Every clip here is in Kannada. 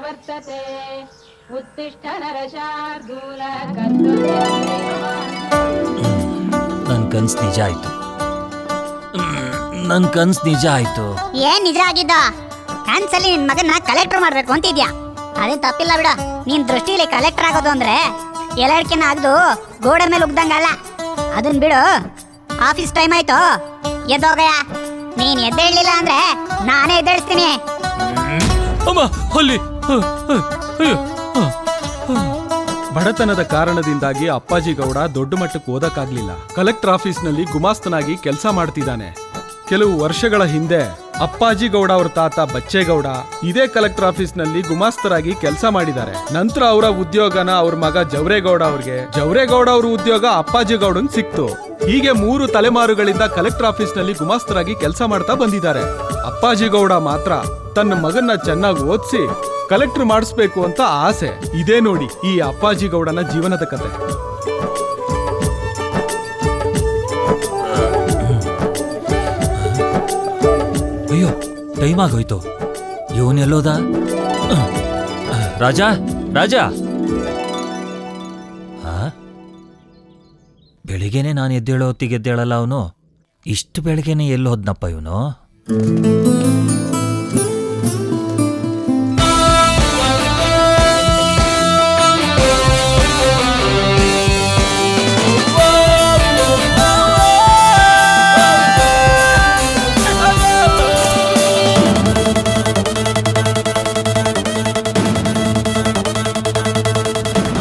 ವರ್ತತೆ ಉತ್ತಿಷ್ಠ ನರಶಾರ್ದೂಲ ನನ್ ಕನ್ಸ್ ನಿಜ ಆಯ್ತು. ನನ್ ಕನ್ಸ್ ನಿಜ ಆಯ್ತು. ಏನ್ ನಿಜ ಆಗಿದ್ದ? ಕನ್ಸಲ್ಲಿ ನಿನ್ ಮಗನ್ನ ಕಲೆಕ್ಟರ್ ಮಾಡ್ಬೇಕು ಅಂತಿದ್ಯಾ? ಅದೇನ್ ತಪ್ಪಿಲ್ಲ ಬಿಡ. ನಿನ್ ದೃಷ್ಟಿಲಿ ಕಲೆಕ್ಟರ್ ಆಗೋದು ಅಂದ್ರೆ ಎಲ್ಲಡ್ಕೆನ ಆಗದು ಗೋಡೆ ಮೇಲೆ ಉಗ್ದಂಗಲ್ಲ. ಅದನ್ ಬಿಡು, ಆಫೀಸ್ ಟೈಮ್ ಆಯ್ತು, ಎದ್ದೋಗಯ್ಯ. ನೀನ್ ಎದ್ದೇಳಲಿಲ್ಲ ಅಂದ್ರೆ ನಾನೇ ಎದ್ದೇಳಿಸ್ತೀನಿ. ಅಮ್ಮ ಅಲ್ಲಿ ಬಡತನದ ಕಾರಣದಿಂದಾಗಿ ಅಪ್ಪಾಜಿ ಗೌಡ ದೊಡ್ಡ ಮಟ್ಟಕ್ಕೆ ಓದಕ್ಕಾಗ್ಲಿಲ್ಲ. ಕಲೆಕ್ಟರ್ ಆಫೀಸ್ನಲ್ಲಿ ಗುಮಾಸ್ತನಾಗಿ ಕೆಲಸ ಮಾಡ್ತಿದ್ದಾನೆ. ಕೆಲವು ವರ್ಷಗಳ ಹಿಂದೆ ಅಪ್ಪಾಜಿ ಗೌಡ ಅವ್ರ ತಾತ ಬಚ್ಚೇಗೌಡ ಇದೇ ಕಲೆಕ್ಟರ್ ಆಫೀಸ್ನಲ್ಲಿ ಗುಮಾಸ್ತರಾಗಿ ಕೆಲಸ ಮಾಡಿದ್ದಾರೆ. ನಂತರ ಅವರ ಉದ್ಯೋಗನ ಅವ್ರ ಮಗ ಜವರೇಗೌಡ ಅವ್ರ ಉದ್ಯೋಗ ಅಪ್ಪಾಜಿ ಗೌಡನ್ ಸಿಕ್ತು. ಹೀಗೆ 3 ತಲೆಮಾರುಗಳಿಂದ ಕಲೆಕ್ಟರ್ ಆಫೀಸ್ನಲ್ಲಿ ಗುಮಾಸ್ತರಾಗಿ ಕೆಲಸ ಮಾಡ್ತಾ ಬಂದಿದ್ದಾರೆ. ಅಪ್ಪಾಜಿ ಗೌಡ ಮಾತ್ರ ತನ್ನ ಮಗನ್ನ ಚೆನ್ನಾಗಿ ಓದಿಸಿ ಕಲೆಕ್ಟರ್ ಮಾಡಿಸ್ಬೇಕು ಅಂತ ಆಸೆ. ಇದೇ ನೋಡಿ ಈ ಅಪ್ಪಾಜಿ ಗೌಡನ ಜೀವನದ ಕತೆ. ಅಯ್ಯೋ, ಟೈಮ್ ಆಗೋಯ್ತು. ಇವನೆಲ್ಲೋದ? ರಾಜಾ ರಾಜಾ, ಬೆಳಿಗ್ಗೆನೆ ನಾನು ಎದ್ದೇಳೋ ಹೊತ್ತಿಗೆ ಎದ್ದೇಳಲ್ಲ ಅವನು. ಇಷ್ಟು ಬೆಳಗ್ಗೆನೆ ಎಲ್ಲಿ ಹೋದ್ನಪ್ಪ ಇವನು?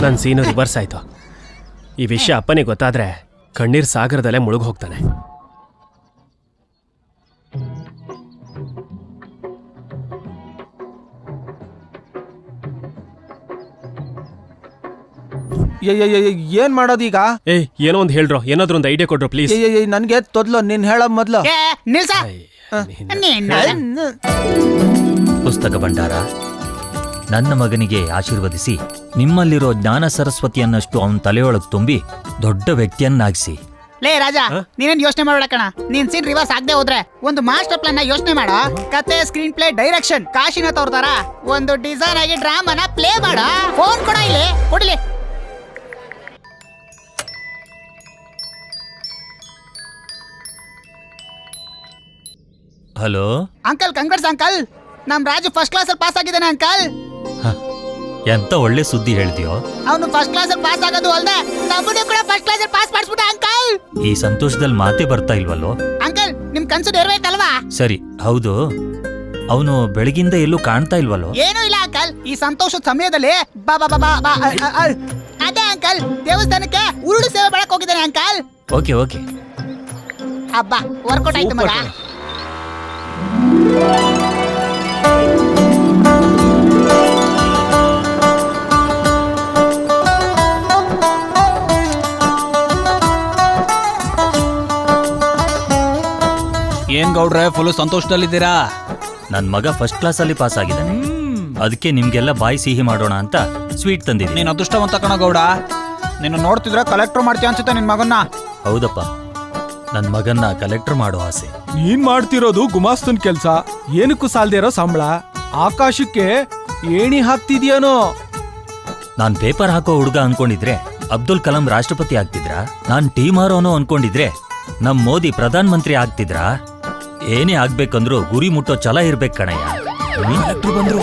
ನನ್ನ ಸೀನು ರಿವರ್ಸ್ ಆಯ್ತು. ಈ ವಿಷಯ ಅಪ್ಪನಿಗೆ ಗೊತ್ತಾದ್ರೆ ಕಣ್ಣೀರ್ ಸಾಗರದಲ್ಲೇ ಮುಳುಗ್ ಹೋಗ್ತಾನೆ. ಏನ್ ಮಾಡೋದೀಗ? ಏನೋ ಒಂದು ಹೇಳ್ರೋ, ಏನಾದ್ರೂ ಒಂದು ಐಡಿಯಾ ಕೊಡ್ರೋ ಪ್ಲೀಸ್. ನನ್ಗೆ ತೊದ್ಲು ನೀನ್ ಹೇಳ ಮೊದ್ಲು. ಪುಸ್ತಕ ಭಂಡಾರ, ನನ್ನ ಮಗನಿಗೆ ಆಶೀರ್ವದಿಸಿ ನಿಮ್ಮಲ್ಲಿರೋ ಜ್ಞಾನ ಸರಸ್ವತಿಯನ್ನಷ್ಟು ಅವನ ತಲೆಯೊಳಗೆ ತುಂಬಿ ದೊಡ್ಡ ವ್ಯಕ್ತಿಯನ್ನಾಗಿಸಿ. ಲೇ ರಾಜಾ, ನೀನೇನ್ ಯೋಚನೆ ಮಾಡಬೇಡ ಕಣ. ನೀನ್ ಸೀನ್ ರಿವರ್ಸ್ ಆಗದೆ ಹೋದ್ರೆ ಒಂದು ಮಾಸ್ಟರ್ ಪ್ಲಾನ್ ನ ಯೋಚನೆ ಮಾಡೋ. ಕತೆ, ಸ್ಕ್ರೀನ್ ಪ್ಲೇ, ಡೈರೆಕ್ಷನ್ ಕಾಶಿನಾಥ್ ಅವ್ರ ತರ ಒಂದು ಡಿಸೈನ್ ಆಗಿ ಡ್ರಾಮಾನ ಪ್ಲೇ ಮಾಡ. ಫೋನ್ ಕೊಡ, ಇಲ್ಲಿ ಕೊಡ್ಲಿ. Hello uncle, congrats uncle. ನಮ್ ರಾಜು ಫಸ್ಟ್ ಕ್ಲಾಸ್ ಅಲ್ಲಿ ಪಾಸ್ ಆಗಿದ್ದಾನೆ ಅಂಕಲ್. ಎಂತ ಒಳ್ಳೆ ಸುದ್ದಿ ಹೇಳ್ತೀಯೋ. ಅವನು ಫಸ್ಟ್ ಕ್ಲಾಸ್ ಅಲ್ಲಿ ಪಾಸ್ ಆಗೋದು ಅಲ್ದೆ ನಮ್ಮನ್ನು ಕೂಡ ಫಸ್ಟ್ ಕ್ಲಾಸ್ ಅಲ್ಲಿ ಪಾಸ್ ಮಾಡಿಸ್ಬಿಟ್ಟ ಅಂಕಲ್. ಈ ಸಂತೋಷದಲ್ಲಿ ಮಾತೇ ಬರ್ತಾ ಇಲ್ವಲ್ಲೋ ಅಂಕಲ್, ನಿಮ್ ಕನ್ಸು ನೆರವೇರ್ತಲ್ವಾ? ಸರಿ, ಹೌದು. ಅವನು ಬೆಳಗಿಂದ ಎಲ್ಲೂ ಕಾಣ್ತಾ ಇಲ್ವಲ್ಲೋ? ಏನೂ ಇಲ್ಲ ಅಂಕಲ್. ಈ ಸಂತೋಷದ ಸಮಯದಲ್ಲಿ ಬಾ ಬಾ ಬಾ ಬಾ ಅದೇ ಅಂಕಲ್, ದೇವಸ್ಥಾನಕ್ಕೆ ಉರುಳು ಸೇವೆ ಮಾಡಕ್ ಹೋಗಿದ್ದಾನೆ ಅಂಕಲ್. Okay okay. ಅಬ್ಬಾ, ವರ್ಕೌಟ್ ಆಯ್ತು ಮಗ. ಏನ್ ಗೌಡ್ರೆ, ಫುಲ್ ಸಂತೋಷದಲ್ಲಿದ್ದೀರಾ? ನನ್ ಮಗ ಫಸ್ಟ್ ಕ್ಲಾಸ್ ಅಲ್ಲಿ ಪಾಸ್ ಆಗಿದ್ದಾನೆ. ಅದಕ್ಕೆ ನಿಮ್ಗೆಲ್ಲ ಬಾಯಿ ಸಿಹಿ ಮಾಡೋಣ ಅಂತ ಸ್ವೀಟ್ ತಂದಿದ್ದೀನಿ. ನೀನ್ ಅದೃಷ್ಟವಂತ ಕಣ ಗೌಡ. ನಿನ್ನ ನೋಡ್ತಿದ್ರೆ ಕಲೆಕ್ಟರ್ ಮಾಡ್ತೀಯ ಅನ್ಸುತ್ತೆ ನಿನ್ ಮಗನ್ನ. ಹೌದಪ್ಪ, ನನ್ ಮಗನ್ನ ಕಲೆಕ್ಟರ್ ಮಾಡೋ ಆಸೆ. ನೀನ್ ಮಾಡ್ತಿರೋದು ಗುಮಾಸ್ತನ್ ಕೆಲ್ಸ, ಏನಕ್ಕೂ ಸಾಲ್ದೇ ಇರೋ ಸಂಬಳ. ಆಕಾಶಕ್ಕೆ ಏಣಿ ಹಾಕ್ತಿದ್ಯಾನೋ? ನಾನ್ ಪೇಪರ್ ಹಾಕೋ ಹುಡುಗ ಅನ್ಕೊಂಡಿದ್ರೆ ಅಬ್ದುಲ್ ಕಲಾಂ ರಾಷ್ಟ್ರಪತಿ ಆಗ್ತಿದ್ರಾ? ನಾನ್ ಟೀಮ್ ಆರೋನು ಅನ್ಕೊಂಡಿದ್ರೆ ನಮ್ ಮೋದಿ ಪ್ರಧಾನ ಮಂತ್ರಿ ಆಗ್ತಿದ್ರಾ? ಏನೇ ಆಗ್ಬೇಕಂದ್ರು ಗುರಿ ಮುಟ್ಟೋ ಛಲ ಇರ್ಬೇಕ್ ಕಣಯ್ಯ. ಬಂದ್ರು.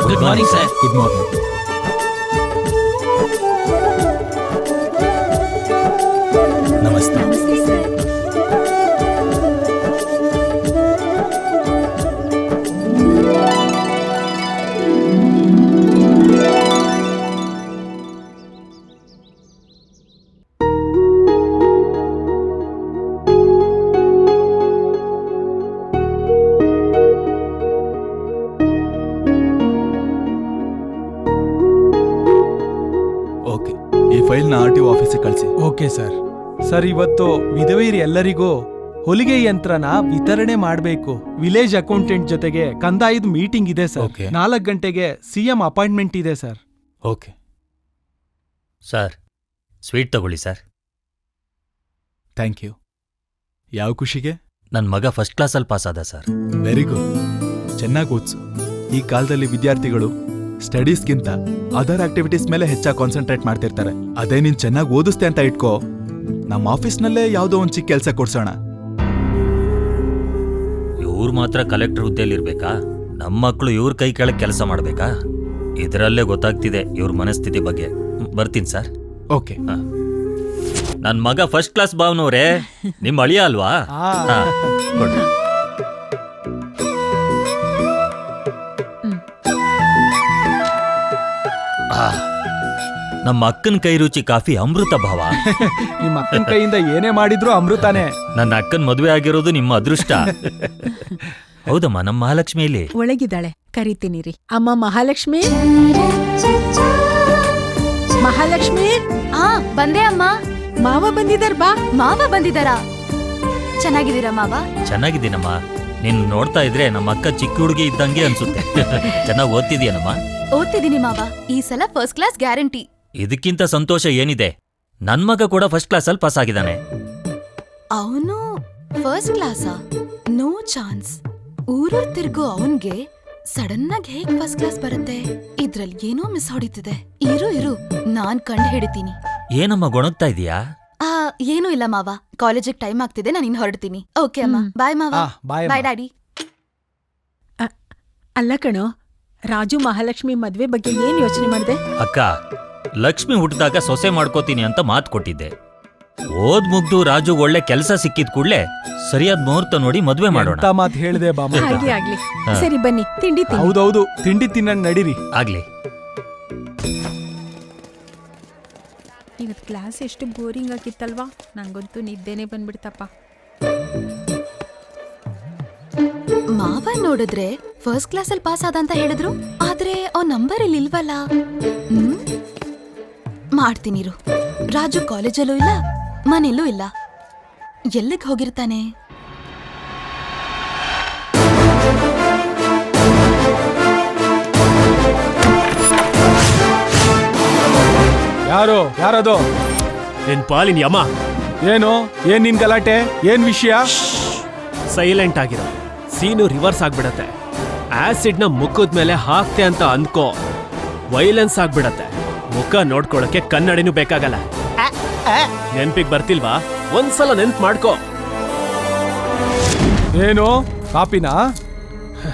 Good morning sir. Good morning. ನಮಸ್ತೆ. Okay sir. ಸರ್, ಇವತ್ತು ವಿಧವೆಯರು ಎಲ್ಲರಿಗೂ ಹೊಲಿಗೆ ಯಂತ್ರನ ವಿತರಣೆ ಮಾಡಬೇಕು. ವಿಲೇಜ್ ಅಕೌಂಟೆಂಟ್ ಜೊತೆಗೆ ಕಂದಾಯದ ಮೀಟಿಂಗ್ ಇದೆ ಸರ್. 4 ಗಂಟೆಗೆ CM ಅಪಾಯಿಂಟ್ಮೆಂಟ್ ಇದೆ ಸರ್. ಓಕೆ ಸರ್ ಸ್ವೀಟ್ ತಗೊಳ್ಳಿ ಸರ್. Thank you. ಯಾವ ಖುಷಿಗೆ? ನನ್ನ ಮಗ ಫಸ್ಟ್ ಕ್ಲಾಸಲ್ಲಿ ಪಾಸ್ ಆದ ಸರ್. Very good. ಚೆನ್ನಾಗಿ ಓದ್ಸು. ಈ ಕಾಲದಲ್ಲಿ ವಿದ್ಯಾರ್ಥಿಗಳು ಸ್ಟಡೀಸ್ಗಿಂತ ಅದರ್ ಆಕ್ಟಿವಿಟೀಸ್ ಮೇಲೆ ಹೆಚ್ಚಾಗಿ ಕಾನ್ಸಂಟ್ರೇಟ್ ಮಾಡ್ತಿರ್ತಾರೆ. ಅದೇ ನೀನ್ ಚೆನ್ನಾಗಿ ಓದಿಸ್ತೆ ಅಂತ ಇಟ್ಕೋ, ನಮ್ಮ ಆಫೀಸ್ನಲ್ಲೇ ಯಾವುದೋ ಒಂದು ಚಿಕ್ಕ ಕೆಲಸ ಕೊಡ್ಸೋಣ. ಇವ್ರು ಮಾತ್ರ ಕಲೆಕ್ಟರ್ ಹುದ್ದೆಯಲ್ಲಿರ್ಬೇಕಾ? ನಮ್ಮ ಮಕ್ಕಳು ಇವ್ರ ಕೈ ಕೆಳಗೆ ಕೆಲಸ ಮಾಡ್ಬೇಕಾ? ಇದರಲ್ಲೇ ಗೊತ್ತಾಗ್ತಿದೆ ಇವ್ರ ಮನಸ್ಥಿತಿ ಬಗ್ಗೆ. ಬರ್ತೀನಿ ಸರ್. ಓಕೆ. ನನ್ನ ಮಗ ಫಸ್ಟ್ ಕ್ಲಾಸ್ ಭಾವನವ್ರೆ, ನಿಮ್ಮ ಅಳಿಯ ಅಲ್ವಾ? ಹಾ, ಕೊಡ್ರಿ. ನಮ್ಮ ಅಕ್ಕನ ಕೈ ರುಚಿ ಕಾಫಿ ಅಮೃತ ಭಾವ. ನಿಮ್ಮ ಅಕ್ಕನ ಕೈಯಿಂದ ಏನೇ ಮಾಡಿದ್ರು ಅಮೃತಾನೇ. ನನ್ನ ಅಕ್ಕನ ಮದುವೆ ಆಗಿರೋದು ನಿಮ್ಮ ಅದೃಷ್ಟ. ಹೌದಮ್ಮ, ನಮ್ಮ ಮಹಾಲಕ್ಷ್ಮಿ ಇಲ್ಲಿ ಒಳಗಿದ್ದಾಳೆ, ಕರಿತೀನಿ ರೀ. ಅಮ್ಮ ಮಹಾಲಕ್ಷ್ಮಿ, ಮಹಾಲಕ್ಷ್ಮಿ. ಬಂದೆ ಅಮ್ಮ. ಮಾವ ಬಂದಿದಾರ್ ಬಾ. ಮಾವ ಬಂದಿದಾರಾ? ಚೆನ್ನಾಗಿದ್ದೀರಾ ಮಾವ? ಚೆನ್ನಾಗಿದ್ದೀನಮ್ಮ. ನೀನ್ ನೋಡ್ತಾ ಇದ್ರೆ ನಮ್ಮ ಅಕ್ಕ ಚಿಕ್ಕ ಹುಡುಗಿ ಇದ್ದಂಗೆ ಅನ್ಸುತ್ತೆ. ಚೆನ್ನಾಗಿ ಓದ್ತಿದ್ಯಾನಮ್ಮ? ಓದ್ತಿದ್ದೀನಿ ಮಾವ. ಈ ಸಲ ಫಸ್ಟ್ ಕ್ಲಾಸ್ ಗ್ಯಾರಂಟಿ. ಇದಕ್ಕಿಂತ ಸಂತೋಷ ಏನಿದೆ? ನನ್ ಮಗ ಕೂಡ ಫಸ್ಟ್ ಕ್ಲಾಸಲ್ಲಿ ಪಾಸ್ ಆಗಿದ್ದಾನೆ. ಅವನು ಫಸ್ಟ್ ಕ್ಲಾಸಾ? No chance. ಊರೂರ್ ತಿರ್ಗೋ ಅವನ್ಗೆ ಸಡನ್ ಆಗಿ ಹೇಗ್ ಫಸ್ಟ್ ಕ್ಲಾಸ್ ಬರುತ್ತೆ? ಇದ್ರಲ್ಲಿ ಏನೋ ಮಿಸ್ ಹೊಡಿತಿದೆ. ಇರು ನಾನ್ ಕಂಡು ಹಿಡಿತೀನಿ. ಏನಮ್ಮ ಗೊಣಗ್ತಾ ಇದೀಯಾ? ಏನೂ ಇಲ್ಲ ಮಾವ. ಕಾಲೇಜಿಗೆ ಟೈಮ್ ಆಗ್ತಿದೆ, ನಾನು ಇನ್ನು ಹೊರಡ್ತೀನಿ. ಓಕೆ ಅಮ್ಮ, ಬಾಯ್ ಮಾವ. ಬಾಯ್ ಬಾಯ್ ಡ್ಯಾಡಿ. ಅಲ್ಲ ಕಣೋ, ರಾಜು ಮಹಾಲಕ್ಷ್ಮಿ ಮದ್ವೆ ಬಗ್ಗೆ ಏನ್ ಯೋಚನೆ ಮಾಡಿದೆ? ಅಕ್ಕ, ಲಕ್ಷ್ಮಿ ಹುಟ್ಟಿದಾಗ ಸೊಸೆ ಮಾಡ್ಕೋತೀನಿ ಅಂತ ಮಾತು ಕೊಟ್ಟಿದ್ದೆ. ಓದ್ ಮುಗ್ದು ರಾಜು ಒಳ್ಳೆ ಕೆಲಸ ಸಿಕ್ಕಿದ್ ಕೂಡ್ಲೆ ಸರಿಯಾದ ಮುಹೂರ್ತ ನೋಡಿ ಮದ್ವೆ ಮಾಡೋಣ. ಎಂತ ಮಾತು ಹೇಳಿದೆ ಬಾಮ. ಹಾಗೆ ಆಗ್ಲಿ. ಸರಿ ಬನ್ನಿ, ತಿಂಡಿ ತಿನ್ನಿ. ಹೌದೌದು, ತಿಂಡಿ ತಿನ್ನಂಗ್ ನಡೀರಿ. ಆಗ್ಲಿ. ಇವತ್ ಕ್ಲಾಸ್ ಎಷ್ಟು ಬೋರಿಂಗ್ ಆಗಿತ್ತಲ್ವಾ? ನಂಗಂತೂ ನಿದ್ದೆನೆ ಬಂದ್ಬಿಡ್ತಪ್ಪ. ಮಾವ ನೋಡಿದ್ರೆ ಫಸ್ಟ್ ಕ್ಲಾಸ್ ಅಲ್ಲಿ ಪಾಸ್ ಆದ ಅಂತ ಹೇಳಿದ್ರು, ಆದ್ರೆ ಅವ್ನ ನಂಬರ್ ಇಲ್ಲಿ ಇಲ್ವಲ್ಲ. ಮಾಡ್ತೀನಿರು. ರಾಜು ಕಾಲೇಜಲ್ಲೂ ಇಲ್ಲ, ಮನೆಯಲ್ಲೂ ಇಲ್ಲ. ಎಲ್ಲಿಗೆ ಹೋಗಿರ್ತಾನೆ? ಯಾರದು? ನಿನ್ ಪಾಲಿನ ಯಮ. ಏನ್ ನಿನ್ ಗಲಾಟೆ? ಏನ್ ವಿಷಯ? ಸೈಲೆಂಟ್ ಆಗಿರೋ. ಸೀನು ರಿವರ್ಸ್ ಆಗ್ಬಿಡತ್ತೆ. ಆಸಿಡ್ನ ಮುಖದ ಮೇಲೆ ಹಾಕ್ತೆ ಅಂತ ಅಂದ್ಕೋ, ವೈಲೆನ್ಸ್ ಆಗ್ಬಿಡತ್ತೆ. ಮುಖ ನೋಡ್ಕೊಳಕ್ಕೆ ಕನ್ನಡಿನೂ ಬೇಕಾಗಲ್ಲ. ನೆನ್ಪಿಗ್ ಬರ್ತಿಲ್ವಾ? ಒಂದ್ಸಲ ನೆನ್ಪ್ ಮಾಡ್ಕೋ. ಏನು ಕಾಪಿನಾ?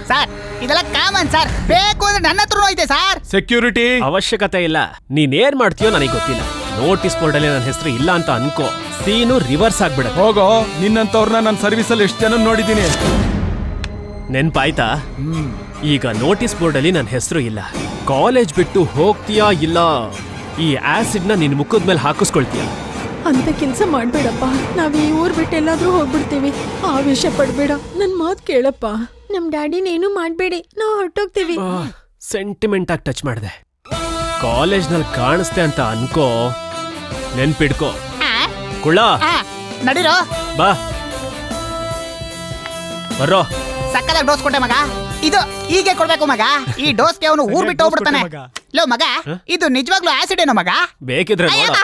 ಸರ್ ಇದೆಲ್ಲ ಕಾಮನ್ ಸರ್. ಬೇಕು ಅಂದ್ರೆ ನನ್ನ ಹತ್ರ ಐತೆ ಸರ್. ಸೆಕ್ಯೂರಿಟಿ ಅವಶ್ಯಕತೆ ಇಲ್ಲ. ನೀನೇನ್ ಮಾಡ್ತೀಯೋ ನನಗೆ ಗೊತ್ತಿಲ್ಲ. ನೋಟಿಸ್ ಬೋರ್ಡ್ ಅಲ್ಲಿ ನನ್ನ ಹೆಸರು ಇಲ್ಲ ಅಂತ ಅನ್ಕೋ, ಸೀನು ರಿವರ್ಸ್ ಆಗ್ಬಿಡತ್ತೆ. ಹೋಗೋ, ನಿನ್ನಂತವ್ರನ್ನ ನನ್ನ ಸರ್ವಿಸಲ್ಲಿ ಎಷ್ಟು ಜನ ನೋಡಿದ್ದೀನಿ. ನೆನ್ಪಾಯ್ತಾ? ಈಗ ನೋಟಿಸ್ ಬೋರ್ಡ್ ಅಲ್ಲಿ ನನ್ನ ಹೆಸರು ಇಲ್ಲ. ಕಾಲೇಜ್ ಬಿಟ್ಟು ಹೋಗ್ತೀಯಾ ಇಲ್ಲ ಈ ಆಸಿಡ್ನ ನಿನ್ ಮುಖದ ಮೇಲೆ ಹಾಕಿಸ್ಕೊಳ್ತೀಯ? ಅಂತ ಕೆಲ್ಸ ಮಾಡ್ಬೇಡಪ್ಪ. ನಾವ್ ಈ ಊರ್ ಬಿಟ್ಟು ಎಲ್ಲಾದ್ರೂ ಹೋಗ್ಬಿಡ್ತೀವಿ. ಆವೇಶ ಪಡ್ಬೇಡ, ನನ್ ಮಾತ್ ಕೇಳಪ್ಪ. ನಮ್ ಡ್ಯಾಡಿನೇನು ಮಾಡ್ಬೇಡಿ, ನಾವ್ ಹೊರಟೋಗ್ತೀವಿ. ಸೆಂಟಿಮೆಂಟ್ ಆಗಿ ಟಚ್ ಮಾಡಿದೆ. ಕಾಲೇಜ್ನಲ್ಲಿ ಕಾಣಿಸ್ತೆ ಅಂತ ಅನ್ಕೋ, ನೆನ್ಪಿಡ್ಕೋ. ಕುಳ್ಳ ನಡೀರೋ. ಬಾ ಬರ್ರೋ. ಸಕ್ಕದಾಗ ಡೋಸ್ ಕೊಟ್ಟೆ ಮಗ. ಇದು ಹೀಗೆ ಕೊಡ್ಬೇಕು ಮಗ. ಈ ಡೋಸ್ಗೆ ಅವನು ಊರ್ ಬಿಟ್ಟು ಹೋಗ್ಬಿಡ್ತಾನೆ. ಲೋ ಮಗ, ಇದು ನಿಜವಾಗ್ಲೂ ಆಸಿಡ್ ಏನೋ ಮಗ? ಬೇಕಿದ್ರೆ ನೋಡು.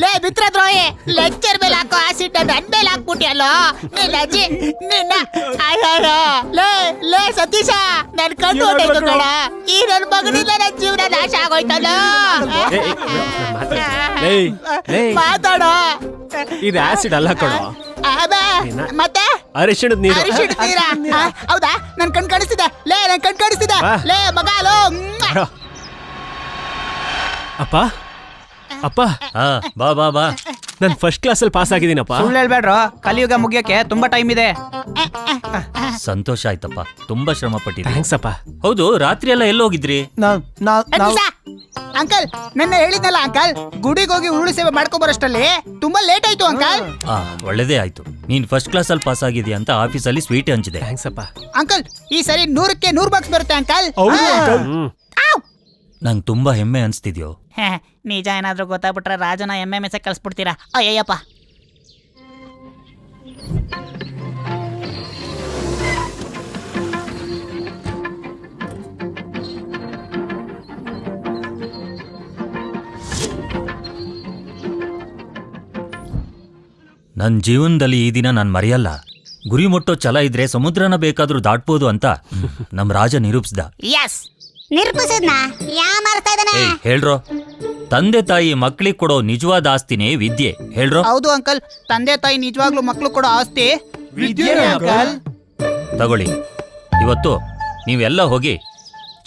ಲೇ ಮಿತ್ರ ದ್ರೋಹಿ, ಲೆಕ್ಚರ್ ಮೇಲೆ ಹಾಕೋ ಆಸಿಡ್ ನನ್ ಮೇಲೆ ಹಾಕ್ಬಿಟ್ಟಿಯಲ್ಲೋ ನಿನ್ನ ಅಜ್ಜಿ ನಿನ್ನ. ಲೇ ಸತೀಶ, ನನ್ ಕಣ್ಣು ಹೊಟ್ಟೈತು ಕಣ. ಈ ನನ್ ಮಗನಿಂದ ನನ್ ಜೀವನ ನಾಶ ಆಗೋಯ್ತಲ್ಲೋ. ಮಾತಾಡೋ. ಇದು ಆಸಿಡ್ ಅಲ್ಲ ಕಣೋ, ಮತ್ತೆ ಅರಿಶಿಣದ ನೀರು. ಹೌದಾ? ನನ್ ಕಣ್ ಕಾಣಿಸ್ತಿದೆ. ಲೇ ನನ್ ಕಣ್ ಕಾಣಿಸ್ತಿದೆ. ಲೇ ಮಗ ಲೋ. ಅಪ್ಪ ಅಪ್ಪ, ಬಾ ಬಾ ಬಾ. ನಾನು ಫಸ್ಟ್ ಕ್ಲಾಸಲ್ಲಿ ಪಾಸ್ ಆಗಿದ್ದೀನಪ್ಪ. ಸುಳ್ಳು ಹೇಳ್ಬೇಡ್ರೋ, ಕಲಿಯುಗ ಮುಗಿಯೋಕೆ ತುಂಬಾ ಟೈಮ್ ಇದೆ. ಸಂತೋಷ ಆಯ್ತಪ್ಪ, ತುಂಬಾ ಶ್ರಮ ಪಟ್ಟಿದ್ದೆ. ಥ್ಯಾಂಕ್ಸ್ ಅಪ್ಪ. ಹೌದು, ರಾತ್ರಿ ಎಲ್ಲ ಎಲ್ಲೋಗಿದ್ರಿ? ಅಂಕಲ್, ನನ್ನ ಹೇಳಿದ್ನಲ್ಲ ಅಂಕಲ್, ಗುಡಿಗೆ ಹೋಗಿ ಉರುಳು ಸೇವೆ ಮಾಡ್ಕೊಬರಷ್ಟಲ್ಲಿ ತುಂಬಾ ಲೇಟ್ ಆಯ್ತು ಅಂಕಲ್. ಒಳ್ಳೇದೇ ಆಯ್ತು. ನೀನ್ ಫಸ್ಟ್ ಕ್ಲಾಸ್ ಅಲ್ಲಿ ಪಾಸ್ ಆಗಿದ್ಯಾ ಅಂತ ಆಫೀಸಲ್ಲಿ ಸ್ವೀಟ್ ಹಂಚಿದೆ. ಥ್ಯಾಂಕ್ಸ್ ಅಪ್ಪ. ಅಂಕಲ್, ಈ ಸರಿ 100ಕ್ಕೆ 100 ಬಾಕ್ಸ್ ಬರುತ್ತೆ ಅಂಕಲ್. ನಂಗೆ ತುಂಬಾ ಹೆಮ್ಮೆ ಅನ್ಸ್ತಿದ್ಯೋ. ನಿಜ ಏನಾದ್ರೂ ಗೊತ್ತಾಗ್ಬಿಟ್ರೆ ರಾಜನ MMS ಕಳ್ಸ್ಬಿಡ್ತೀರಾ? ಅಯ್ಯಪ್ಪ. ನನ್ನ ಜೀವನದಲ್ಲಿ ಈ ದಿನ ನಾನು ಮರೆಯಲ್ಲ. ಗುರಿ ಮುಟ್ಟೋ ಛಲ ಇದ್ರೆ ಸಮುದ್ರನ ಬೇಕಾದ್ರೂ ದಾಟ್ಬೋದು ಅಂತ ನಮ್ ರಾಜ ನಿರೂಪಿಸ್ದ. ಎಸ್. ನಿರ್ಮಿಸಿದ್ನ ಯಾ ಮಾರ್ತಾ ಇದ್ದಾನೆ? ಏಯ್ ಹೇಳ್ರೋ, ತಂದೆ ತಾಯಿ ಮಕ್ಳಿಗೆ ಕೊಡೋ ನಿಜವಾದ ಆಸ್ತಿನೇ ವಿದ್ಯೆ. ಹೇಳ್ರೋ. ಹೌದು ಅಂಕಲ್, ತಂದೆ ತಾಯಿ ನಿಜವಾಗ್ಲೂ ಮಕ್ಳು ಕೊಡೋ ಆಸ್ತಿ ವಿದ್ಯೆನೇ ಅಂಕಲ್. ತಗೊಳ್ಳಿ, ಇವತ್ತು ನೀವೆಲ್ಲ ಹೋಗಿ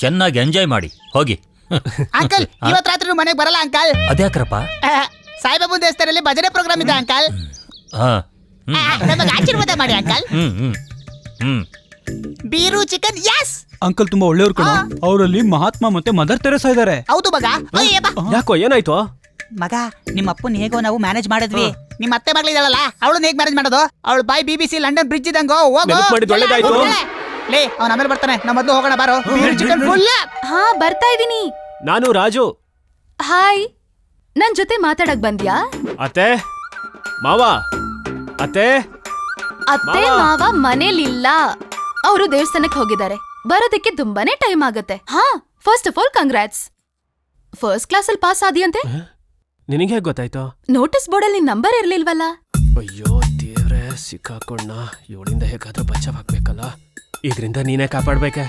ಚೆನ್ನಾಗಿ ಎಂಜಾಯ್ ಮಾಡಿ ಹೋಗಿ. ಅಂಕಲ್ ಇವತ್ ರಾತ್ರಿ ಮನೆಗೆ ಬರಲ್ಲ ಅಂಕಲ್. ಅದ್ಯಾಕ್ರಪ್ಪ? ಸಾಯಿಬಾಬು ದೇವಸ್ಥಾನದಲ್ಲಿ ಭಜನೆ ಪ್ರೋಗ್ರಾಮ್ ಇದೆ ಅಂಕಲ್. ಹಾ. ನಮಗೆ ಆಶೀರ್ವಾದ ಮಾಡಿ ಅಂಕಲ್. ಹ್ಮ್. ಬೀರು ಚಿಕನ್. ಎಸ್ ಅಂಕಲ್ ತುಂಬಾ ಒಳ್ಳೆಯವ್ರು ಕಣ. ಅವರಲ್ಲಿ ಮಹಾತ್ಮ ಮತ್ತೆ ಮದರ್ ತೆರೇಸಾ ಇದಾರೆ. ಹೌದು ಮಗ. ಅಯ್ಯಪ್ಪ. ಯಾಕೋ ಏನಾಯ್ತು? ಮಗ ನಿಮ್ಮ ಅಪ್ಪನ ಹೇಗೋ ನಾವು ಮ್ಯಾನೇಜ್ ಮಾಡಿದ್ವಿ. ನಿಮ್ಮ ಅತ್ತೆ ಮಗಳಿದಾಳಲ್ಲ ಅವಳನ್ನ ಹೇಗ್ ಮ್ಯಾನೇಜ್ ಮಾಡೋದು? ಅವಳು ಬಾಯ್ BBC ಲಂಡನ್ ಬ್ರಿಡ್ಜ್ ಇದಂಗೋ ಹೋಗೋ. ನೆನಪು ಮಾಡಿದ್ದು ಒಳ್ಳೇದಾಯ್ತು. ಲೇ ಅವ್ನ ಆಮೇಲೆ ಬರ್ತಾನೆ, ನಮ್ಮ ಮೊದಲು ಹೋಗೋಣ ಬಾರೋ. ಬೀರು ಚಿಕನ್ ಫುಲ್. ಹಾ ಬರ್ತಾ ಇದೀನಿ. ನಾನು ರಾಜು. ಹಾಯ್, ನನ್ ಜೊತೆ ಮಾತಾಡಕ್ ಬಂದ್ಯಾ? ಅತ್ತೆ, ಮಾವ, ಅತ್ತೆ. ಅತ್ತೆ ಮಾವ ಮನೇಲಿಲ್ಲ, ಅವರು ದೇವಸ್ಥಾನಕ್ಕೆ ಹೋಗಿದ್ದಾರೆ. ಬರೋದಕ್ಕೆ ತುಂಬಾನೇ ಟೈಮ್ ಆಗುತ್ತೆ. ಹಾ, first of all congrats, first class ಅಲ್ಲಿ ಪಾಸ್ ಆದಿಯಂತೆ. ನಿನಗೆ ಹೇಗೆ ಗೊತ್ತಾಯ್ತು? ನೋಟಿಸ್ ಬೋರ್ಡ್ ಅಲ್ಲಿ ನಿನ್ ನಂಬರ್ ಇರ್ಲಿಲ್ವಲ್ಲ? ಅಯ್ಯೋ ದೇವ್ರೆ, ಸಿಕ್ಕಾಕೊಂಡ. ಇವಳಿಂದ ಹೇಗಾದ್ರೂ ಬಚಾವಾಗ್ಬೇಕಲ್ಲ. ಇದ್ರಿಂದ ನೀನೇ ಕಾಪಾಡ್ಬೇಕೆ.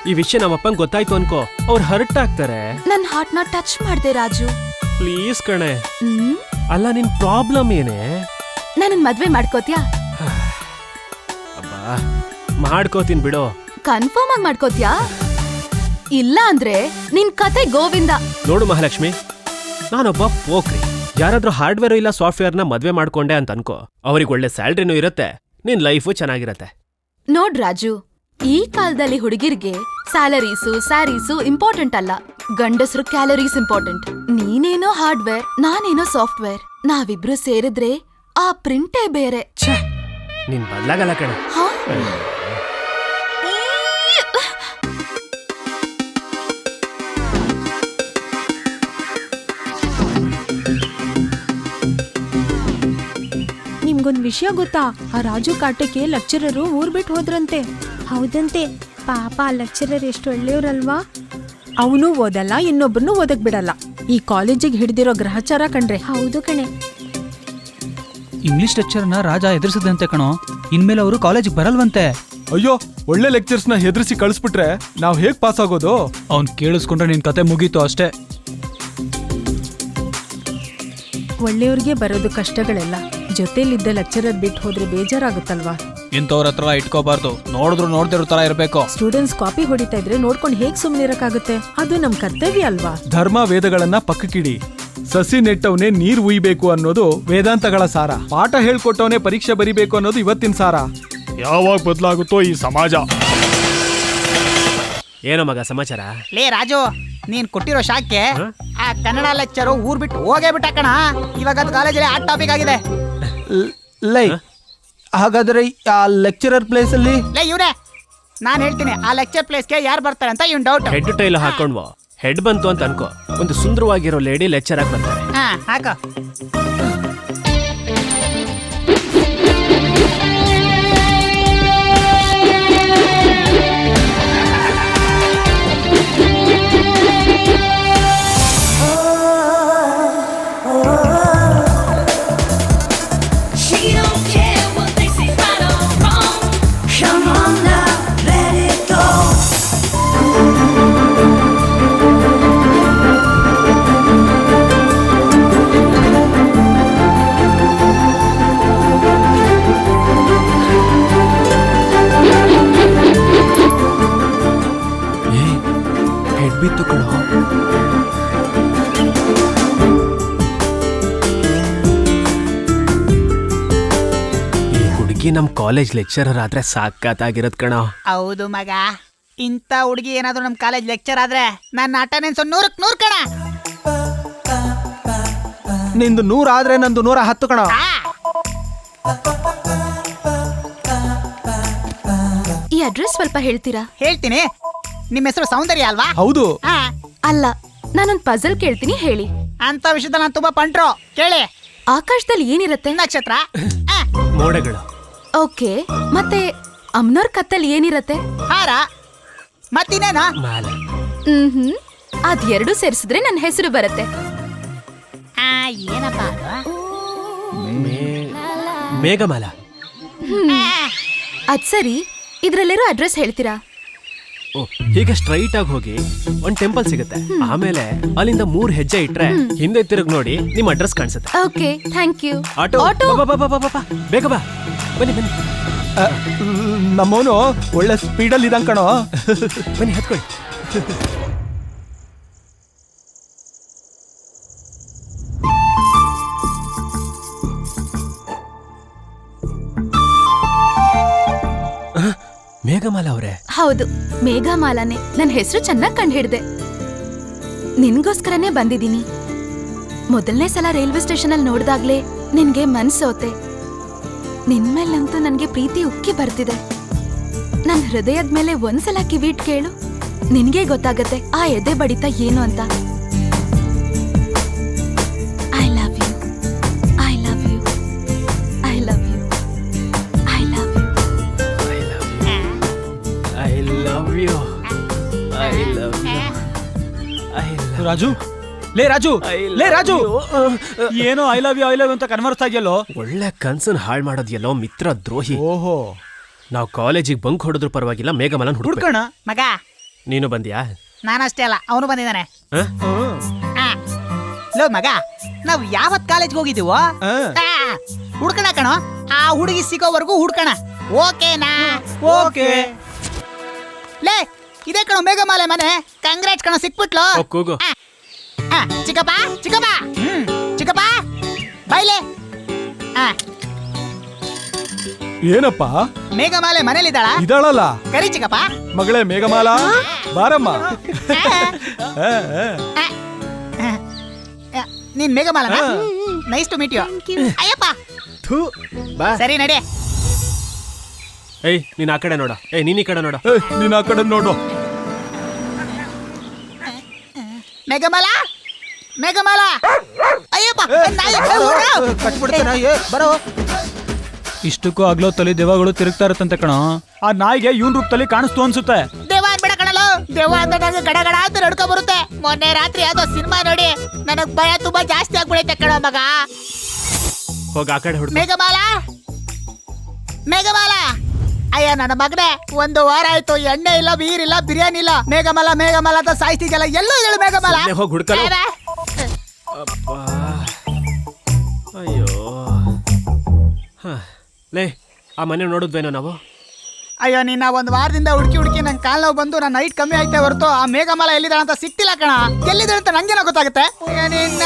ಈ ವಿಷಯ ನಮ್ಮಪ್ಪಂಗ್ ಗೊತ್ತಾಯ್ತು ಅನ್ಕೋ, ಅವ್ರು ಹರ್ಟ್ ಆಗ್ತಾರೆ. ನನ್ ಹಾರ್ಟ್ ನ ಟಚ್ ಮಾಡ್ದೆ ರಾಜು. ಪ್ಲೀಸ್ ಕಣೆ. ಹ್ಮ್, ಅಲ್ಲ ನಿನ್ ಪ್ರಾಬ್ಲಮ್ ಏನೇ? ನನ್ನನ್ ಮದ್ವೆ ಮಾಡ್ಕೋತ್ಯಾ? ಅಬ್ಬಾ, ಮಾಡ್ಕೋತೀನಿ ಬಿಡು. ಕನ್ಫರ್ಮ್ ಆಗಿ ಮಾಡ್ಕೋತ್ಯಾ? ಇಲ್ಲ ಅಂದ್ರೆ ನಿನ್ ಕತೆ ಗೋವಿಂದ. ನೋಡು ಮಹಾಲಕ್ಷ್ಮಿ, ನಾನೊಬ್ಬ ಪೋಕ್ರಿ. ಯಾರಾದ್ರೂ ಹಾರ್ಡ್ವೇರ್ ಇಲ್ಲ ಸಾಫ್ಟ್ವೇರ್ನ ಮದ್ವೆ ಮಾಡ್ಕೊಂಡೆ ಅಂತ ಅನ್ಕೋ, ಅವ್ರಿಗೆ ಒಳ್ಳೆ ಸ್ಯಾಲ್ರಿನೂ ಇರುತ್ತೆ, ನಿನ್ ಲೈಫು ಚೆನ್ನಾಗಿರತ್ತೆ. ನೋಡ್ ರಾಜು, ಈ ಕಾಲದಲ್ಲಿ ಹುಡುಗಿರ್ಗೆ ಸ್ಯಾಲರೀಸು ಸ್ಯಾರೀಸು ಇಂಪಾರ್ಟೆಂಟ್ ಅಲ್ಲ, ಗಂಡಸರು ಕ್ಯಾಲರೀಸ್ ಇಂಪಾರ್ಟೆಂಟ್. ನೀನೇನೋ ಹಾರ್ಡ್ವೇರ್, ನಾನೇನೋ ಸಾಫ್ಟ್ವೇರ್. ನಾವಿಬ್ರು ಸೇರಿದ್ರೆ ಆ ಪ್ರಿಂಟೇ ಬೇರೆ. ನೀನ್ ಬದ್ಲಾಗಲ್ಲ ಕಣೆ. ಹಾ? ನಿಮ್ಗೊಂದ್ ವಿಷಯ ಗೊತ್ತಾ? ಆ ರಾಜು ಕಾಟಕ್ಕೆ ಲೆಕ್ಚರರು ಊರ್ ಬಿಟ್ಟು ಹೋದ್ರಂತೆ. ಹೌದಂತೆ. ಪಾಪ ಆ ಲೆಕ್ಚರರ್ ಎಷ್ಟು ಒಳ್ಳೆಯವ್ರಲ್ವಾ? ಅವನು ಓದಲ್ಲ, ಇನ್ನೊಬ್ಬರನ್ನು ಓದಕ್ ಬಿಡಲ್ಲ. ಈ ಕಾಲೇಜಿಗೆ ಹಿಡಿದಿರೋ ಗ್ರಹಚಾರ ಕಣ್ರೆ. ಹೌದು ಕಣೆ. ಇಂಗ್ಲಿಷ್ ಲೆಕ್ಚರ್ನ ರಾಜ ಎದುರಿಸದಂತೆ ಕಣೋ. ಇನ್ಮೇಲೆ ಅವರು ಕಾಲೇಜಿಗೆ ಬರಲ್ವಂತೆ. ಅಯ್ಯೋ, ಒಳ್ಳೆ ಲೆಕ್ಚರ್ಸ್ನ ಹೆದರ್ಸಿ ಕಳಿಸ್ಬಿಟ್ರೆ ನಾವ್ ಹೇಗ್ ಪಾಸ್ ಆಗೋದು? ಅವ್ನ್ ಕೇಳಿಸ್ಕೊಂಡ್ರೆ ನಿನ್ ಕತೆ ಮುಗೀತು ಅಷ್ಟೇ. ಒಳ್ಳೆಯವ್ರಿಗೆ ಬರೋದು ಕಷ್ಟಗಳೆಲ್ಲ ಜೊತೆಲಿದ್ದ ಲೆಕ್ಚರರ್ ಬಿಟ್ಟು ಹೋದ್ರೆ ಬೇಜಾರಾಗುತ್ತಲ್ವಾ? ಇಂಥವ್ರ ಹತ್ರ ಇಟ್ಕೋಬಾರ್ದು. ನೋಡಿದ್ರು ನೋಡ್ದಿರೋ ತರ ಇರ್ಬೇಕು. ಸ್ಟೂಡೆಂಟ್ಸ್ ಕಾಪಿ ಹೊಡಿತಾ ಇದ್ರೆ ನೋಡ್ಕೊಂಡು ಹೇಗ್ ಸುಮ್ನಿರಕ್ಕಾಗುತ್ತೆ? ಅದು ನಮ್ ಕರ್ತವ್ಯ ಅಲ್ವಾ? ಧರ್ಮ ವೇದಗಳನ್ನ ಪಕ್ಕಕ್ಕಿಡಿ. ಸಸಿ ನೆಟ್ಟವನೇ ನೀರ್ ಉಯ್ಬೇಕು ಅನ್ನೋದು ವೇದಾಂತಗಳ ಸಾರ. ಪಾಠ ಹೇಳ್ಕೊಟ್ಟವನೇ ಪರೀಕ್ಷೆ ಬರಿಬೇಕು ಅನ್ನೋದು ಇವತ್ತಿನ ಸಾರ. ಯಾವಾಗ ಬದಲಾಗುತ್ತೋ ಈ ಸಮಾಜ. ಏನೋ ಮಗ ಸಮಾಚಾರ? ಲೇ ರಾಜು, ನೀನ್ ಕೊಟ್ಟಿರೋ ಶಾಕ್ಗೆ ಆ ಕನ್ನಡ ಲೆಕ್ಚರು ಊರ್ ಬಿಟ್ಟು ಹೋಗೇ ಬಿಟ್ಟ ಕಣ. ಇವಾಗ ಅದು ಕಾಲೇಜಲ್ಲಿ ಆ ಟಾಪಿಕ್ ಆಗಿದೆ. ಲೈ, ಹಾಗಾದ್ರೆ ಆ ಲೆಕ್ಚರರ್ ಪ್ಲೇಸ್ ಅಲ್ಲಿ ಲೇ ಇವ್ರೆ, ನಾನ್ ಹೇಳ್ತೀನಿ ಆ ಲೆಕ್ಚರ್ ಪ್ಲೇಸ್ಗೆ ಯಾರು ಬರ್ತಾರೆ ಅಂತ ಇವ್ನ್ ಡೌಟ್. ಹೆಡ್ ಟೈಲ್ ಹಾಕೊಂಡ್ವೋ, ಹೆಡ್ ಬಂತು ಅಂತ ಅನ್ಕೋ, ಒಂದು ಸುಂದರವಾಗಿರೋ ಲೇಡಿ ಲೆಕ್ಚರ್ ಆಗಿ ಬರ್ತಾರೆ. ಹಾ ಹಾಕೋ. ಹೆಡ್ ಬಿತ್ತು ಕಣೋ. ಈ ಹುಡುಗಿ ನಮ್ ಕಾಲೇಜ್ ಲೆಕ್ಚರರ್ ಆದ್ರೆ ಸಾಕಾಗಿರೋದ್ ಕಣೋ. ಹೌದು ಮಗ, ಇಂಥ ಹುಡುಗಿ ಏನಾದ್ರು ನಮ್ ಕಾಲೇಜ್ ಲೆಕ್ಚರ್ ಆದ್ರೆ ನನ್ನ ಅಟೆಂಡೆನ್ಸ್ 100ಕ್ಕೆ 100 ಕಣ. ನಿಂದು 100 ಆದ್ರೆ ನಂದು 110 ಕಣ. ಈ ಅಡ್ರೆಸ್ ಸ್ವಲ್ಪ ಹೇಳ್ತೀರಾ? ಹೇಳ್ತೀನಿ. ನಿಮ್ಮ ಹೆಸರು ಸೌಂದರ್ಯ ಅಲ್ವಾ? ಹೌದು. ಹಾ, ಅಲ್ಲ, ನಾನೊಂದ್ ಪಜಲ್ ಕೇಳ್ತೀನಿ, ಹೇಳಿ. ಅಂತ ವಿಷಯದ ನಾನು ತುಂಬಾ ಪಂಟ್ರು. ಕೇಳಿ. ಆಕಾಶದಲ್ಲಿ ಏನಿರತ್ತೆ? ನಕ್ಷತ್ರ. ಮೋಡಗಳು. ಓಕೆ, ಮತ್ತೆ ಅಮ್ನೋರ್ ಕತ್ತಲ್ಲಿ ಏನಿರತ್ತೆ? ಹಾರ. ಮತ್ತಿನೇನ? ಮಾಲೆ. ಅದ್ ಎರಡು ಸೇರಿಸಿದ್ರೆ ನನ್ನ ಹೆಸರು ಬರುತ್ತೆ. ಏನಪ್ಪ ಅದು? ಮೇಘಮಾಲ. ಅದ್ ಸರಿ, ಇದ್ರಲ್ಲಿರೋ ಅಡ್ರೆಸ್ ಹೇಳ್ತೀರಾ? ಓ, ಹೀಗೆ ಸ್ಟ್ರೈಟ್ ಆಗಿ ಹೋಗಿ ಒಂದ್ ಟೆಂಪಲ್ ಸಿಗುತ್ತೆ. ಆಮೇಲೆ ಅಲ್ಲಿಂದ 3 ಹೆಜ್ಜೆ ಇಟ್ರೆ ಹಿಂದೆ ತಿರುಗಿ ನೋಡಿ ನಿಮ್ ಅಡ್ರೆಸ್ ಕಾಣಿಸುತ್ತೆ. Okay, thank you. ಆಟೋ ಬಾ, ಬಾ, ಬಾ, ಬಾ, ಬಾ, ಬಾ. ಬೇಗ ಬಾ, ಬನ್ನಿ ಬನ್ನಿ ನಮ್ಮವನು ಒಳ್ಳೆ ಸ್ಪೀಡಲ್ಲಿ ಇದಂಗ್ ಕಣೋ. ಬನ್ನಿ ಹತ್ಕೊಳ್ಳಿ. ಮೇಘಮಾಲ ಅವರೇ? ಹೌದು, ಮೇಘಮಾಲಾನೆ. ನನ್ ಹೆಸರು ಚೆನ್ನಾಗ್ ಕಂಡು ಹಿಡ್ದೆ. ನಿನ್ಗೋಸ್ಕರನೇ ಬಂದಿದ್ದೀನಿ. ಮೊದಲನೇ ಸಲ ರೈಲ್ವೆ ಸ್ಟೇಷನ್ ಅಲ್ಲಿ ನೋಡ್ದಾಗ್ಲೇ ನಿನ್ಗೆ ಮನ್ಸೋತೆ. ನಿನ್ಮೇಲಂತೂ ನನ್ಗೆ ಪ್ರೀತಿ ಉಕ್ಕಿ ಬರ್ತಿದೆ. ನನ್ ಹೃದಯದ ಮೇಲೆ ಒಂದ್ಸಲ ಕಿವಿಟ್ ಕೇಳು, ನಿನ್ಗೆ ಗೊತ್ತಾಗತ್ತೆ ಆ ಎದೆ ಬಡಿತ ಏನು ಅಂತ. I love you, I love you, I love you, I love you. I love you, I love you, I love Raju, ಲೇ ರಾಜು, ಲೇ ರಾಜು, ಏನೋ ಐ ಲವ್ ಯು ಅಂತ ಕನ್ವರ್ಸ್ತಾ ಇದೆಯಲ್ಲೋ. ಒಳ್ಳೆ ಕನ್ಸನ್ ಹಾಳು ಮಾಡೋದ್ಯಲ್ಲೋ ಮಿತ್ರ ದ್ರೋಹಿ. ಓಹೋ, ನಾವು ಕಾಲೇಜಿಗೆ ಬಂಕ್ ಹೊಡೆದ್ರು ಪರವಾಗಿಲ್ಲ, ಮೇಘಮಾಲನ್ ಹುಡುಕ. ಹುಡ್ಕೋಣ ಮಗ. ನೀನು ಬಂದ್ಯಾ? ನಾನಷ್ಟೇ ಅಲ್ಲ, ಅವನು ಬಂದಿದ್ದಾನೆ. ಹ? ಲೋ ಮಗ, ನಾವ್ ಯಾವತ್ ಕಾಲೇಜ್ಗೆ ಹೋಗಿದ್ದೀವೋ ಹುಡ್ಕಣ ಕಣೋ. ಆ ಹುಡುಗಿ ಸಿಗೋವರೆಗೂ ಹುಡ್ಕಣ. ಓಕೆನಾ? ಓಕೆ. ಲೇ, ಇದೇ ಕಣೋ ಮೇಘಮಾಲೆ ಮನೆ. ಕಂಗ್ರಾಟ್ಸ್ ಕಣೋ, ಸಿಕ್ಬಿಟ್ಲು. ಹೋಗ್ ಕೂಗು. ಚಿಕ್ಕಪ್ಪ, ಚಿಕ್ಕಪ್ಪ, ಚಿಕ್ಕಪ್ಪ ಬೈಲೆ. ಏನಪ್ಪ ಮೇಘಮಾಲೆ ಮನೇಲಿದ್ದಾಳ? ಇದಾಳಲ್ಲ ಕರಿ ಚಿಕ್ಕಪ್ಪ. ಮಗಳೇ ಮೇಘಮಾಲ, ಬಾರಮ್ಮ. ನೀನ್ Meghamala? Nice to meet you. ಅಯ್ಯಪ್ಪ, ಸರಿ ನಡಿ. ಏಯ್, ನೀನ್ ಆ ಕಡೆ ನೋಡ. ಏಯ್, ನೀನ್ ಈ ಕಡೆ ನೋಡ. ನೀನ್ ಆ ಕಡೆ ನೋಡು. ಮೇಘಮಾಲ, ಮೇಘಮಾಲ. ಅಯ್ಯಪ್ಪ, ಕಚ್ಬಿಡ್ತೇನೆ. ಬರೋ. ಇಷ್ಟಕ್ಕೂ ಆಗ್ಲೋ ತಲೆ ದೆವ್ವಗಳು ತಿರುಗ್ತಾ ಇರುತ್ತಂತೆ ಕಣ. ಆ ನಾಯಿಗೆ ಇವನ್ ರೂಪದಲ್ಲಿ ಕಾಣಿಸ್ತು ಅನ್ಸುತ್ತೆ. ದೇವ ಅನ್ಬೇಡ ಕಣಲು. ದೇವ ಅಂದ್ರೆ ನಂಗೆ ಗಡ ಗಡ ಅಂತ ನಡ್ಕೊ ಬರುತ್ತೆ. ಮೊನ್ನೆ ರಾತ್ರಿ ಯಾವ್ದೋ ಸಿನಿಮಾ ನೋಡಿ ನನಗ್ ಭಯ ತುಂಬಾ ಜಾಸ್ತಿ ಆಗ್ಬಿಡೈತೆ ಕಣ ಮಗ. ಹೋಗ ಆ ಕಡೆ ಹುಡುಗ. ಮೇಘಮಾಲ, ಮೇಘಮಾಲ. ಅಯ್ಯ ನನ್ನ ಮಗನೇ, 1 ವಾರ ಆಯ್ತು, ಎಣ್ಣೆ ಇಲ್ಲ, ಬೀರ್ ಇಲ್ಲ, ಬಿರಿಯಾನಿ ಇಲ್ಲ. ಮೇಘಮಾಲ ಮೇಘಮಾಲ ಅಂತ ಸಾಯ್ತಿದ್ಯಲ್ಲ, ಎಲ್ಲೋ ಹೇಳು ಮೇಘಮಾಲ. ಹೋಗಿ ಹುಡ್ಕಲ್ಲ. ಅಯ್ಯೋ, ಲೇ, ಆ ಮನೆ ನೋಡಿದ್ವೇನೋ ನಾವು? ಅಯ್ಯೋ, ನಿನ್ನ 1 ವಾರದಿಂದ ಹುಡುಕಿ ಹುಡುಕಿ ನಂಗೆ ಕಾಲ್ ನೋವು ಬಂದು ನನ್ನ ನೈಟ್ ಕಮ್ಮಿ ಆಯ್ತಾ ಹೊರತು ಆ ಮೇಘಮಾಲ ಎಲ್ಲಿದ್ದಾಳ ಅಂತ ಸಿಕ್ತಿಲ್ಲ ಕಣ. ಎಲ್ಲಿದ್ದಾಳೆ ಅಂತ ನಂಗೇನೋ ಗೊತ್ತಾಗುತ್ತೆ. ನಿನ್ನ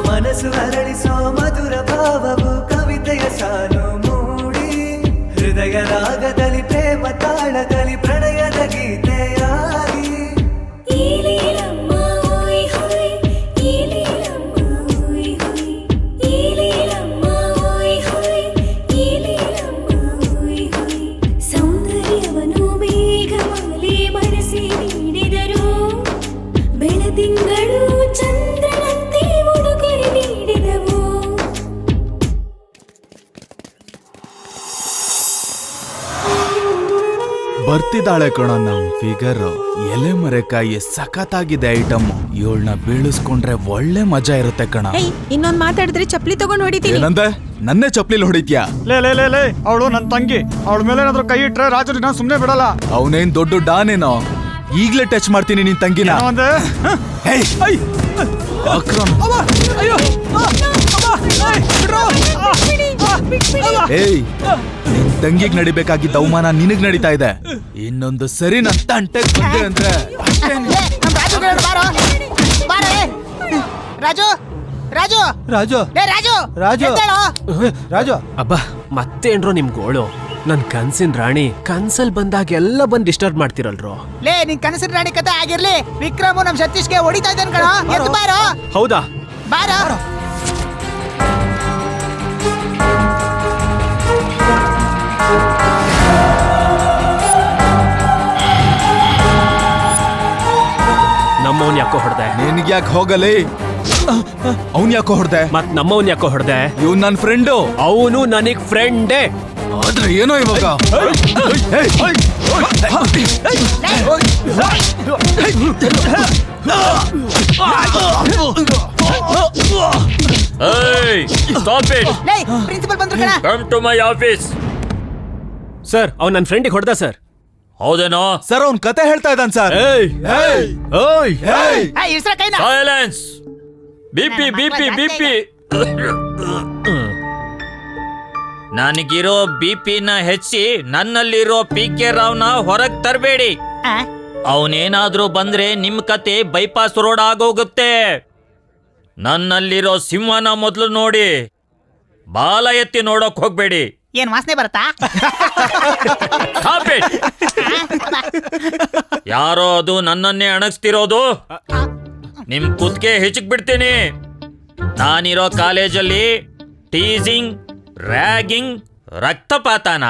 ಮನಸ್ಸು ಅರಳಿಸೋ ಮಧುರ ಭಾವವು ಕವಿತೆಯ ಸಾಲು ಮೂಡಿ ಹೃದಯ ರಾಗದಲ್ಲಿ ಪ್ರೇಮ ತಾಳದಲ್ಲಿ ಪ್ರಣಯದ ಗೀತೆಯಾಗಿ ಸೌಂದರ್ಯವನ್ನು ಮೇಘಮಾಲೆ ಮನಸ್ಸಿ ನೀಡಿದರು ಬೆಳದಿಂಗಳು ಚಂದ್ರನಂತೆ ಉಡುಗೊರೆ ನೀಡಿದವು. ಬರ್ತಿದ್ದಾಳೆ ಕಣ ನಮ್ ಫಿಗರ್. ಎಲೆ ಮರೆಕಾಯಿ ಸಖತ್ತಾಗಿದೆ ಐಟಮ್. ಇವಳನ್ನ ಬೀಳಿಸ್ಕೊಂಡ್ರೆ ಒಳ್ಳೆ ಮಜಾ ಇರುತ್ತೆ ಕಣ. ಏಯ್ ಇನ್ನೊಂದ್ ಮಾತಾಡಿದ್ರೆ ಚಪ್ಲಿ ತಗೊಂಡ್ ಹೊಡಿತೀನಿ. ಏನಂದೆ? ನನ್ನೇ ಚಪ್ಲಿಲ್ ಹೊಡಿತ್ಯಾ? ಲೇ ಅವಳು ನನ್ ತಂಗಿ. ಅವಳ ಮೇಲೆ ಏನಾದ್ರೂ ಕೈ ಇಟ್ರೆ ರಾಜು ನಾನು ಸುಮ್ನೆ ಬಿಡಲ್ಲ. ಅವನೇನ್ ದೊಡ್ಡ ಡಾನೇನೋ. ಈಗ್ಲೇ ಟಚ್ ಮಾಡ್ತೀನಿ ನಿನ್ ತಂಗಿನ. ಏಯ್ ನಿನ್ ತಂಗಿಗ್ ನಡಿಬೇಕಾಗಿದ್ದ ಅವಮಾನ ನಿನಗ್ ನಡೀತಾ ಇದೆ. ಇನ್ನೊಂದು ಸರಿ ನನ್ ತಂಟೆಗ್ ಬಂದೆ ಅಂದ್ರೆ ರಾಜು ರಾಜು ರಾಜು ಲೇ ರಾಜು ರಾಜು ಎದ್ದೇಳು. ರಾಜು ಅಬ್ಬಾ ಮತ್ತೇನ್ರೋ ನಿಮ್ ಗೋಳು? ನನ್ ಕನ್ಸಿನ ರಾಣಿ ಕನ್ಸಲ್ ಬಂದಾಗೆಲ್ಲ ಬಂದ್ ಡಿಸ್ಟರ್ಬ್ ಮಾಡ್ತಿರಲ್ರೋ. ಲೇ ನಿನ್ ಕನಸಿನ ರಾಣಿ ಕತೆ ಆಗಿರ್ಲಿ, ವಿಕ್ರಮು ನಮ್ ಸತೀಶ್ಗೆ ಹೊಡಿತಾ ಇದ್ದಾನೆ ಕಣ. ಎದ್ದು ಬಾರೋ. ಹೌದಾ? ಬಾರೋ. ನಮ್ಮವನ್ ಯಾಕೋ ಹೊಡೆದೆ? ನಿನ್ಗೆ ಯಾಕೆ ಹೋಗಲಿ? ಅವ್ನ್ ಯಾಕೋ ಹೊಡ್ದೆ? ಮತ್ ನಮ್ಮವನ್ ಯಾಕೋ ಹೊಡೆದೆ? ಇವ್ ನನ್ ಫ್ರೆಂಡು. ಅವನು ನನಗ್ ಫ್ರೆಂಡೇ. ಆದ್ರೆ ಏನೋ ಇವಾಗ ಲೇ ಪ್ರಿನ್ಸಿಪಲ್ ಬಂದ್ರು ಕಣ. Come to my office. Sir ಅವ್ನು ನನ್ನ ಫ್ರೆಂಡಿಗೆ ಹೊಡೆದ ಸರ್. ಹೌದೇನೋ? ಸರ್ ಅವ್ನ್ ಕತೆ ಹೇಳ್ತಾ ಇದ್ದಾನೆ ಸರ್. ಇಸ್ರ ಕೈನ. ಸೈಲೆನ್ಸ್. BP BP BP. ನನಗಿರೋ ಬಿಪಿನ ಹೆಚ್ಚಿ ನನ್ನಲ್ಲಿರೋ PK ರಾವ್ನ ಹೊರಗ್ ತರಬೇಡಿ. ಅವನೇನಾದ್ರೂ ಬಂದ್ರೆ ನಿಮ್ ಕತೆ ಬೈಪಾಸ್ ರೋಡ್ ಆಗೋಗುತ್ತೆ. ನನ್ನಲ್ಲಿರೋ ಸಿಂಹನ ಮೊದಲು ನೋಡಿ, ಬಾಲ ಎತ್ತಿ ನೋಡಕ್ ಹೋಗ್ಬೇಡಿ. ಏನ್ ವಾಸನೆ ಬರುತ್ತಾ? Stop it. ಯಾರೋ ಅದು ನನ್ನನ್ನೇ ಅಣಗಿಸ್ತಿರೋದು. ನಿಮ್ ಕುತ್ಕೆ ಹೆಚ್ಚಕ್ ಬಿಡ್ತೀನಿ. ನಾನಿರೋ ಕಾಲೇಜಲ್ಲಿ ಟೀಸಿಂಗ್, ರ್ಯಾಗಿಂಗ್, ರಕ್ತಪಾತನ.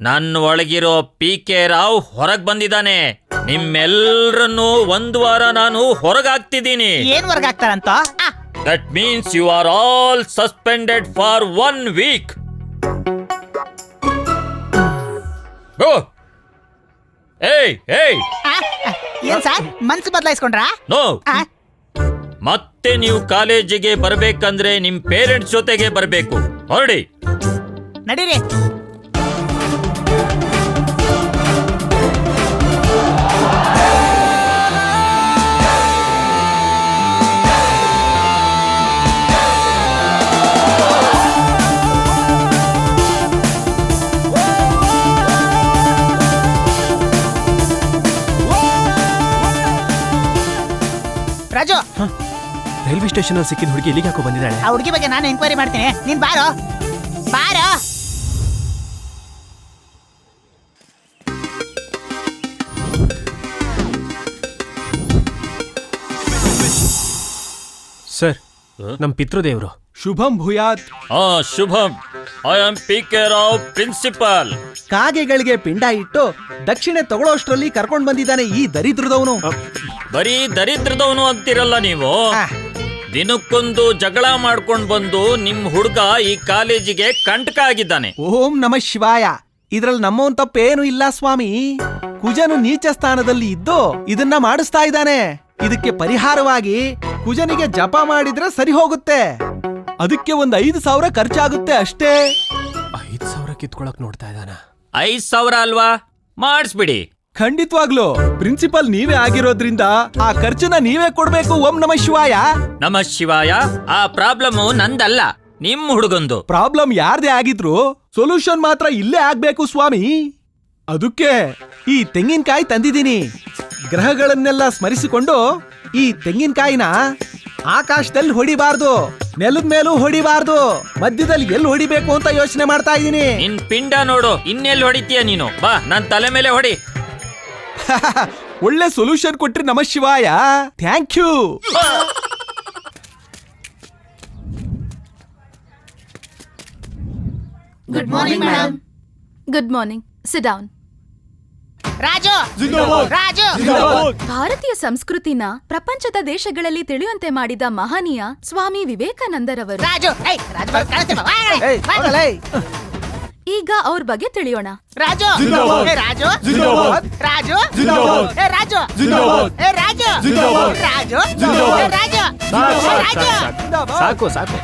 ನನ್ನ ಒಳಗಿರೋ PK ರಾವ್ ಹೊರಗ್ ಬಂದಿದ್ದಾನೆ. ನಿಮ್ಮೆಲ್ಲರನ್ನು ಒಂದು ವಾರ ನಾನು ಹೊರಗಾಗ್ತಿದ್ದೀನಿ. ಏನ್ ಹೊರಗಾಗ್ತಾರಂತ? That means you are all suspended for 1 week. Go. ಏಯ್ ಏಯ್. ಏನ್ ಸರ್ ಮನ್ಸು ಬದಲಾಯಿಸ್ಕೊಂಡ್ರಾ? ನೋ. ಮತ್ತೆ ನೀವು ಕಾಲೇಜಿಗೆ ಬರ್ಬೇಕಂದ್ರೆ ನಿಮ್ ಪೇರೆಂಟ್ಸ್ ಜೊತೆಗೆ ಬರ್ಬೇಕು. ಹೊರಡಿ. ನಡೀರಿ. ರಾಜು, ರೈಲ್ವೆ ಸ್ಟೇಷನ್ ಅಲ್ಲಿ ಸಿಕ್ಕಿದ ಹುಡುಗಿ ಇಲ್ಲಿಗೆ ಯಾಕೋ ಬಂದಿದ್ದಾಳೆ? ಆ ಹುಡುಗಿ ಬಗ್ಗೆ ನಾನು ಎಂಕ್ವೈರಿ ಮಾಡ್ತೀನಿ. ನೀನ್ ಬಾರೋ ಬಾರೋ. ಸರ್ ನಮ್ ಪಿತೃದೇವ್ರು. ಶುಭಂ ಭೂಯಾತ್. ಶುಭಂ. I am PK Rao, principal. ಕಾಗೆಗಳಿಗೆ ಪಿಂಡ ಇಟ್ಟು ದಕ್ಷಿಣೆ ತಗೊಳ್ಳೋಷ್ಟ್ರಲ್ಲಿ ಕರ್ಕೊಂಡ್ ಬಂದಿದ್ದಾನೆ ಈ ದರಿದ್ರದವನು. ಬರೀ ದರಿದ್ರದವನು ಅಂತಿರಲ್ಲ ನೀವು. ದಿನಕ್ಕೊಂದು ಜಗಳ ಮಾಡ್ಕೊಂಡ್ ಬಂದು ನಿಮ್ ಹುಡುಗ ಈ ಕಾಲೇಜಿಗೆ ಕಂಟಕ ಆಗಿದ್ದಾನೆ. ಓಂ ನಮಃ ಶಿವಾಯ. ಇದ್ರಲ್ಲಿ ನಮ್ಮವನ್ ತಪ್ಪೇನು ಇಲ್ಲ ಸ್ವಾಮಿ. ಕುಜನು ನೀಚ ಸ್ಥಾನದಲ್ಲಿ ಇದ್ದು ಇದನ್ನ ಮಾಡಿಸ್ತಾ ಇದ್ದಾನೆ. ಇದಕ್ಕೆ ಪರಿಹಾರವಾಗಿ ಕುಜನಿಗೆ ಜಪ ಮಾಡಿದ್ರೆ ಸರಿ ಹೋಗುತ್ತೆ. ಅದಕ್ಕೆ ಒಂದ್ 5,000 ಖರ್ಚಾಗುತ್ತೆ ಅಷ್ಟೇ. 5,000 ಕಿತ್ಕೊಳಕ್ ನೋಡ್ತಾ ಇದ್ದಾನ. 5,000 ಅಲ್ವಾ, ಮಾಡಿಸ್ಬಿಡಿ. ಖಂಡಿತವಾಗ್ಲು ಪ್ರಿನ್ಸಿಪಲ್ ನೀವೇ ಆಗಿರೋದ್ರಿಂದ ಆ ಖರ್ಚನ್ನ ನೀವೇ ಕೊಡ್ಬೇಕು. ಓಂ ನಮ ಶಿವಾಯ. ನಮ ಶಿವಾಯ. ಆ ಪ್ರಾಬ್ಲಮ್ ನಂದಲ್ಲ, ನಿಮ್ ಹುಡುಗಂದು. ಪ್ರಾಬ್ಲಮ್ ಯಾರ್ದೇ ಆಗಿದ್ರು ಸೊಲ್ಯೂಷನ್ ಮಾತ್ರ ಇಲ್ಲೇ ಆಗ್ಬೇಕು ಸ್ವಾಮಿ. ಅದಕ್ಕೆ ಈ ತೆಂಗಿನಕಾಯಿ ತಂದಿದ್ದೀನಿ. ಗ್ರಹಗಳನ್ನೆಲ್ಲ ಸ್ಮರಿಸಿಕೊಂಡು ಈ ತೆಂಗಿನಕಾಯಿನ ಆಕಾಶದಲ್ಲಿ ಹೊಡಿಬಾರ್ದು, ನೆಲದ ಮೇಲೂ ಹೊಡಿಬಾರ್ದು, ಮಧ್ಯದಲ್ಲಿ ಎಲ್ಲಿ ಹೊಡಿಬೇಕು ಅಂತ ಯೋಚನೆ ಮಾಡ್ತಾ ಇದ್ದೀನಿ. ನಿನ್ ಪಿಂಡ ನೋಡು, ಇನ್ನೆಲ್ಲಿ ಹೊಡಿತೀಯ ನೀನು? ಬಾ, ನನ್ ತಲೆ ಮೇಲೆ ಹೊಡಿ. ಒಳ್ಳೆ ಸೊಲ್ಯೂಷನ್ ಕೊಟ್ರಿ ನಮ ಶಿವಾಯ. Thank you. Good morning madam. Good morning. Sit down. Raju Raju ಭಾರತೀಯ ಸಂಸ್ಕೃತಿನ ಪ್ರಪಂಚದ ದೇಶಗಳಲ್ಲಿ ತಿಳಿಯುವಂತೆ ಮಾಡಿದ ಮಹನೀಯ ಸ್ವಾಮಿ ವಿವೇಕಾನಂದರವರು. ರಾಜು ಈಗ ಅವ್ರ ಬಗ್ಗೆ ತಿಳಿಯೋಣ. ರಾಜು ರಾಜು ರಾಜು ರಾಜು ರಾಜು ರಾಜು ಸಾಕು ಸಾಕು.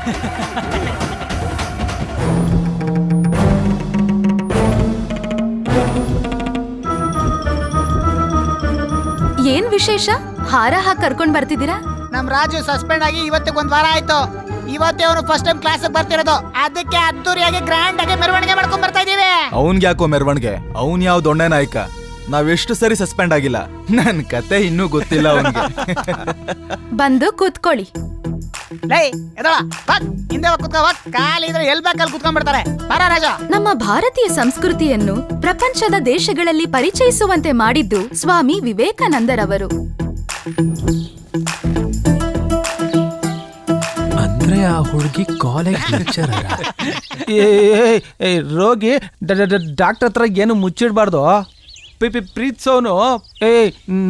ಏನ್ ವಿಶೇಷ? ಹಾರ ಹಾಕಿ ಕರ್ಕೊಂಡ್ ಬರ್ತಿದ್ದೀರಾ? ನಮ್ ರಾಜು ಸಸ್ಪೆಂಡ್ ಆಗಿ ಇವತ್ತಿಗೆ 1 ವಾರ ಆಯ್ತು. ಇವತ್ತೇ ಅವನು ಫಸ್ಟ್ ಟೈಮ್ ಕ್ಲಾಸ್ ಬರ್ತಿರೋದು. ಅದಕ್ಕೆ ಅದ್ದೂರಿಯಾಗಿ ಗ್ರ್ಯಾಂಡ್ ಆಗಿ ಮೆರವಣಿಗೆ ಮಾಡ್ಕೊಂಡ್ ಬರ್ತಾ ಇದೀವಿ. ಅವನ್ಗೆ ಯಾಕೋ ಮೆರವಣಿಗೆ? ಅವನ್ ಯಾವ ದೊಣ್ಣೆ ನಾಯಕ? ನಾವೆಷ್ಟು ಸರಿ ಸಸ್ಪೆಂಡ್ ಆಗಿಲ್ಲ. ನನ್ ಕತೆ ಇನ್ನೂ ಗೊತ್ತಿಲ್ಲ ಅವನ್ಗೆ. ಬಂದು ಕೂತ್ಕೊಳ್ಳಿ. ಲೈ ಎದಳ ಹಿಂದೆ ಕೂತ್ಕೋ. ಕಾಲಿದ್ರೆ ಎಲ್ ಬೇಕಲ್ಲಿ ಕೂತ್ಕೊಂಡ್ ಬಿಡ್ತಾರೆ. ಬರ ರಾಜು. ನಮ್ಮ ಭಾರತೀಯ ಸಂಸ್ಕೃತಿಯನ್ನು ಪ್ರಪಂಚದ ದೇಶಗಳಲ್ಲಿ ಪರಿಚಯಿಸುವಂತೆ ಮಾಡಿದ್ದು ಸ್ವಾಮಿ ವಿವೇಕಾನಂದರವರು. ಅಂದ್ರೆ ಆ ಹುಡುಗಿ ಕಾಲೇಜ್ ಲೆಕ್ಚರರ್. ರೋಗಿ ಡಾಕ್ಟರ್ ಹತ್ರ ಏನು ಮುಚ್ಚಿಡ್ಬಾರ್ದು. ಪ್ರೀತ್ಸೋನು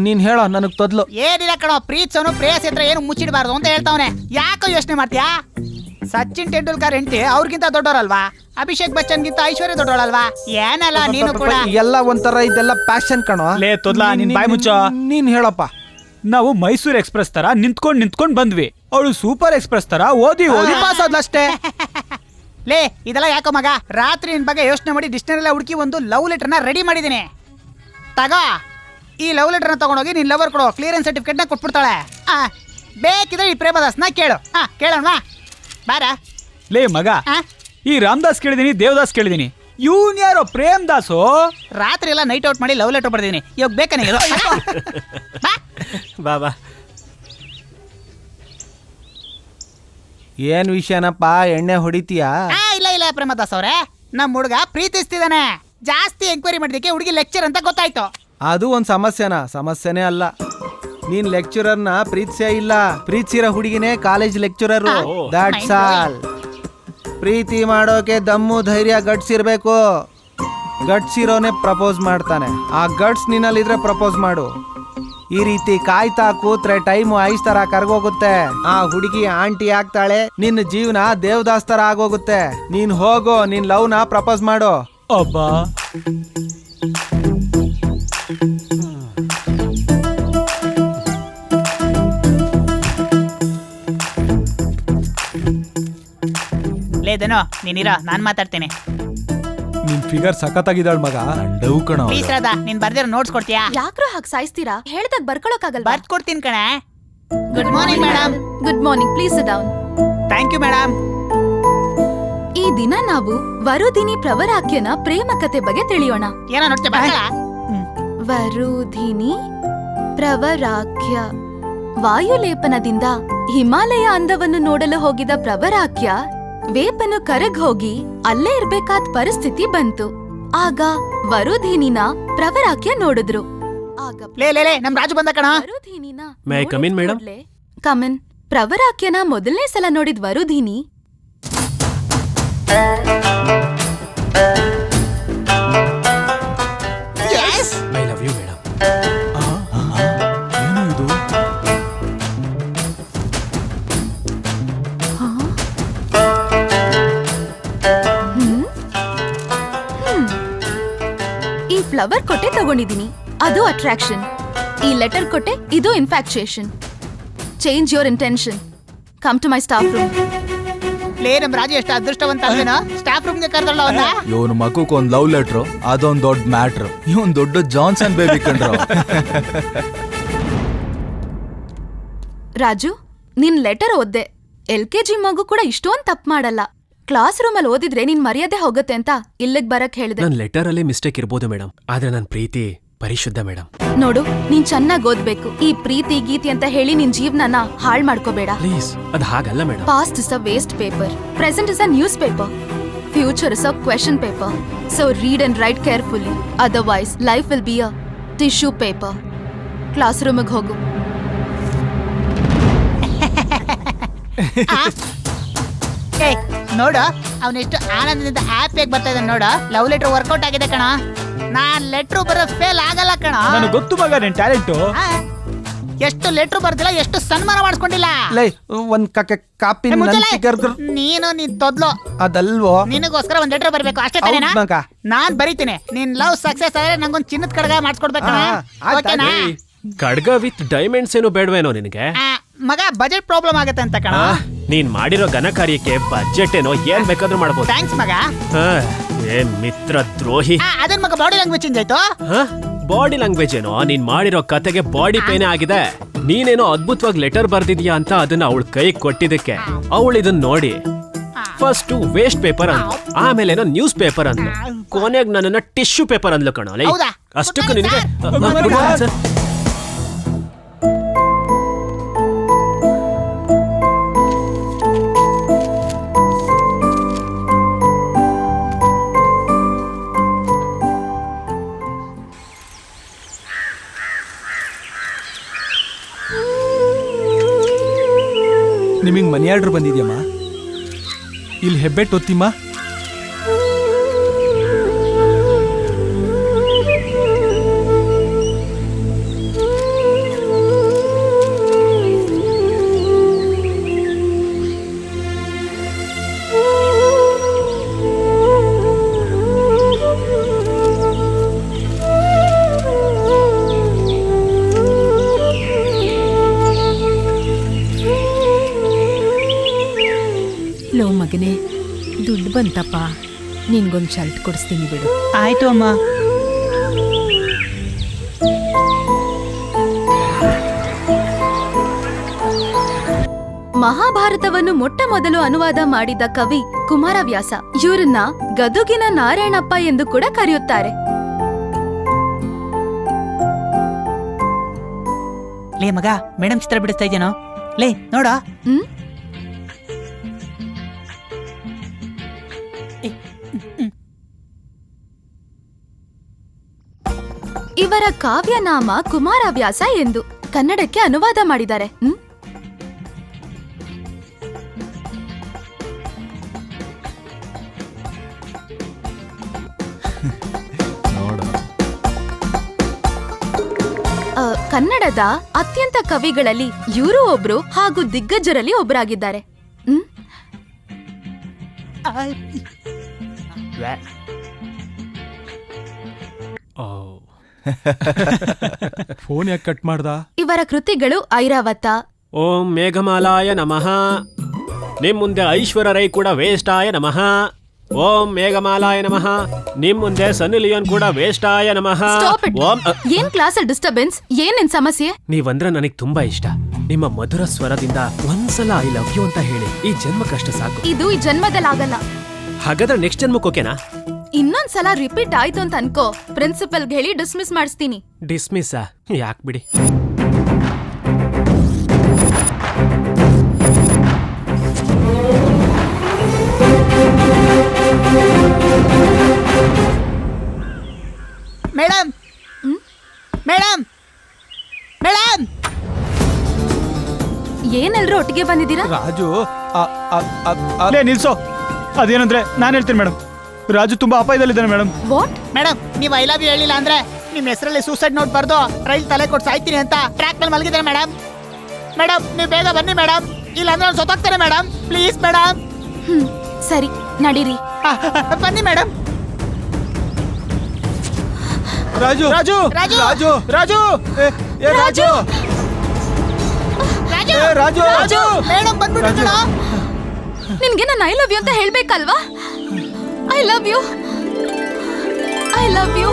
ನೀನ್ ಹೇಳೋ ನನಗ್ ತೊದ್ಲು. ಏನಿಲ್ಲ ಕಣೋ, ಪ್ರೀತ್ಸೋನು ಪ್ರೇಯಸಿ ಹತ್ರ ಏನು ಮುಚ್ಚಿಡಬಾರ್ದು ಅಂತ ಹೇಳ್ತಾವನೆ. ಯಾಕೋ ಯೋಚನೆ ಮಾಡ್ತೀಯಾ? ಸಚಿನ್ ತೆಂಡೂಲ್ಕರ್ ಹೆಂಡತಿ ಅವ್ರಿಗಿಂತ ದೊಡ್ಡವರಲ್ವಾ? ಅಭಿಷೇಕ್ ಬಚ್ಚನ್ಗಿಂತ ಐಶ್ವರ್ಯ ದೊಡ್ಡವಳಲ್ವಾ? ಏನಲ್ಲ ನೀನು ಕೂಡ ಎಲ್ಲ ಒಂಥರ ಇದೆಲ್ಲ ಪ್ಯಾಷನ್ ಕಣೋ. ಲೇ ತೊದ್ಲಾ, ನಿನ್ ಬಾಯ್ ಮುಚ್ಚೋ. ನೀನ್ ಹೇಳಪ್ಪ. ನಾವು ಮೈಸೂರು ಎಕ್ಸ್ಪ್ರೆಸ್ ತರ ನಿಂತ್ಕೊಂಡ್ ಬಂದ್ವಿ. ಅವಳು ಸೂಪರ್ ಎಕ್ಸ್ಪ್ರೆಸ್ ತರ ಓದಿ ಪಾಸ್ ಆದ್ಲಷ್ಟೇ. ಲೇ ಇದೆಲ್ಲ ಯಾಕೋ ಮಗ? ರಾತ್ರಿ ನಿನ್ ಬಗ್ಗೆ ಯೋಚನೆ ಮಾಡಿ ಡಿಕ್ಷನರಿ ಹುಡುಕಿ ಒಂದು ಲವ್ ಲೆಟರ್ನ ರೆಡಿ ಮಾಡಿದ್ದೀನಿ. ತಗೋ, ಈ ಲವ್ ಲೆಟರ್ನ ತಗೊಂಡೋಗಿ ನಿನ್ ಲವರ್ ಕೊಡೋ. ಕ್ಲಿಯರೆನ್ಸ್ ಸರ್ಟಿಫಿಕೇಟ್ನ ಕೊಟ್ಬಿಡ್ತಾಳೆ. ಬೇಕಿದ್ರೆ ಈ ಪ್ರೇಮದಾಸ್ನ ಕೇಳು. ಕೇಳೋಣ ಬಾರ. ಲೇ ಮಗ, ಈ ರಾಮದಾಸ್ ಕೇಳಿದೀನಿ, ದೇವದಾಸ್ ಕೇಳಿದೀನಿ, ಇವನ್ ಯಾರೋ ಪ್ರೇಮ್ ದಾಸು? ರಾತ್ರಿ ಎಲ್ಲ ನೈಟ್ ಔಟ್ ಮಾಡಿ ಲವ್ ಲೆಟರ್ ಬರ್ದಿದ್ದೀನಿ. ಇವಾಗ ಬೇಕಾನೆ ಬಾಬಾ. ಏನ್ ವಿಷಯನಪ್ಪ, ಎಣ್ಣೆ ಹೊಡಿತೀಯಾ? ಇಲ್ಲ ಇಲ್ಲ ಪ್ರೇಮದಾಸ್ ಅವ್ರೆ, ನಮ್ ಹುಡುಗ ಪ್ರೀತಿಸ್ತಿದ್ದಾನೆ. ಜಾಸ್ತಿ ಎಂಕ್ವೈರಿ ಮಾಡಿದಕ್ಕೆ ಹುಡುಗಿ ಲೆಕ್ಚರ್ ಅಂತ ಗೊತ್ತಾಯ್ತು. ಅದು ಒಂದ್ ಸಮಸ್ಯೆನೇ ಅಲ್ಲ. ನೀನ್ ಲೆಕ್ಚರರ್ನ ಪ್ರೀತಿಸೇ ಇಲ್ಲ, ಪ್ರೀತಿಸಿರೋ ಹುಡುಗಿನೇ ಕಾಲೇಜ್ ಲೆಕ್ಚರರು. That's all. ಪ್ರೀತಿ ಮಾಡೋಕೆ ದಮ್ಮು ಧೈರ್ಯ ಗಟ್ಸ್ ಇರ್ಬೇಕು. ಗಟ್ಸ್ ಇರೋನೆ ಪ್ರಪೋಸ್ ಮಾಡ್ತಾನೆ. ಆ ಗಟ್ಸ್ ನಿನ್ನಲ್ಲಿದ್ರೆ ಪ್ರಪೋಸ್ ಮಾಡು. ಈ ರೀತಿ ಕಾಯ್ತಾ ಕೂತ್ರೆ ಟೈಮು ಐಸ್ ತರ ಕರ್ಗೋಗುತ್ತೆ. ಆ ಹುಡುಗಿ ಆಂಟಿ ಆಗ್ತಾಳೆ, ನಿನ್ನ ಜೀವನ ದೇವದಾಸ್ ತರ ಆಗೋಗುತ್ತೆ. ನೀನ್ ಹೋಗೋ, ನಿನ್ ಲವ್ನ ಪ್ರಪೋಸ್ ಮಾಡು. ಅಬ್ಬಾ, ಲೇದೇನೋ ನೀನಿರ, ನಾನ್ ಮಾತಾಡ್ತೇನೆ. ನಿನ್ ಫಿಗರ್ ಸಖತ್ತಾಗಿದ್ದಾಳ ಮಗ. ಡೌ ಕಣ. ಪ್ಲೀಸ್ ರಾಧಾ, ನೀನ್ ಬರ್ದಿರೋ ನೋಟ್ಸ್ ಕೊಡ್ತೀಯಾ? ಯಾಕ್ರೋ ಹಾಗೆ ಸಾಯಿಸ್ತೀರಾ? ಹೇಳ್ದಾಗ ಬರ್ಕೊಳಕ್ಕಾಗಲ್ವಾ? ಬರ್ದ್ ಕೊಡ್ತೀನಿ ಕಣೆ. Good morning madam. Good morning. Please sit down. Thank you madam. ಈ ದಿನ ನಾವು ವರುದಿನಿ ಪ್ರವರಾಕ್ಯನ ಪ್ರೇಮ ಕತೆ ಬಗ್ಗೆ ತಿಳಿಯೋಣ. ಏನೋ ನೋಡ್ತೀಯ ಬರಲ್ಲ? ವರುಧಿನಿ ಪ್ರವರಾಕ್ಯ. ವಾಯುಲೇಪನದಿಂದ ಹಿಮಾಲಯ ಅಂದವನ್ನು ನೋಡಲು ಹೋಗಿದ ಪ್ರವರಾಕ್ಯ ವೇಪನು ಕರಗ್ ಹೋಗಿ ಅಲ್ಲೇ ಇರ್ಬೇಕಾದ ಪರಿಸ್ಥಿತಿ ಬಂತು. ಆಗ ವರುಧಿನಿನ ಪ್ರವರಾಕ್ಯ ನೋಡಿದ್ರು. ಆಗ ಲೇ ನಮ್ ರಾಜು ಬಂದ ಕಣ. ವರುಧಿನಿನ May I come in, madam? Come in. ಪ್ರವರಾಕ್ಯನ ಮೊದಲನೇ ಸಲ ನೋಡಿದ Varudhini I love you madam. ಏನು ಇದು? ಈ ಫ್ಲವರ್ ಕೊಟ್ಟೆ ತಗೊಂಡಿದ್ದೀನಿ, ಅದು ಅಟ್ರಾಕ್ಷನ್. ಈ ಲೆಟರ್ ಕೊಟ್ಟೆ, ಇದು infatuation. Change your intention. Come to my staff room. ಲೇ ನಮ್ ರಾಜು ಎಷ್ಟು ಅದೃಷ್ಟವಂತ ಅಲ್ವೇನೋ ಸ್ಟಾಫ್ ರೂಮ್ಗೆ ಕರೆದಲ್ಲ ಅವನ್ನ. ಇವನ್ ಮಗಕ್ ಒಂದ್ ಲವ್ ಲೆಟ್ರು ಅದೊಂದ್ ದೊಡ್ಡ ಮ್ಯಾಟ್ರು. ಇವನ್ ದೊಡ್ಡ ಜಾನ್ಸನ್ ಬೇಬಿ ಕಂಡ್ರು. ರಾಜು ನಿನ್ ಲೆಟರ್ ಓದ್ದೆ. LKG ಮಗು ಕೂಡ ಇಷ್ಟೊಂದ್ ತಪ್ಪು ಮಾಡಲ್ಲ. ಕ್ಲಾಸ್ ರೂಮಲ್ಲಿ ಓದಿದ್ರೆ ನಿನ್ ಮರ್ಯಾದೆ ಹೋಗುತ್ತೆ ಅಂತ ಇಲ್ಲಿಗ್ ಬರಕ್ ಹೇಳಿದೆ. ನನ್ ಲೆಟರ್ ಅಲ್ಲಿ ಮಿಸ್ಟೇಕ್ ಇರ್ಬೋದು ಮೇಡಮ್, ಆದ್ರೆ ನನ್ ಪ್ರೀತಿ ಪರಿಶುದ್ಧ ಮೇಡಮ್. ನೋಡು, ನೀನ್ ಚೆನ್ನಾಗ್ ಓದ್ಬೇಕು. ಈ ಪ್ರೀತಿ ಗೀತಿ ಅಂತ ಹೇಳಿ ನಿನ್ ಜೀವನನ ಹಾಳ್ ಮಾಡ್ಕೋಬೇಡ. ಪ್ಲೀಸ್, ಅದ್ ಹಾಗಲ್ಲ madam. Past is a waste paper. Present is a newspaper. Future is a question paper. So read and write carefully. Otherwise, life will be a tissue paper. Classroom ಗೆ ಹೋಗು. ಏ ನೋಡು, ಅವನೆಷ್ಟು ಆನಂದದಿಂದ ಹ್ಯಾಪಿಯಾಗಿ ಬರ್ತಾ ಇದ್ದಾನೆ ನೋಡು. ಲವ್ ಲೆಟರ್ ವರ್ಕೌಟ್ ಆಗಿದೆ ಕಣ. ನಾನ್ ಲೆಟ್ರು ಬರೋ ಫೇಲ್ ಆಗಲ್ಲ ಕಣ. ನನಗೆ ಗೊತ್ತು ಮಗ ನಿನ್ ಟ್ಯಾಲೆಂಟು. ಎಷ್ಟು ಲೆಟ್ರು ಬರ್ದಿಲ್ಲ, ಎಷ್ಟು ಸನ್ಮಾನ ಮಾಡಿಸ್ಕೊಂಡಿಲ್ಲ. ಲೈ ಒಂದ್ ಕಾಪಿ ನೀನು ನೀನ್ ತೊದ್ಲು ಅದಲ್ವೋ. ನಿನಗೋಸ್ಕರ ಒಂದ್ ಲೆಟರ್ ಬರ್ಬೇಕು ಅಷ್ಟೇ ತಾನೇನಾ? ಹೌದ್ ಮಗ. ನಾನ್ ಬರೀತೀನಿ. ನಿನ್ ಲವ್ ಸಕ್ಸಸ್ ಆದ್ರೆ ನಂಗೊಂದ್ ಚಿನ್ನದ ಕಡಗ ಮಾಡಿಸ್ಕೊಡ್ಬೇಕು. ಓಕೆನಾ? ಖಡ್ಗ ವಿತ್ ಡೈಮಂಡ್ಸ್ ಏನು ಬೇಡವೇನೋ ನಿನಗೆ? ಮಗ ಬಜೆಟ್ ಪ್ರಾಬ್ಲಮ್ ಆಗತ್ತೆ ಅಂತ ಕಣ. ನೀನ್ ಮಾಡಿರೋ ಘನ ಕಾರ್ಯಕ್ಕೆ ಬಜೆಟ್ ಏನೋ ಏನ್ ಬೇಕಾದ್ರೂ ಮಾಡ್ಬೋದು. ಥ್ಯಾಂಕ್ಸ್ ಮಗ. ಏನ್ ಮಿತ್ರ ದ್ರೋಹಿ. ಅದನ್ ಮಗ ಬಾಡಿ ಲ್ಯಾಂಗ್ವೇಜ್ ಚೇಂಜ್ ಆಯ್ತು. ಬಾಡಿ ಲ್ಯಾಂಗ್ವೇಜ್ ಏನೋ, ನೀನ್ ಮಾಡಿರೋ ಕತೆಗೆ ಬಾಡಿ ಪೇನೆ ಆಗಿದೆ. ನೀನೇನೋ ಅದ್ಭುತವಾಗಿ ಲೆಟರ್ ಬರ್ದಿದ್ಯಾ ಅಂತ ಅದನ್ನ ಅವಳ ಕೈ ಕೊಟ್ಟಿದ್ದಕ್ಕೆ ಅವಳು ಇದನ್ನ ನೋಡಿ ಫಸ್ಟ್ ವೇಸ್ಟ್ ಪೇಪರ್ ಅಂದ್ಲು, ಆಮೇಲೆ ನ್ಯೂಸ್ ಪೇಪರ್ ಅಂದ್ಲು, ಕೊನೆಗೆ ನನ್ನನ್ನ ಟಿಶ್ಯೂ ಪೇಪರ್ ಅಂದ್ಲು ಕಣ. ಅಷ್ಟಕ್ಕೂ ನಿನಗೆ ನಿಮಗೆ ಮನಿ ಆರ್ಡರ್ ಬಂದಿದ್ಯಮ್ಮ. ಇಲ್ಲಿ ಹೆಬ್ಬೆಟ್ಟು ಒತ್ತಿಮ್ಮ. ಲೋ ಮಗನೇ, ದುಡ್ಡು ಬಂತಪ್ಪ, ನಿನ್ಗೊಂದು ಶರ್ಟ್ ಕೊಡಿಸ್ತೀನಿ ಬಿಡು. ಆಯ್ತು ಅಮ್ಮ. ಮಹಾಭಾರತವನ್ನು ಮೊಟ್ಟ ಮೊದಲು ಅನುವಾದ ಮಾಡಿದ ಕವಿ ಕುಮಾರವ್ಯಾಸ. ಇವ್ರನ್ನ ಗದುಗಿನ ನಾರಾಯಣಪ್ಪ ಎಂದು ಕೂಡ ಕರೆಯುತ್ತಾರೆ. ಲೇ ಮಗ, ಮೇಡಮ್ ಚಿತ್ರ ಬಿಡಿಸ್ತಾ ಇದ್ದೇನೋ. ಲೇ ನೋಡ. ಇವರ ಕಾವ್ಯನಾಮ ಕುಮಾರವ್ಯಾಸ ಎಂದು ಕನ್ನಡಕ್ಕೆ ಅನುವಾದ ಮಾಡಿದ್ದಾರೆ. ಕನ್ನಡದ ಅತ್ಯಂತ ಕವಿಗಳಲ್ಲಿ ಇವರು ಒಬ್ರು ಹಾಗೂ ದಿಗ್ಗಜರಲ್ಲಿ ಒಬ್ಬರಾಗಿದ್ದಾರೆ. ಫೋನ್ ಯಾಕೆ ಕಟ್ ಮಾಡ್ದ? ಇವರ ಕೃತಿಗಳು ಐರಾವತ, ಓಂ ಮೇಘಮಾಲಾಯ ನಮಃ, ನಿಮ್ ಮುಂದೆ ಐಶ್ವರ್ಯ ರೈ ಕೂಡ ವೇಷ್ಟಾಯ ನಮಃ, ಓಂ ಮೇಘಮಾಲಾಯ ನಮಃ, ನಿಮ್ ಮುಂದೆ ಸನ್ನಿ ಲಿಯೋನ್ ಕೂಡ ವೇಷ್ಟಾಯ ನಮಃ. ಓಂ. ಏನ್ ಕ್ಲಾಸಲ್ಲಿ ಡಿಸ್ಟರ್ಬೆನ್ಸ್? ಏನ್ ನಿನ್ ಸಮಸ್ಯೆ? ನೀವಂದ್ರೆ ನನಗ್ ತುಂಬಾ ಇಷ್ಟ. ನಿಮ್ಮ ಮಧುರ ಸ್ವರದಿಂದ ಒಂದ್ಸಲ ಐ ಲವ್ ಯು ಅಂತ ಹೇಳಿ ಈ ಜನ್ಮಕ್ಕಷ್ಟ ಸಾಕು. ಇದು ಈ ಜನ್ಮದಲ್ಲಾಗಲ್ಲ. ಹಾಗಾದ್ರೆ ನೆಕ್ಸ್ಟ್ ಜನ್ಮಕ್ಕೆ ಓಕೆನಾ? ಇನ್ನೊಂದ್ಸಲ ರಿಪೀಟ್ ಆಯ್ತು ಅಂತ ಅನ್ಕೋ, ಪ್ರಿನ್ಸಿಪಲ್ಗೆ ಹೇಳಿ ಡಿಸ್ಮಿಸ್ ಮಾಡಿಸ್ತೀನಿ. ಡಿಸ್ಮಿಸ್ಸಾ? ಯಾಕೆ ಬಿಡಿ. ಮೇಡಮ್, ಮೇಡಮ್, ಮೇಡಮ್, ಏನೆಲ್ರೂ ಒಟ್ಟಿಗೆ ಬಂದಿದ್ದೀರಾ? ರಾಜು ನಿಲ್ಸೋ. ಅದೇನಂದ್ರೆ ನಾನು ಹೇಳ್ತೀನಿ ಮೇಡಮ್, ರಾಜು ತುಂಬಾ ಅಪಾಯದಲ್ಲಿದ್ದಾನೆ ಮೇಡಮ್. ವಾಟ್? ಮೇಡಮ್, ನೀವು ಐ ಲವ್ ಯು ಹೇಳಿಲ್ಲ ಅಂದ್ರೆ ನಿಮ್ಮ ಹೆಸರಲ್ಲಿ ಸೂಸೈಡ್ ನೋಟ್ ಬರ್ದು ರೈಲ್ ತಲೆ ಕೊಟ್ಟು ಸಾಯ್ತೀನಿ ಅಂತ ಟ್ರ್ಯಾಕ್ ಮೇಲೆ ಮಲಗಿದ್ದಾರೆ ಮೇಡಮ್. ಮೇಡಮ್, ನೀವು ಬೇಗ ಬನ್ನಿ ಮೇಡಮ್, ಇಲ್ಲ ಅಂದ್ರೆ ಅವ್ನು ಸೊತ್ತಾಗ್ತಾನೆ ಮೇಡಮ್. Please madam. ಸರಿ, ನಡೀರಿ. ಬನ್ನಿ ಮೇಡಮ್. ರಾಜು ರಾಜು ರಾಜು ರಾಜು ರಾಜು ರಾಜು ರಾಜು ರಾಜು ರಾಜು ಮೇಡಮ್ ಬಂದ್ಬಿಟ್ಟು. ನಿನ್ಗೆ ನಾನು ಐ ಲವ್ ಯು ಅಂತ ಹೇಳ್ಬೇಕಲ್ವಾ? I love you, I love you,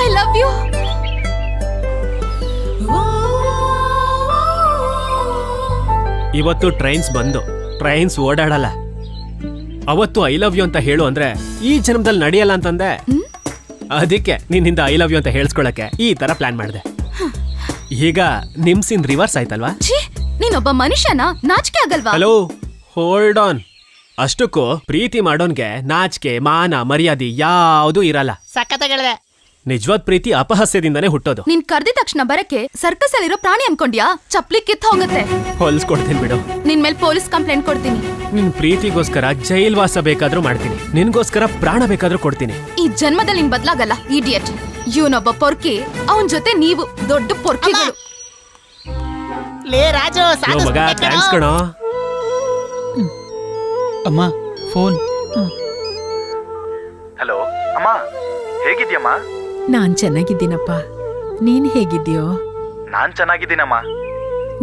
I love you. ಇವತ್ತು ಟ್ರೈನ್ಸ್ ಬಂದು ಟ್ರೈನ್ಸ್ ಓಡಾಡಲ್ಲ. ಅವತ್ತು ಐ ಲವ್ ಯು ಅಂತ ಹೇಳು ಅಂದ್ರೆ ಈ ಜನ್ಮದಲ್ಲಿ ನಡೆಯಲ್ಲ ಅಂತಂದೆ. ಅದಕ್ಕೆ ನಿನ್ನಿಂದ ಐ ಲವ್ ಯು ಅಂತ ಹೇಳ್ಸ್ಕೊಳಕ್ಕೆ ಈ ತರ ಪ್ಲಾನ್ ಮಾಡಿದೆ. ಈಗ ನಿಮ್ಸಿನ್ ರಿವರ್ಸ್ ಆಯ್ತಲ್ವಾ? ಛೀ, ನೀನೊಬ್ಬ ಮನುಷ್ಯನ, ನಾಚಿಕೆ ಆಗಲ್ವಾ? Hello, hold on. ಅಷ್ಟಕ್ಕೂ ಪ್ರೀತಿ ಮಾಡೋನ್ಗೆ ನಾಚಿಕೆ ಮಾನ ಮರ್ಯಾದೆ ಯಾವುದು ಇರಲ್ಲ. ಸಖತ್ತಾಗಿಳಿದೆ. ನಿಜವಾದ ಪ್ರೀತಿ ಅಪಹಾಸ್ಯದಿಂದಾನೇ ಹುಟ್ಟೋದು. ನೀನ್ ಕರ್ದಿದ ತಕ್ಷಣ ಬರಕ್ಕೆ ಸರ್ಕಸ್ ಅಲ್ಲಿರೋ ಪ್ರಾಣಿ ಅನ್ಕೊಂಡ್ಯಾ? ಚಪ್ಲಿ ಕಿತ್ ಹೋಗುತ್ತೆ. ಹೊಲ್ಸ್ಕೊಡ್ತೀನಿ ಬಿಡು. ನಿನ್ ಮೇಲೆ ಪೊಲೀಸ್ ಕಂಪ್ಲೇಂಟ್ ಕೊಡ್ತೀನಿ. ನಿನ್ ಪ್ರೀತಿಗೋಸ್ಕರ ಜೈಲ್ ವಾಸ ಬೇಕಾದ್ರೂ ಮಾಡ್ತೀನಿ, ನಿನ್ಗೋಸ್ಕರ ಪ್ರಾಣ ಬೇಕಾದ್ರೂ ಕೊಡ್ತೀನಿ. ಈ ಜನ್ಮದಲ್ಲಿ ನಿನ್ ಬದ್ಲಾಗಲ್ಲ, ಇಡಿಯಟ್. ಇವನೊಬ್ಬ ಪೊರ್ಕಿ, ಅವನ್ ಜೊತೆ ನೀವು ದೊಡ್ಡ ಪೊರ್ಕಿಗಳು. ಲೇ ರಾಜು, ಯೋ ಮಗ, ಥ್ಯಾಂಕ್ಸ್ ಕಣೋ. ಅಮ್ಮ ಫೋನ್. ಹಲೋ ಅಮ್ಮ, ಹೇಗಿದ್ಯಮ್ಮ? ನಾನ್ ಚೆನ್ನಾಗಿದ್ದೀನಪ್ಪ. ನೀನ್ ಹೇಗಿದ್ಯೋ? ನಾನ್ ಚೆನ್ನಾಗಿದ್ದೀನಮ್ಮ.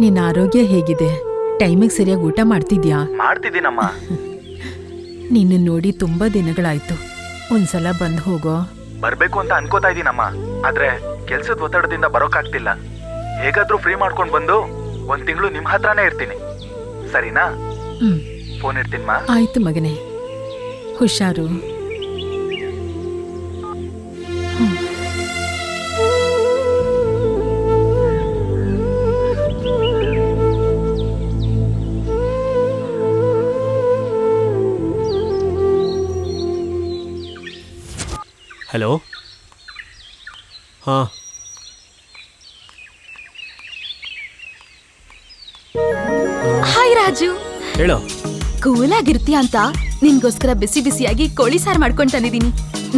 ನಿನ್ನ ಆರೋಗ್ಯ ಹೇಗಿದೆ? ಟೈಮಿಗೆ ಸರಿಯಾಗಿ ಊಟ ಮಾಡ್ತಿದ್ಯಾ? ಮಾಡ್ತಿದ್ದೀನಮ್ಮ. ನಿನ್ನ ನೋಡಿ ತುಂಬಾ ದಿನಗಳಾಯ್ತು. ಒಂದ್ಸಲ ಬಂದ್ ಹೋಗೋ. ಬರ್ಬೇಕು ಅಂತ ಅನ್ಕೋತಾ ಇದೀನಮ್ಮ, ಆದ್ರೆ ಕೆಲ್ಸದ ಒತ್ತಡದಿಂದ ಬರೋಕಾಗ್ತಿಲ್ಲ. ಹೇಗಾದ್ರೂ ಫ್ರೀ ಮಾಡ್ಕೊಂಡ್ ಬಂದು 1 ತಿಂಗಳು ನಿಮ್ ಹತ್ರನೇ ಇರ್ತೀನಿ, ಸರಿನಾ? ಫೋನ್ ಇಡ್ತೀನಮ್ಮ. ಆಯ್ತು ಮಗನೇ, ಹುಷಾರು. ಹಲೋ. ಹಾ, ಹಾಯ್ ರಾಜು. ಹೇಳು. ಕೂಲ್ ಆಗಿರ್ತೀಯ ಅಂತ ನಿನ್ಗೋಸ್ಕರ ಬಿಸಿ ಬಿಸಿಯಾಗಿ ಕೋಳಿ ಸಾರು ಮಾಡ್ಕೊಂಡ್ ತಂದಿದೀನಿ.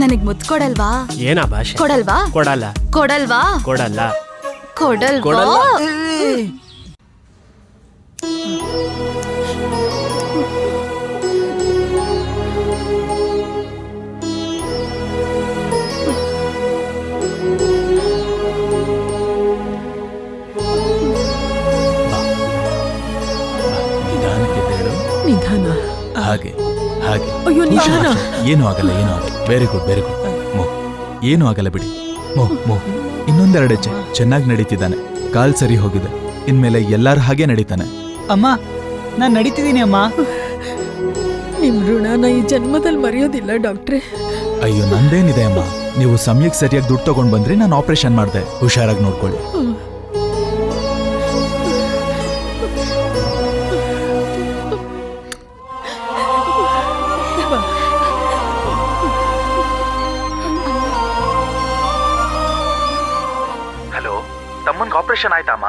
ನನಗ್ ಮುತ್ತು ಕೊಡಲ್ವಾ? ಏನಾ ಭಾಷೆ? ಕೊಡಲ್ವಾ? ಕೊಡಲ್ಲ. ಕೊಡಲ್ವಾ? ಕೊಡಲ್ಲ. ಕೊಡಲ್ವಾ? ನಿಧಾನ. ಹಾಗೆ ಹಾಗೆ. ಅಯ್ಯೋ ನಿಧಾನ. ಏನು ಆಗಲ್ಲ, ಏನು ಆಗಲ್ಲ. Very good, very good. ಮೋ, ಏನು ಆಗಲ್ಲ ಬಿಡಿ. ಮೋ ಮೋ, ಇನ್ನೊಂದೆರಡು ಹೆಜ್ಜೆ. ಚೆನ್ನಾಗಿ ನಡೀತಿದ್ದಾನೆ. ಕಾಲ್ ಸರಿ ಹೋಗಿದೆ. ಇನ್ಮೇಲೆ ಎಲ್ಲಾರು ಹಾಗೆ ನಡೀತಾನೆ. ಅಮ್ಮ, ನಾನ್ ನಡೀತಿದ್ದೀನಿ ಅಮ್ಮ. ನಿಮ್ ಋಣನ ಈ ಜನ್ಮದಲ್ಲಿ ಮರೆಯೋದಿಲ್ಲ ಡಾಕ್ಟ್ರೆ. ಅಯ್ಯೋ, ನಂದೇನಿದೆ ಅಮ್ಮ. ನೀವು ಸಮಯಕ್ಕೆ ಸರಿಯಾಗಿ ದುಡ್ಡು ತಗೊಂಡ್ ಬಂದ್ರಿ, ನಾನು ಆಪರೇಷನ್ ಮಾಡಿದೆ. ಹುಷಾರಾಗಿ ನೋಡ್ಕೊಳ್ಳಿ. ಹಲೋ, ತಮ್ಮನ್ಗೆ ಆಪರೇಷನ್ ಆಯ್ತಮ್ಮ?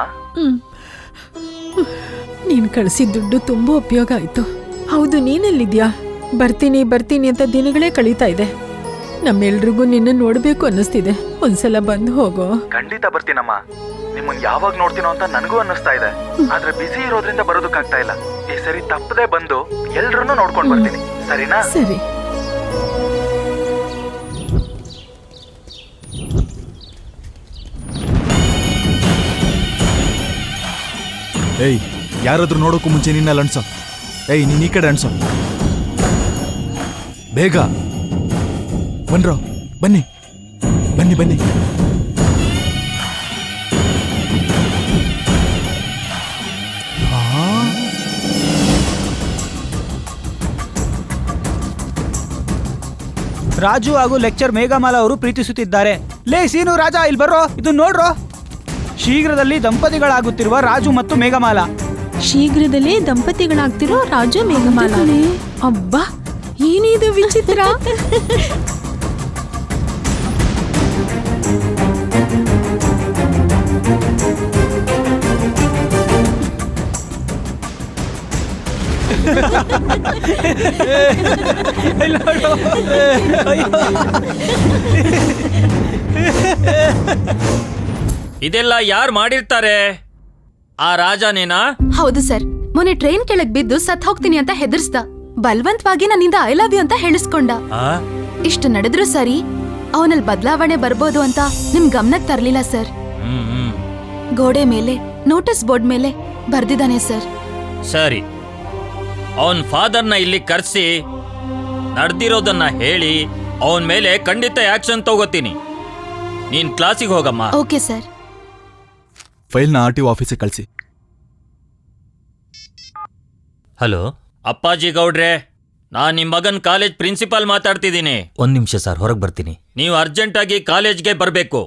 ನೀನ್ ಕಳ್ಸಿದ ದುಡ್ಡು ತುಂಬಾ ಉಪಯೋಗ ಆಯ್ತು. ಹೌದು, ನೀನೆಲ್ಲಿದ್ಯಾ? ಬರ್ತೀನಿ ಬರ್ತೀನಿ ಅಂತ ದಿನಗಳೇ ಕಳೀತಾ ಇದೆ. ನಮ್ಮೆಲ್ರಿಗೂ ನಿನ್ನ ನೋಡ್ಬೇಕು ಅನ್ನಿಸ್ತಿದೆ. ಒಂದ್ಸಲ ಬಂದು ಹೋಗೋ. ಖಂಡಿತ ಬರ್ತೀನಮ್ಮ. ನಿಮ್ಮನ್ ಯಾವಾಗ ನೋಡ್ತೀನೋ ಅಂತ ನನಗೂ ಅನ್ನಿಸ್ತಾ ಇದೆ. ಆದ್ರೆ ಬಿಸಿ ಇರೋದ್ರಿಂದ ಬರೋದಕ್ಕಾಗ್ತಾ ಇಲ್ಲ. ಈ ಸರಿ ತಪ್ಪದೆ ಬಂದು ಎಲ್ರನ್ನೂ ನೋಡ್ಕೊಂಡ್ ಬರ್ತೀನಿ, ಸರಿನಾ? ಸರಿ. ಏಯ್, ಯಾರಾದ್ರೂ ನೋಡೋಕ್ಕೂ ಮುಂಚೆ ನಿನ್ನಲ್ಲಿ ಅಣ್ಸೋ. ಏಯ್, ನೀನ್ ಈ ಕಡೆ ಅಣ್ಸೋ. ಬೇಗ ಬನ್ರೋ, ಬನ್ನಿ ಬನ್ನಿ ಬನ್ನಿ. ರಾಜು ಹಾಗೂ ಲೆಕ್ಚರ್ ಮೇಘಮಾಲಾ ಅವರು ಪ್ರೀತಿಸುತ್ತಿದ್ದಾರೆ. ಲೇ ಸೀನು, ರಾಜ ಇಲ್ಲಿ ಬರ್ರೋ, ಇದು ನೋಡ್ರೋ. ಶೀಘ್ರದಲ್ಲಿ ದಂಪತಿಗಳಾಗುತ್ತಿರುವ ರಾಜು ಮತ್ತು ಮೇಘಮಾಲಾ. ಶೀಘ್ರದಲ್ಲೇ ದಂಪತಿಗಳಾಗ್ತಿರೋ ರಾಜು ಮೇಘಮಾಲಾ. ಅಬ್ಬಾ, ಏನಿದು ವಿಚಿತ್ರ. ಇದೆಲ್ಲ ಯಾರು ಮಾಡಿರ್ತಾರೆ? ಆ ರಾಜನೇನಾ? ಹೌದು ಸರ್. ಮೊನ್ನೆ ಟ್ರೈನ್ ಕೆಳಗ್ ಬಿದ್ದು ಸತ್ ಹೋಗ್ತೀನಿ ಅಂತ ಹೆದರ್ಸ್ದ. ಬಲವಂತವಾಗಿ ನನ್ನಿಂದ ಐ ಲವ್ ಯು ಅಂತ ಹೇಳಿಸ್ಕೊಂಡ. ಇಷ್ಟು ನಡೆದ್ರು ಸರಿ, ಅವನಲ್ಲಿ ಬದಲಾವಣೆ ಬರ್ಬೋದು ಅಂತ ನಿಮ್ ಗಮನಕ್ಕೆ ತರ್ಲಿಲ್ಲ ಸರ್. ಹ್ಮ್. ಗೋಡೆ ಮೇಲೆ, ನೋಟಿಸ್ ಬೋರ್ಡ್ ಮೇಲೆ ಬರ್ದಿದ್ದಾನೆ ಸರ್. ಸರಿ, ಅವನ್ ಫಾದರ್ನ ಇಲ್ಲಿ ಕರ್ಸಿ ನಡೆದಿರೋದನ್ನ ಹೇಳಿ ಅವನ್ ಮೇಲೆ ಖಂಡಿತ ಆಕ್ಷನ್ ತಗೋತೀನಿ. ನೀನ್ ಕ್ಲಾಸಿಗೆ ಹೋಗಮ್ಮ. Okay sir. ಫೈಲ್ನ RTO ಆಫೀಸಿಗೆ ಕಳಿಸಿ. ಹಲೋ ಅಪ್ಪಾಜಿ ಗೌಡ್ರೆ, ನಾನ್ ನಿಮ್ ಮಗನ್ ಕಾಲೇಜ್ ಪ್ರಿನ್ಸಿಪಾಲ್ ಮಾತಾಡ್ತಿದ್ದೀನಿ. ಒಂದ್ ನಿಮಿಷ ಸರ್, ಹೊರಗೆ ಬರ್ತೀನಿ. ನೀವು ಅರ್ಜೆಂಟಾಗಿ ಕಾಲೇಜ್ಗೆ ಬರಬೇಕು.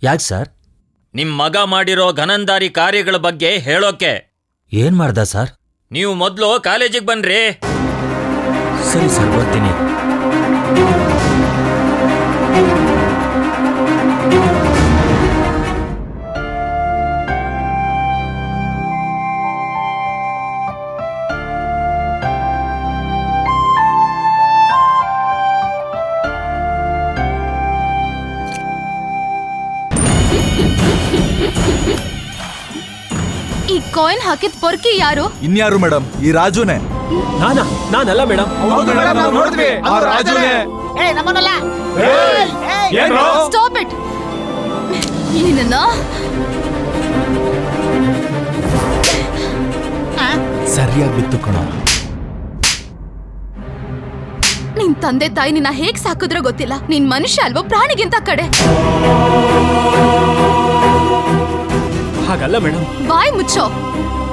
ಯಾಕೆ ಸರ್? ನಿಮ್ ಮಗ ಮಾಡಿರೋ ಘನಂದಾರಿ ಕಾರ್ಯಗಳ ಬಗ್ಗೆ ಹೇಳೋಕೆ. ಏನ್ ಮಾಡ್ದ ಸರ್? ನೀವು ಮೊದಲು ಕಾಲೇಜಿಗೆ ಬನ್ರಿ. ಸರಿ ಸರ್, ಬರ್ತೀನಿ. ಈ ಕಾಯಿನ್ ಹಾಕಿದ ಪೊರ್ಕಿ ಯಾರು? ಇನ್ಯಾರು ಮೇಡಮ್? ಈ ರಾಜುನೇ. ನಾನಲ್ಲ ಮೇಡಮ್. ಆ ರಾಜುನೇ. ನಮ್ಮನ್ನಲ್ಲ. Stop it. ನಿನ್ನ ಸರಿಯಾಗಿ ಬಿತ್ತು ಕಣ. ನಿನ್ ತಂದೆ ತಾಯಿ ನಿನ್ನ ಹೇಗ್ ಸಾಕಿದ್ರೋ ಗೊತ್ತಿಲ್ಲ. ನಿನ್ ಮನುಷ್ಯ ಅಲ್ವೋ ಪ್ರಾಣಿಗಿಂತ ಕಡೆ. ಹಾಗಲ್ಲ ಮೇಡಮ್. ಬಾಯ್ ಮುಚ್ಚೋ.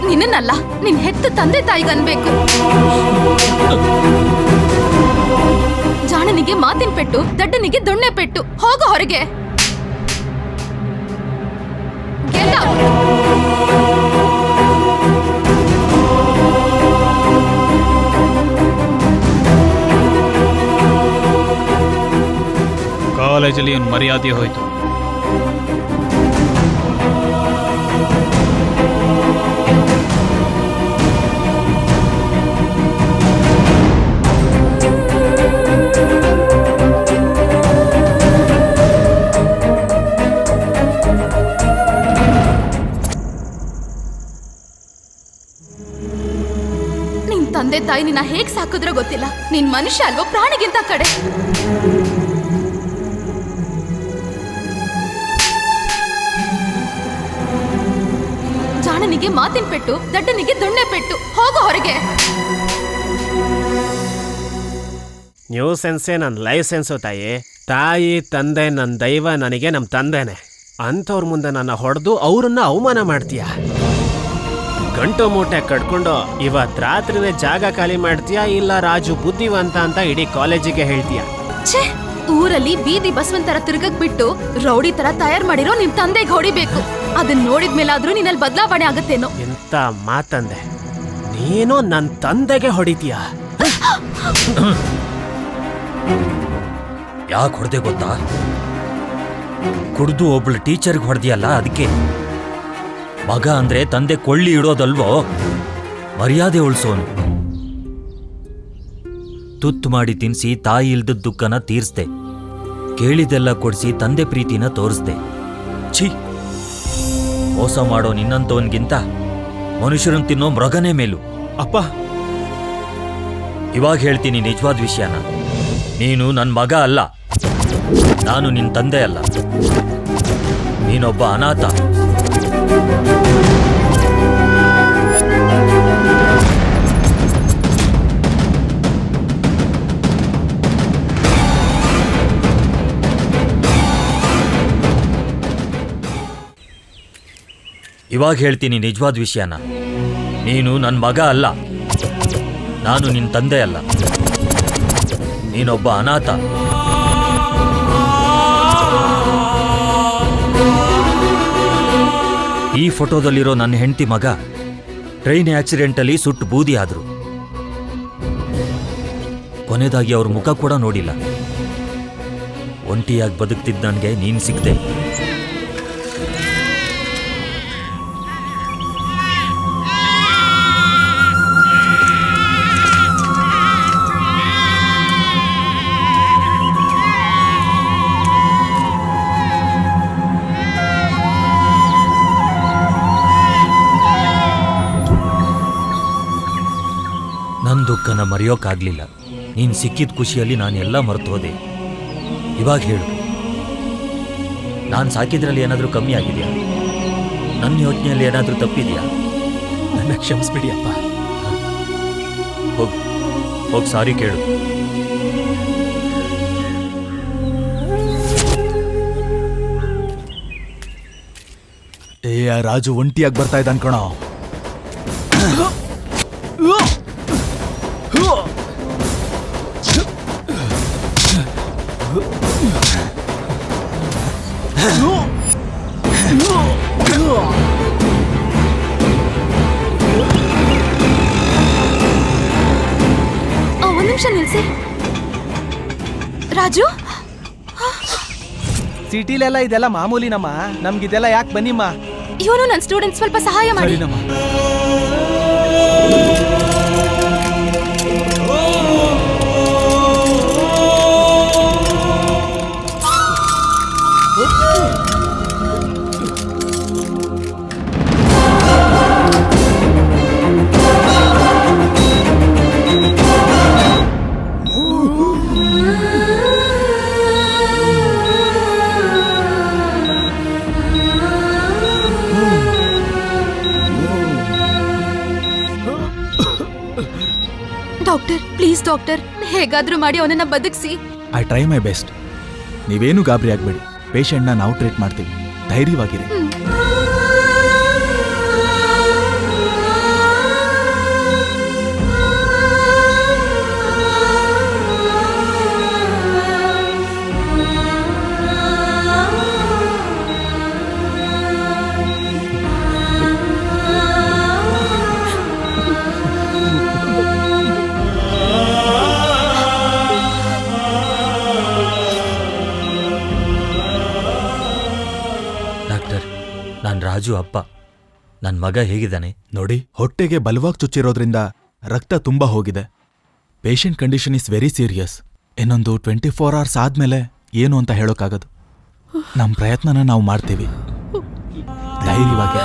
ನಿನ್ನಲ್ಲ, ನಿನ್ ಹೆತ್ತ ತಂದೆ ತಾಯಿಗನ್ಬೇಕು. ಜಾಣನಿಗೆ ಮಾತಿನ ಪೆಟ್ಟು, ದಡ್ಡನಿಗೆ ದೊಣ್ಣೆ ಪೆಟ್ಟು. ಹೋಗೋ ಹೊರಗೆ. Get out. ಕಾಲೇಜಲ್ಲಿ ಒಂದು ಮರ್ಯಾದೆ ಹೋಯ್ತು. ನಿನ್ ತಂದೆ ತಾಯಿ ನಿನ್ನ ಹೇಗ್ ಸಾಕಿದ್ರೋ ಗೊತ್ತಿಲ್ಲ. ನಿನ್ ಮನುಷ್ಯ ಅಲ್ವೋ ಪ್ರಾಣಿಗಿಂತ ಕಡೆ. ಜಾಣನಿಗೆ ಮಾತಿನ ಪೆಟ್ಟು, ದಡ್ಡನಿಗೆ ದೊಣ್ಣೆ ಪೆಟ್ಟು. ಹೋಗೋ ಹೊರಗೆ. ನ್ಯೂ ಸೆನ್ಸೇ ನನ್ನ ಲೈಫ್ ಸೆನ್ಸು ತಾಯಿ. ತಾಯಿ ತಂದೆ ನನ್ನ ದೈವ, ನನಗೆ ನಮ್ಮ ತಂದೆನೆ. ಅಂಥವ್ರ ಮುಂದೆ ನನ್ನ ಹೊಡೆದು ಅವರನ್ನ ಅವಮಾನ ಮಾಡ್ತೀಯ. ಗಂಟು ಮೂಟೆ ಕಟ್ಕೊಂಡು ಇವತ್ತು ರಾತ್ರಿನೇ ಜಾಗ ಖಾಲಿ ಮಾಡ್ತೀಯಾ, ಇಲ್ಲ ರಾಜು ಬುದ್ಧಿವಂತ ಅಂತ ಇಡೀ ಕಾಲೇಜಿಗೆ ಹೇಳ್ತೀಯ? ಛೇ, ಊರಲ್ಲಿ ಬೀದಿ ಬಸವಂತರ ತಿರುಗಕ್ ಬಿಟ್ಟು ರೌಡಿ ತರ ತಯಾರು ಮಾಡಿರೋ ನಿಮ್ ತಂದೆಗೆ ಹೊಡಿಬೇಕು. ಅದನ್ನ ನೋಡಿದ್ಮೇಲಾದ್ರೂ ನಿನ್ನಲ್ಲಿ ಬದಲಾವಣೆ ಆಗತ್ತೇನೋ. ಎಂತ ಮಾತಂದೆ ನೀನು? ನನ್ನ ತಂದೆಗೆ ಹೊಡಿತೀಯ? ಯಾಕೆ ಹೊಡೆದೆ ಗೊತ್ತಾ? ಕುಡ್ದು ಒಬ್ಳು ಟೀಚರ್ಗೆ ಹೊಡೆದಿಯಲ್ಲ, ಅದಕ್ಕೆ. ಮಗ ಅಂದ್ರೆ ತಂದೆ ಕೊಳ್ಳಿ ಇಡೋದಲ್ವೋ, ಮರ್ಯಾದೆ ಉಳಿಸೋನು. ತುತ್ತು ಮಾಡಿ ತಿನ್ಸಿ ತಾಯಿ ಇಲ್ದದ ದುಃಖನ ತೀರ್ಸ್ದೆ. ಕೇಳಿದೆಲ್ಲ ಕೊಡ್ಸಿ ತಂದೆ ಪ್ರೀತಿನ ತೋರಿಸ್ದೆ. ಛೀ, ಮೋಸ ಮಾಡೋ ನಿನ್ನಂತವನ್ಗಿಂತ ಮನುಷ್ಯರನ್ ತಿನ್ನೋ ಮೃಗನೇ ಮೇಲು. ಅಪ್ಪ, ಇವಾಗ ಹೇಳ್ತೀನಿ ನಿಜವಾದ ವಿಷಯನ. ನೀನು ನನ್ನ ಮಗ ಅಲ್ಲ, ನಾನು ನಿನ್ನ ತಂದೆ ಅಲ್ಲ. ನೀನೊಬ್ಬ ಅನಾಥ. ಇವಾಗ ಹೇಳ್ತೀನಿ ನಿಜವಾದ ವಿಷಯನ. ನೀನು ನನ್ನ ಮಗ ಅಲ್ಲ, ನಾನು ನಿನ್ನ ತಂದೆ ಅಲ್ಲ. ನೀನೊಬ್ಬ ಅನಾಥ. ಈ ಫೋಟೋದಲ್ಲಿರೋ ನನ್ನ ಹೆಂಡತಿ ಮಗ ಟ್ರೈನ್ ಆಕ್ಸಿಡೆಂಟಲ್ಲಿ ಸುಟ್ಟು ಬೂದಿ ಆದ್ರು. ಕೊನೆದಾಗಿ ಅವ್ರ ಮುಖ ಕೂಡ ನೋಡಿಲ್ಲ. ಒಂಟಿಯಾಗಿ ಬದುಕ್ತಿದ್ದ ನನಗೆ ನೀನು ಸಿಕ್ತೆ. ನನ್ನ ದುಃಖನ ಮರೆಯೋಕ್ಕಾಗ್ಲಿಲ್ಲ. ನೀನು ಸಿಕ್ಕಿದ ಖುಷಿಯಲ್ಲಿ ನಾನೆಲ್ಲ ಮರೆತು ಹೋದೆ. ಇವಾಗ ಹೇಳು, ನಾನು ಸಾಕಿದ್ರಲ್ಲಿ ಏನಾದರೂ ಕಮ್ಮಿ ಆಗಿದೆಯಾ? ನನ್ನ ಯೋಚನೆಯಲ್ಲಿ ಏನಾದರೂ ತಪ್ಪಿದೆಯಾ? ನನ್ನ ಕ್ಷಮಿಸ್ಬಿಡಿ ಅಪ್ಪ. ಹೋಗ್ ಸಾರಿ ಕೇಳು. ಆ ರಾಜು ಒಂಟಿಯಾಗಿ ಬರ್ತಾ ಇದ್ದಾನ್ ಕಣೋ. ಒಂದ್ ನಿಮಿಷ ನಿಲ್ಸಿ. ರಾಜು, ಸಿಟಿಲೆಲ್ಲ ಇದೆಲ್ಲ ಮಾಮೂಲಿನಮ್ಮ, ನಮ್ಗಿದೆಲ್ಲ ಯಾಕೆ ಬನ್ನಿಮ್ಮ. ಇವನು ನನ್ನ ಸ್ಟೂಡೆಂಟ್, ಸ್ವಲ್ಪ ಸಹಾಯ ಮಾಡಿ. ಸರಿನಮ್ಮ. ಡಾಕ್ಟರ್, ಪ್ಲೀಸ್ ಡಾಕ್ಟರ್, ಹೇಗಾದ್ರೂ ಮಾಡಿ ಅವನನ್ನ ಬದುಕಿಸಿ. I try my best. ನೀವೇನು ಗಾಬರಿ ಆಗಬೇಡಿ, ಪೇಷಂಟ್ನ ನಾವು ಟ್ರೀಟ್ ಮಾಡ್ತೀವಿ, ಧೈರ್ಯವಾಗಿರಿ. ನಾನ್ ರಾಜು ಅಪ್ಪ. ನನ್ ಮಗ ಹೇಗಿದ್ದಾನೆ ನೋಡಿ, ಹೊಟ್ಟೆಗೆ ಬಲವಾಗಿ ಚುಚ್ಚಿರೋದ್ರಿಂದ ರಕ್ತ ತುಂಬಾ ಹೋಗಿದೆ. Patient condition is very serious. ಇನ್ನೊಂದು 24 hours ಆದ್ಮೇಲೆ ಏನು ಅಂತ ಹೇಳೋಕ್ಕಾಗದು. ನಮ್ಮ ಪ್ರಯತ್ನನ ನಾವು ಮಾಡ್ತೀವಿ, ಧೈರ್ಯವಾಗಿ.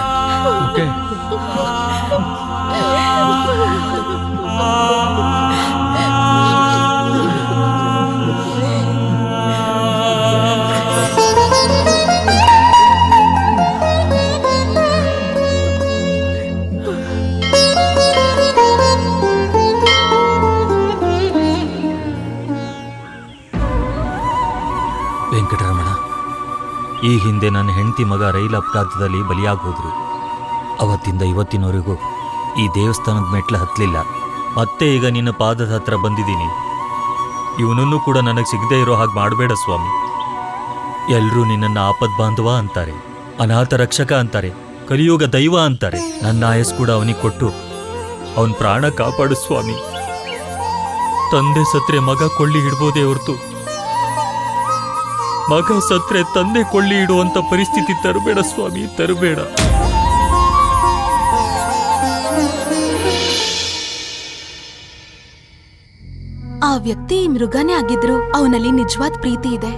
ಓಕೆ? ವೆಂಕಟರಮಣ, ಈ ಹಿಂದೆ ನನ್ನ ಹೆಂಡತಿ ಮಗ ರೈಲು ಅಪಘಾತದಲ್ಲಿ ಬಲಿಯಾಗಿ ಹೋದ್ರು. ಅವತ್ತಿಂದ ಇವತ್ತಿನವರೆಗೂ ಈ ದೇವಸ್ಥಾನದ ಮೆಟ್ಲು ಹತ್ತಲಿಲ್ಲ. ಮತ್ತೆ ಈಗ ನಿನ್ನ ಪಾದದ ಹತ್ರ ಬಂದಿದ್ದೀನಿ. ಇವನನ್ನು ಕೂಡ ನನಗೆ ಸಿಗದೆ ಇರೋ ಹಾಗೆ ಮಾಡಬೇಡ ಸ್ವಾಮಿ. ಎಲ್ರೂ ನಿನ್ನನ್ನು ಆಪದ್ ಬಾಂಧವ ಅಂತಾರೆ, ಅನಾಥ ರಕ್ಷಕ ಅಂತಾರೆ, ಕಲಿಯುಗ ದೈವ ಅಂತಾರೆ. ನನ್ನ ಆಯಸ್ ಕೂಡ ಅವನಿಗೆ ಕೊಟ್ಟು ಅವನ ಪ್ರಾಣ ಕಾಪಾಡು ಸ್ವಾಮಿ. ತಂದೆ ಸತ್ರೆ ಮಗ ಕೊಳ್ಳಿ ಹಿಡ್ಬೋದೇ ಹೊರತು ಮಗ ಸತ್ರೆ ತಂದೆ ಕೊಳ್ಳಿ ಇಡುವಂತ ಪರಿಸ್ಥಿತಿ ತರಬೇಡ ಸ್ವಾಮಿ, ತರಬೇಡ. ಆ ವ್ಯಕ್ತಿ ಮೃಗನೇ ಆಗಿದ್ರು ಅವನಲ್ಲಿ ನಿಜವಾದ ಪ್ರೀತಿ ಇದೆ.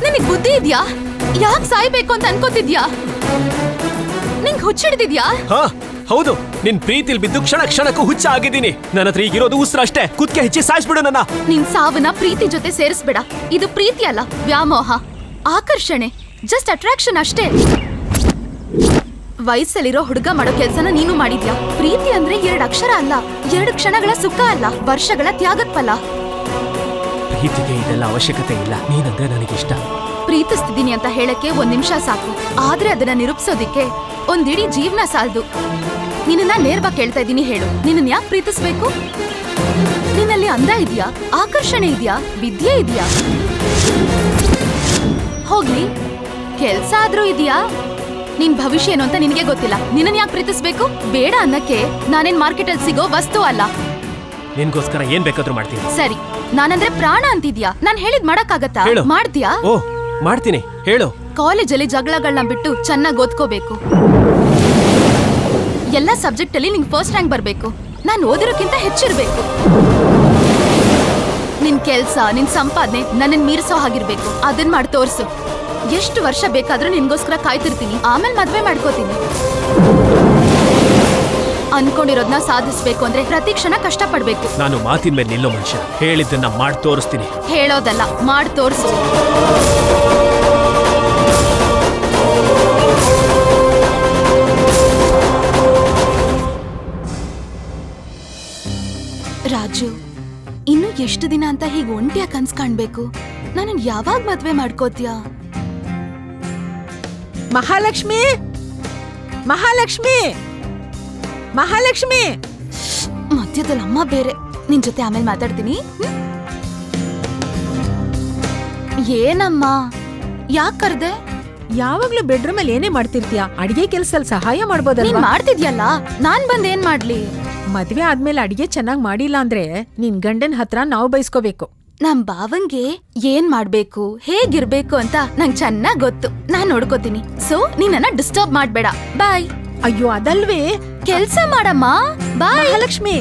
ನಿನಗ್ ಬುದ್ಧಿ ಇದ್ಯಾ? ಯಾಕೆ ಸಾಯ್ಬೇಕು ಅಂತ ಅನ್ಕೋತಿದ್ಯಾ? ನಿಂಗ್ ಹುಚ್ಚಿಡ್ದಿದ್ಯಾ? ಹಾ ಹೌದು, ನಿನ್ ಪ್ರೀತಿಲ್ ಬಿದ್ದು ಕ್ಷಣ ಕ್ಷಣಕ್ಕೂ ಹುಚ್ಚ ಆಗಿದ್ದೀನಿ. ನನ್ನ ಹತ್ರ ಈಗಿರೋದು ಉಸಿರು ಅಷ್ಟೇ. ಕುತ್ಕೆ ಹೆಚ್ಚಿ ಸಾಯಿಸ್ಬಿಡು ನನ್ನ. ನಿನ್ ಸಾವನ್ನ ಪ್ರೀತಿ ಜೊತೆ ಸೇರಿಸ್ಬೇಡ. ಇದು ಪ್ರೀತಿ ಅಲ್ಲ, ವ್ಯಾಮೋಹ, ಆಕರ್ಷಣೆ, ಜಸ್ಟ್ ಅಟ್ರಾಕ್ಷನ್ ಅಷ್ಟೇ. ವಯಸ್ಸಲ್ಲಿರೋ ಹುಡುಗ ಮಾಡೋ ಕೆಲ್ಸನ ನೀನು ಮಾಡಿದ್ಯಾ? ಪ್ರೀತಿ ಅಂದ್ರೆ 2 ಅಕ್ಷರ ಅಲ್ಲ, 2 ಕ್ಷಣಗಳ ಸುಖ ಅಲ್ಲ, ವರ್ಷಗಳ ತ್ಯಾಗದ ಫಲ. ಪ್ರೀತಿಗೆ ಇದೆಲ್ಲ ಅವಶ್ಯಕತೆ ಇಲ್ಲ. ನೀನಂದ್ರೆ ನನಗಿಷ್ಟ. ಪ್ರೀತಿಸ್ತಿದ್ದೀನಿ ಅಂತ ಹೇಳಕ್ಕೆ 1 ನಿಮಿಷ ಸಾಕು, ಆದ್ರೆ ಅದನ್ನ ನಿರೂಪಿಸೋದಿಕ್ಕೆ ಒಂದಿಡೀ ಜೀವನ ಸಾಲದು. ನಿನ್ನ ನೇರವಾಗಿ ಕೇಳ್ತಾ ಇದ್ದೀನಿ, ಹೇಳು, ನಿನ್ನ ಯಾಕೆ ಪ್ರೀತಿಸ್ಬೇಕು? ನಿನ್ನಲ್ಲಿ ಅಂದ ಇದೆಯಾ? ಆಕರ್ಷಣೆ ಇದೆಯಾ? ವಿದ್ಯೆ ಇದೆಯಾ? ಹೋಗ್ಲಿ, ಕೆಲ್ಸ ಆದ್ರೂ ಇದೆಯಾ? ನಿನ್ ಭವಿಷ್ಯ ಏನು ಅಂತ ನಿನಗೆ ಗೊತ್ತಿಲ್ಲ. ನಿನ್ನ ಯಾಕೆ ಪ್ರೀತಿಸ್ಬೇಕು? ಬೇಡ ಅನ್ನಕ್ಕೆ ನಾನೇನ್ ಮಾರ್ಕೆಟ್ ಅಲ್ಲಿ ಸಿಗೋ ವಸ್ತು ಅಲ್ಲ. ನಿನ್ಗೋಸ್ಕರ ಏನ್ ಬೇಕಾದ್ರೂ ಮಾಡ್ತೀನಿ. ಸರಿ, ನಾನಂದ್ರೆ ಪ್ರಾಣ ಅಂತಿದ್ಯಾ? ನಾನ್ ಹೇಳಿದ್ ಮಾಡಕ್ಕಾಗತ್ತಾ? ಹೇಳು. ಮಾಡ್ತೀಯಾ? ಓ ಮಾಡ್ತೀನಿ, ಹೇಳು. ಕಾಲೇಜಲ್ಲಿ ಜಗಳಗಳನ್ನ ಬಿಟ್ಟು ಚೆನ್ನಾಗಿ ಓದ್ಕೋಬೇಕು. ಎಲ್ಲ ಸಬ್ಜೆಕ್ಟ್ ಅಲ್ಲಿ ನಿಂಗೆ ಫಸ್ಟ್ ರ್ಯಾಂಕ್ ಬರ್ಬೇಕು. ನಾನು ಓದಿರೋಕ್ಕಿಂತ ಹೆಚ್ಚಿರ್ಬೇಕು. ನಿನ್ ಕೆಲ್ಸ, ನಿನ್ ಸಂಪಾದನೆ ನನ್ನನ್ ಮೀರಿಸೋ ಹಾಗಿರ್ಬೇಕು. ಅದನ್ ಮಾಡಿ ತೋರ್ಸು. ಎಷ್ಟು ವರ್ಷ ಬೇಕಾದ್ರೂ ನಿನ್ಗೋಸ್ಕರ ಕಾಯ್ತಿರ್ತೀನಿ. ಆಮೇಲೆ ಮದ್ವೆ ಮಾಡ್ಕೋತೀನಿ. ಅನ್ಕೊಂಡಿರೋದ್ನ ಸಾಧಿಸ್ಬೇಕು ಅಂದ್ರೆ ಪ್ರತಿ ಕ್ಷಣ ಕಷ್ಟ ಪಡ್ಬೇಕು. ನಾನು ಮಾತಿನ ಮೇಲೆ ನಿಲ್ಲೋ ಮನುಷ್ಯ. ಹೇಳಿದ್ದನ್ನ ಮಾಡಿ ತೋರಿಸ್ತೀನಿ. ಹೇಳೋದಲ್ಲ, ಮಾಡಿ ತೋರ್ಸು. ರಾಜು, ಇನ್ನು ಎಷ್ಟು ದಿನ ಅಂತ ಹೀಗೆ ಒಂಟಿಯ ಕನ್ಸ್ ಕಾಣ್ಬೇಕು? ನಾನು ಯಾವಾಗ ಮದ್ವೆ ಮಾಡ್ಕೋತ್ಯಾ? ಮಹಾಲಕ್ಷ್ಮಿ, ಮಹಾಲಕ್ಷ್ಮಿ, ಮಹಾಲಕ್ಷ್ಮಿ. ಮಧ್ಯದಲ್ಲಿ ಅಮ್ಮ ಬೇರೆ. ನಿನ್ ಜೊತೆ ಆಮೇಲೆ ಮಾತಾಡ್ತೀನಿ. ಏನಮ್ಮ, ಯಾಕೆ ಕರ್ದೆ? ಯಾವಾಗ್ಲೂ ಬೆಡ್ರೂಮ್ ಅಲ್ಲಿ ಏನೇ ಮಾಡ್ತಿರ್ತೀಯ? ಅಡಿಗೆ ಕೆಲ್ಸದಲ್ಲಿ ಸಹಾಯ ನೀನ್ ಮಾಡ್ಬೋದಲ್ವಾ? ಮಾಡ್ತಿದ್ಯಲ್ಲ, ನಾನ್ ಬಂದ್ ಏನ್ ಮಾಡ್ಲಿ? ಮದ್ವೆ ಆದ್ಮೇಲೆ ಅಡಿಗೆ ಚೆನ್ನಾಗ್ ಮಾಡಿಲ್ಲ ಅಂದ್ರೆ ನಿನ್ ಗಂಡನ್ ಹತ್ರ ನಾವು ಬೈಸ್ಕೋಬೇಕು. ನಮ್ ಭಾವಂಗೆ ಏನ್ ಮಾಡ್ಬೇಕು, ಹೇಗಿರ್ಬೇಕು ಅಂತ ನಂಗ್ ಚೆನ್ನಾಗ್ ಗೊತ್ತು. ನಾನ್ ನೋಡ್ಕೋತೀನಿ. ಸೊ ನೀನನ್ನ ಡಿಸ್ಟರ್ಬ್ ಮಾಡ್ಬೇಡ. ಬಾಯ್. ಅಯ್ಯೋ ಅದಲ್ವೇ, ಕೆಲ್ಸ ಮಾಡಮ್ಮ. ಬಾಯ್. ಮಹಾಲಕ್ಷ್ಮಿ.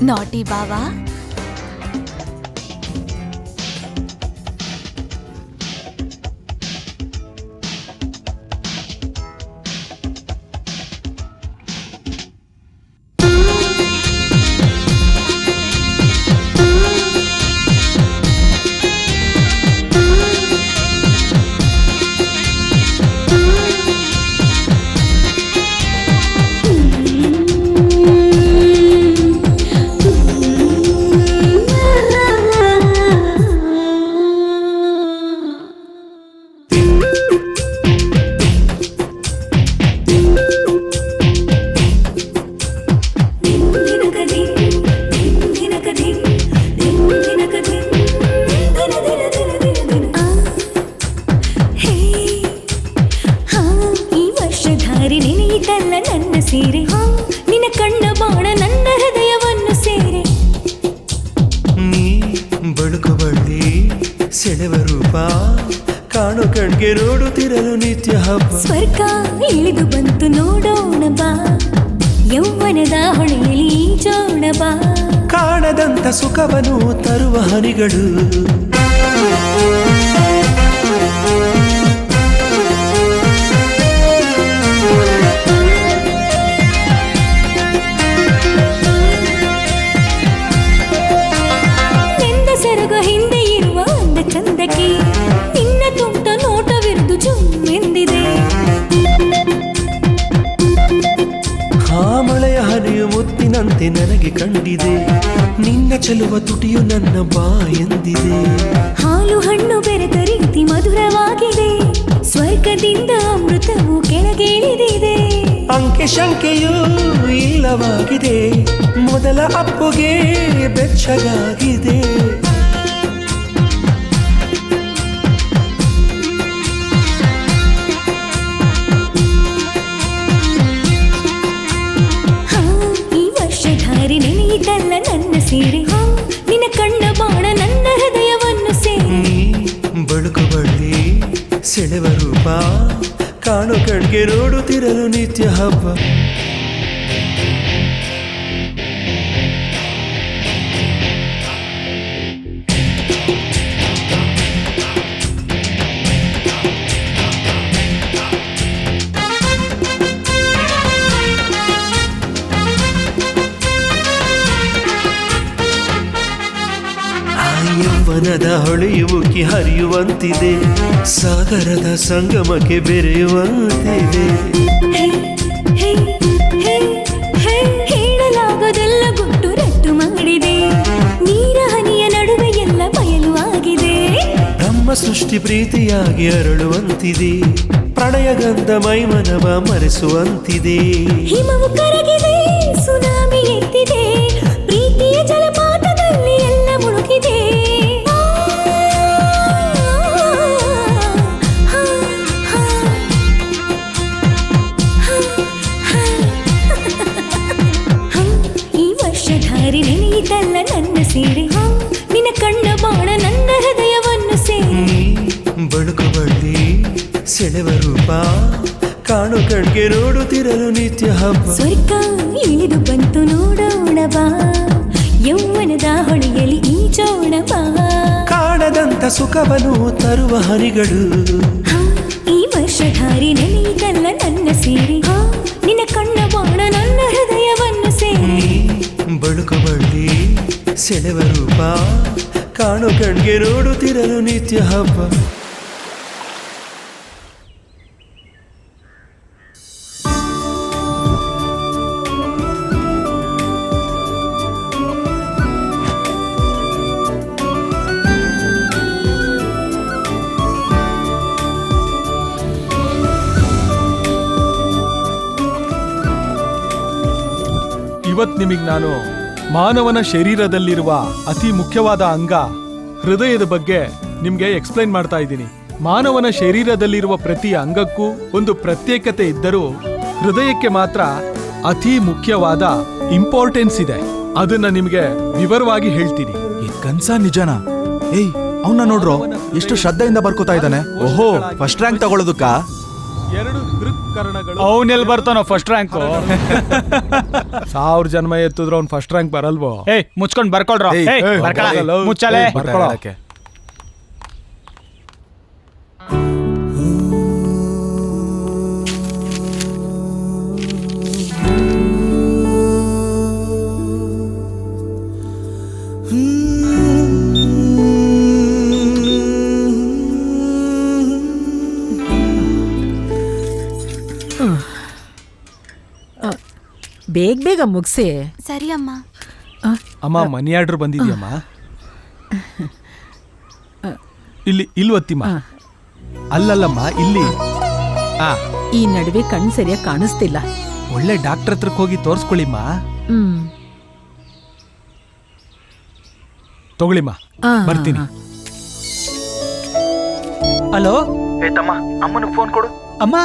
ನಾಟಿ ಬಾವಾ. ಕಾಣು ಕಣ್ಗೆ ನೋಡುತ್ತಿರಲು ನಿತ್ಯ ಹಬ್ಬ. ಸ್ವರ್ಗ ಇಳಿದು ಬಂತು ನೋಡೋಣ ಬಾ, ಯೌವನದ ಹೊಳೆಯಲ್ಲಿ ಜೋಣ ಬಾ. ಕಾಣದಂತ ಸುಖವನ್ನು ತರುವ ಹನಿಗಳು, ನಿಂದ ಸೆರಗ ಹಿಂದೆ ಇರುವ ಅಂದ ಚಂದಕ್ಕೆ ನಿನ್ನ ತುಂಟ ನೋಟವಿರುವುದು ಜುಮ್ಮೆಂದಿದೆ. ಆ ಮಳೆಯ ಹನಿಯು ಮುತ್ತಿನಂತೆ ನನಗೆ ಕಂಡಿದೆ, ನಿನ್ನ ಚೆಲುವ ತುಟಿಯು ನನ್ನ ಬಾ ಎಂದಿದೆ. ಹಾಲು ಹಣ್ಣು ಬೆರೆತ ರೀತಿ ಮಧುರವಾಗಿದೆ, ಸ್ವರ್ಗದಿಂದ ಅಮೃತವು ಕೆಳಗಿಳಿದಿದೆ. ಅಂಕೆ ಶಂಕೆಯೂ ಇಲ್ಲವಾಗಿದೆ, ಮೊದಲ ಅಪ್ಪುಗೆ ಬೆಚ್ಚಗಾಗಿದೆ. ಈ ವರ್ಷಧಾರಿ ನೆನೆಯಿತಲ್ಲ ನನ್ನ ಸೀರೆ, ನಿನ್ನ ಕಣ್ಣ ಬಾಣ ನನ್ನ ಸೆಳೆವ ರೂಪ ಕಾಣು ಕಣ್ಗೆ ನೋಡುತ್ತಿರಲು ನಿತ್ಯ ಹಬ್ಬ. ಯೌವನದ ಹೊಳೆಯುವುಕ್ಕೆ ಹರಿಯುವಂತಿದೆ, ಸಾಗರದ ಸಂಗಮಕ್ಕೆ ಬೆರೆಯುವಂತಿದೆ. ಹೇಳಲಾಗದೆಲ್ಲ ಗುಟ್ಟು ರಟ್ಟು ಮಾಡಿದೆ, ನೀರ ಹನಿಯ ನಡುವೆ ಎಲ್ಲ ಬಯಲು ಆಗಿದೆ. ನಮ್ಮ ಸೃಷ್ಟಿ ಪ್ರೀತಿಯಾಗಿ ಅರಳುವಂತಿದೆ, ಪ್ರಣಯ ಗಂಧ ಮೈಮನವ ಮರೆಸುವಂತಿದೆ. ಹಿಮವು ಕರಗಿದೆ, ಸುನಾಮಿ ಎತ್ತಿದೆ, ಪ್ರೀತಿಯ ಜಲಪಾತದಲ್ಲಿ ಎಲ್ಲ ಮುಳುಗಿದೆ. ಈ ವರ್ಷಧಾರಿ ನೆನೆಯಿತಲ್ಲ ನನ್ನ ಸೀರೆ, ನಿನ್ನ ಕಣ್ಣ ಬಾಣ ನನ್ನ ಹೃದಯವನ್ನು ಸೇರಿ. ಬಳುಕು ಬಳ್ಳಿ ಸೆಳೆವ ರೂಪ ಕಾಣು ಕಣ್ಗೆ ನೋಡುತ್ತಿರಲು ನಿತ್ಯ ಹಬ್ಬ. ಸ್ವರ್ಗ ಇಳಿದು ಬಂತು ನೋಡೋಣ ಬಾ, ಯೌವನದ ಹೊಳೆಯಲ್ಲಿ ಈಜೋಣ ಬಾ. ಕಾಣದಂತ ಸುಖವನ್ನು ತರುವ ಹನಿಗಳು, ಈ ವರ್ಷಧಾರಿ ನೆನೆಯಿತಲ್ಲ ನನ್ನ ಸೀರೆ, ನಿನ್ನ ಕಣ್ಣ ಬಾಣ ನನ್ನ ಹೃದಯವನ್ನು ಸೇರಿ. ಬಳುಕು ಬಳ್ಳಿ ಸೆಳೆವ ರೂಪ ಕಾಣು ಕಣ್ಗೆ ನೋಡುತ್ತಿರಲು ನಿತ್ಯ ಹಬ್ಬ. ಇವತ್ ನಿಮಗ್ ನಾನು ಮಾನವನ ಶರೀರದಲ್ಲಿರುವ ಅತಿ ಮುಖ್ಯವಾದ ಅಂಗ ಹೃದಯದ ಬಗ್ಗೆ ನಿಮ್ಗೆ ಎಕ್ಸ್ಪ್ಲೈನ್ ಮಾಡ್ತಾ ಇದ್ದೀನಿ. ಮಾನವನ ಶರೀರದಲ್ಲಿರುವ ಪ್ರತಿ ಅಂಗಕ್ಕೂ ಒಂದು ಪ್ರತ್ಯೇಕತೆ ಇದ್ದರೂ ಹೃದಯಕ್ಕೆ ಮಾತ್ರ ಅತಿ ಮುಖ್ಯವಾದ ಇಂಪಾರ್ಟೆನ್ಸ್ ಇದೆ. ಅದನ್ನ ನಿಮ್ಗೆ ವಿವರವಾಗಿ ಹೇಳ್ತೀನಿ. ಈ ಕನ್ಸ ನಿಜನಾ? ಏಯ್ ಅವನ್ನ ನೋಡ್ರೋ, ಎಷ್ಟು ಶ್ರದ್ಧೆಯಿಂದ ಬರ್ಕೋತಾ ಇದ್ದಾನೆ. ಓಹೋ, ಫಸ್ಟ್ ರ್ಯಾಂಕ್ ತಗೊಳ್ಳೋದಕ್ಕ? ಎರಡು ದೃಕ್ಕರಣಗಳು. ಅವನೆಲ್ ಬರ್ತಾನೋ ಫಸ್ಟ್ ರ್ಯಾಂಕ್? 1000 ಜನ್ಮ ಎತ್ತಿದ್ರು ಅವ್ನು ಫಸ್ಟ್ ರ್ಯಾಂಕ್ ಬರಲ್ವೋ? ಏಯ್ ಮುಚ್ಕೊಂಡ್ ಬರ್ಕೊಳ್ರ. ಮುಚ್ಚಾಲೆ ಬರ್ಕೊಳ್ಳೋಕೆ. ಬೇಗ ಬೇಗ ಮುಗಿಸಿ. ಸರಿ ಅಮ್ಮ. ಅಮ್ಮ ಮನಿ ಆರ್ಡರ್ ಬಂದಿದ್ಯಮ್ಮ. ಇಲ್ಲಿ ಒತ್ತಿಮ್ಮ. ಅಲ್ಲಲ್ಲಮ್ಮ ಇಲ್ಲಿ. ಈ ನಡುವೆ ಕಣ್ ಸರಿಯಾಗಿ ಕಾಣಿಸ್ತಿಲ್ಲ. ಒಳ್ಳೆ ಡಾಕ್ಟರ್ ಹತ್ರಕ್ಕೆ ಹೋಗಿ ತೋರ್ಸ್ಕೊಳ್ಳಿಮ್ಮ. ತಗೊಳ್ಳಿಮ್ಮ, ಬರ್ತೀನಿ. ಹಲೋ ತಮ್ಮ, ಅಮ್ಮನಿಗೆ ಫೋನ್ ಕೊಡು. ಅಮ್ಮ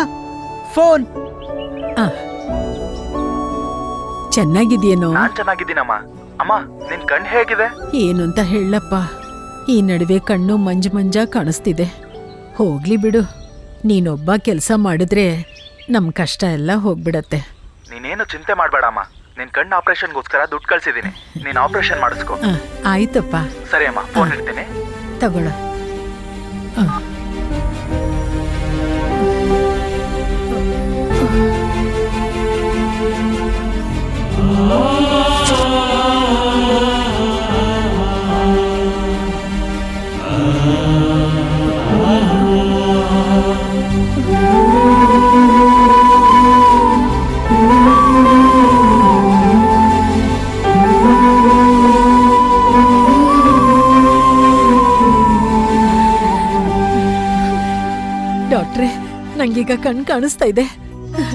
ಫೋನ್. ಚೆನ್ನಾಗಿದ್ಯೇನೋ? ನಾನ್ ಚೆನ್ನಾಗಿದ್ದೀನಮ್ಮ. ಅಮ್ಮ, ನಿನ್ ಕಣ್ ಹೇಗಿದೆ? ಏನು ಅಂತ ಹೇಳಪ್ಪ, ಈ ನಡುವೆ ಕಣ್ಣು ಮಂಜ ಕಾಣಿಸ್ತಿದೆ. ಹೋಗ್ಲಿ ಬಿಡು, ನೀನೊಬ್ಬ ಕೆಲಸ ಮಾಡಿದ್ರೆ ನಮ್ ಕಷ್ಟ ಎಲ್ಲ ಹೋಗ್ಬಿಡತ್ತೆ. ನೀನೇನು ಚಿಂತೆ ಮಾಡ್ಬೇಡಮ್ಮ, ನಿನ್ ಕಣ್ಣು ಆಪರೇಷನ್ಗೋಸ್ಕರ ದುಡ್ಡು ಕಳ್ಸಿದೀನಿ. ನೀನ್ ಆಪರೇಷನ್ ಮಾಡಿಸ್ಕೊ. ಆಯ್ತಪ್ಪ. ಸರಿ ಅಮ್ಮ, ಫೋನ್ ಇಡ್ತೀನಿ. ತಗೊಳ. ಡಾಕ್ಟ್ರೆ, ನಂಗೀಗ ಕಣ್ ಕಾಣಿಸ್ತಾ ಇದೆ.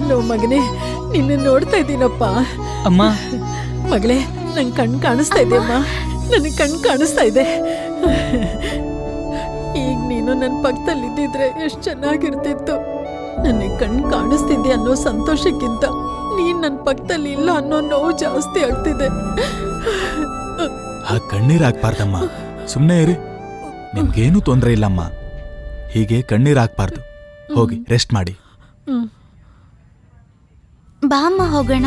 ನೋ ಮಗನೇ, ನಿನ್ನ ನೋಡ್ತಾ ಇದ್ದೀನಪ್ಪ. ಅಮ್ಮ ಮಗಳೇ, ನಂಗೆ ಕಣ್ ಕಾಣಿಸ್ತಾ ಇದೆ ಅಮ್ಮ, ನನಗೆ ಕಣ್ ಕಾಣಿಸ್ತಾ ಇದೆ. ಈಗ ನೀನು ನನ್ನ ಪಕ್ಕದಲ್ಲಿದ್ದಿದ್ರೆ ಎಷ್ಟು ಚೆನ್ನಾಗಿರ್ತಿತ್ತು. ನನಗೆ ಕಣ್ ಕಾಣಿಸ್ತಿದ್ದೆ ಅನ್ನೋ ಸಂತೋಷಕ್ಕಿಂತ ನೀನ್ ನನ್ನ ಪಕ್ಕದಲ್ಲಿ ಇಲ್ಲ ಅನ್ನೋ ನೋವು ಜಾಸ್ತಿ ಆಗ್ತಿದೆ. ಆ ಕಣ್ಣೀರಾಗ್ಬಾರ್ದಮ್ಮ, ಸುಮ್ಮನೆ ಇರಿ. ನಿಮ್ಗೇನು ತೊಂದರೆ ಇಲ್ಲಮ್ಮ. ಹೀಗೆ ಕಣ್ಣೀರ್ ಹಾಕ್ಬಾರ್ದು. ಹೋಗಿ ರೆಸ್ಟ್ ಮಾಡಿ. ಬಾ ಅಮ್ಮ ಹೋಗೋಣ.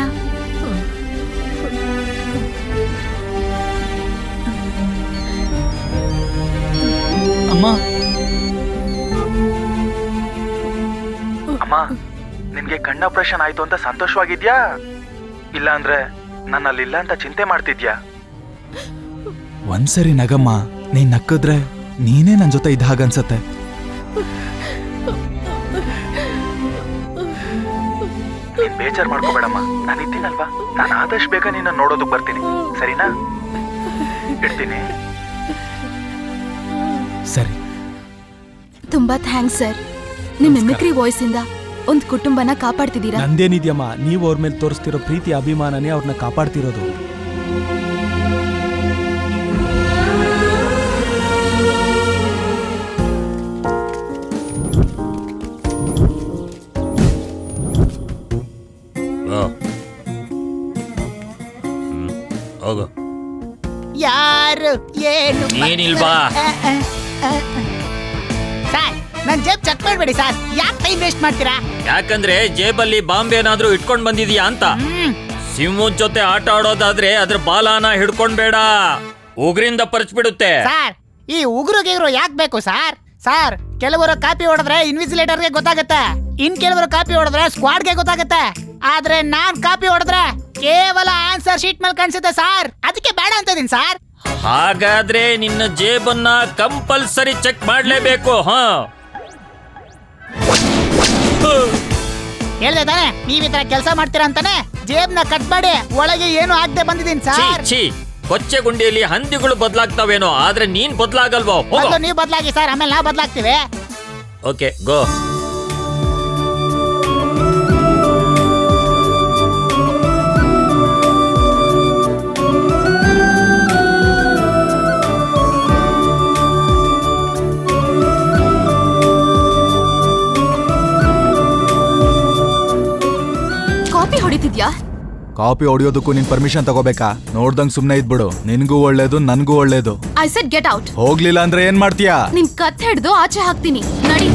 ಅಮ್ಮ ಅಮ್ಮ, ನಿನ್ಗೆ ಕಣ್ಣು ಆಪರೇಷನ್ ಆಯ್ತು ಅಂತ ಸಂತೋಷವಾಗಿದ್ಯಾ, ಇಲ್ಲ ಅಂದ್ರೆ ನನ್ನಲ್ಲಿಲ್ಲ ಅಂತ ಚಿಂತೆ ಮಾಡ್ತಿದ್ಯಾ? ಒಂದ್ಸರಿ ನಗಮ್ಮ, ನೀನ್ ನಕ್ಕಿದ್ರೆ ನೀನೇ ನನ್ ಜೊತೆ ಇದ್ದ ಹಾಗನ್ಸತ್ತೆ. ನೀನ್ ಬೇಜಾರ್ ಮಾಡ್ಕೋಬೇಡಮ್ಮ, ನಾನು ಇದ್ದೀನಲ್ವಾ, ನಾನು ಆದಷ್ಟು ಬೇಗ ನಿನ್ನ ನೋಡೋದಕ್ ಬರ್ತೀನಿ, ಸರಿನಾ? ಇಡ್ತೀನಿ. ಸರಿ. ತುಂಬಾ ಥ್ಯಾಂಕ್ಸ್ ಸರ್. ನಿಮ್ ಮಿಮಿಕ್ರಿ ವಾಯ್ಸ್ ಇಂದ ಒಂದ್ ಕುಟುಂಬನ ಕಾಪಾಡ್ತಿದ್ದೀರಾ. ನಂದೇನಿದ್ಯಮ್ಮ, ನೀವು ಅವ್ರ ಮೇಲೆ ತೋರಿಸ್ತಿರೋ ಪ್ರೀತಿ ಅಭಿಮಾನನೇ ಅವ್ರನ್ನ ಕಾಪಾಡ್ತಿರೋದು. ಹೋಗು. ಯಾರು ಏನು ಏನಿಲ್ವಾ? ಸರ್, ನನ್ ಜೇಬ್ ಚೆಕ್ ಮಾಡ್ಬೇಡಿ ಸರ್. ಯಾಕೆ ಟೈಮ್ ವೇಸ್ಟ್ ಮಾಡ್ತೀರಾ? ಯಾಕಂದ್ರೆ ಜೇಬಲ್ಲಿ ಬಾಂಬ್ ಏನಾದ್ರೂ ಇಟ್ಕೊಂಡ್ ಬಂದಿದೀಯಾ ಅಂತ. ಸಿಂಹದ ಜೊತೆ ಆಟ ಆಡೋದಾದ್ರೆ ಅದ್ರ ಬಾಲನ ಹಿಡ್ಕೊಂಡ್ಬೇಡ, ಉಗ್ರಿಂದ ಪರ್ಚ್ಬಿಡುತ್ತೆ. ಸರ್, ಈ ಉಗುರು ಗಿಗುರು ಯಾಕೆ ಬೇಕು ಸರ್? ಸರ್, ಕೆಲವರು ಕಾಪಿ ಹೊಡೆದ್ರೆ ಇನ್ವಿಜಿಲೇಟರ್ಗೆ ಗೊತ್ತಾಗುತ್ತೆ, ಇನ್ ಕೆಲವರು ಕಾಪಿ ಹೊಡೆದ್ರೆ ಸ್ಕ್ವಾಡ್ಗೆ ಗೊತ್ತಾಗುತ್ತೆ. ಆದ್ರೆ ನಾನ್ ಕಾಪಿ ಹೊಡೆದ್ರೆ ಕೇವಲ ಆನ್ಸರ್ ಶೀಟ್ ಮೇಲೆ ಕಾಣಿಸುತ್ತೆ ಸರ್. ಅದಕ್ಕೆ ಬೇಡ ಅಂತ ಇದೀನಿ ಸರ್. ಹಾಗಾದ್ರೆ ನಿನ್ನ ಜೇಬನ್ನ ಕಂಪಲ್ಸರಿ ಚೆಕ್ ಮಾಡ್ಲೇಬೇಕು. ಹೇಳ್ದೆ ತಾನೆ ನೀವ್ ಈ ತರ ಕೆಲಸ ಮಾಡ್ತೀರಾ ಅಂತಾನೆ ಜೇಬ್ನ ಕಟ್ ಮಾಡಿ ಒಳಗೆ ಏನು ಆಗದೆ ಬಂದಿದ್ದೀನಿ ಸರ್. ಛೀ, ಕೊಚ್ಚೆ ಗುಂಡಿಯಲ್ಲಿ ಹಂದಿಗಳು ಬದಲಾಗ್ತಾವೇನೋ, ಆದ್ರೆ ನೀನ್ ಬದಲಾಗಲ್ವೋ? ನೀವು ಬದಲಾಗಿ ಸರ್, ಆಮೇಲೆ ನಾವು ಬದಲಾಗ್ತೀವಿ. ಓಕೆ, ಗೋ. ಕಾಪಿ ಹೊಡಿತಿದ್ಯಾ? ಕಾಪಿ ಹೊಡಿಯೋದಕ್ಕೂ ನಿನ್ ಪರ್ಮಿಷನ್ ತಗೋಬೇಕಾ? ನೋಡ್ದಂಗ್ ಸುಮ್ನೆ ಇದ್ಬಿಡು, ನಿನ್ಗೂ ಒಳ್ಳೇದು ನನ್ಗೂ ಒಳ್ಳೇದು. I said get out. ಹೋಗ್ಲಿಲ್ಲ ಅಂದ್ರೆ ಏನ್ ಮಾಡ್ತೀಯಾ? ನಿನ್ ಕತ್ ಹಿಡ್ದು ಆಚೆ ಹಾಕ್ತೀನಿ, ನಡಿ.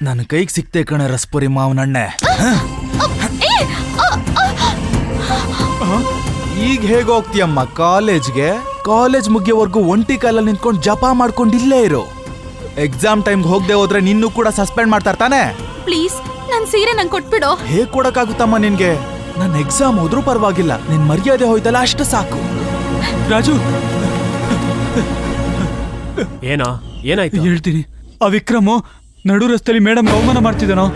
ನನ್ನ ಕೈಗೆ ಸಿಕ್ತೆ ಕಣೆ ರಸ್ಪುರಿ ಮಾವನಣ್ಣೆ. ಈಗ ಹೇಗೆ ಹೋಗ್ತೀಯಮ್ಮ ಕಾಲೇಜ್ಗೆ? ಕಾಲೇಜ್ ಮುಗಿಯೋವರೆಗೂ ಒಂಟಿ ಕಾಲಲ್ಲಿ ನಿಂತ್ಕೊಂಡು ಜಪ ಮಾಡ್ಕೊಂಡು ಇಲ್ಲೇ ಇರು. ಎಕ್ಸಾಮ್ ಟೈಮ್ಗೆ ಹೋಗದೆ ಹೋದ್ರೆ ನಿನ್ನೂ ಕೂಡ ಸಸ್ಪೆಂಡ್ ಮಾಡ್ತಾರೆ ತಾನೆ? ಪ್ಲೀಸ್ ನನ್ ಸೀರೆ ನಂಗೆ ಕೊಟ್ಬಿಡು. ಹೇಗ್ ಕೊಡಕ್ಕಾಗುತ್ತಮ್ಮ ನಿನ್ಗೆ? ನನ್ನ ಎಕ್ಸಾಮ್ ಹೋದ್ರೂ ಪರವಾಗಿಲ್ಲ, ನಿನ್ ಮರ್ಯಾದೆ ಹೋಯ್ತಲ್ಲ ಅಷ್ಟು ಸಾಕು. ರಾಜು, ಏನೋ ಏನಾಯ್ತು ಹೇಳ್ತೀನಿ. ಆ ವಿಕ್ರಮು ನಡು ರಸ್ತೆಯಲ್ಲಿ ಮೇಡಮ್ ಅವಮಾನ ಮಾಡ್ತಿದ್ದಾನೋ.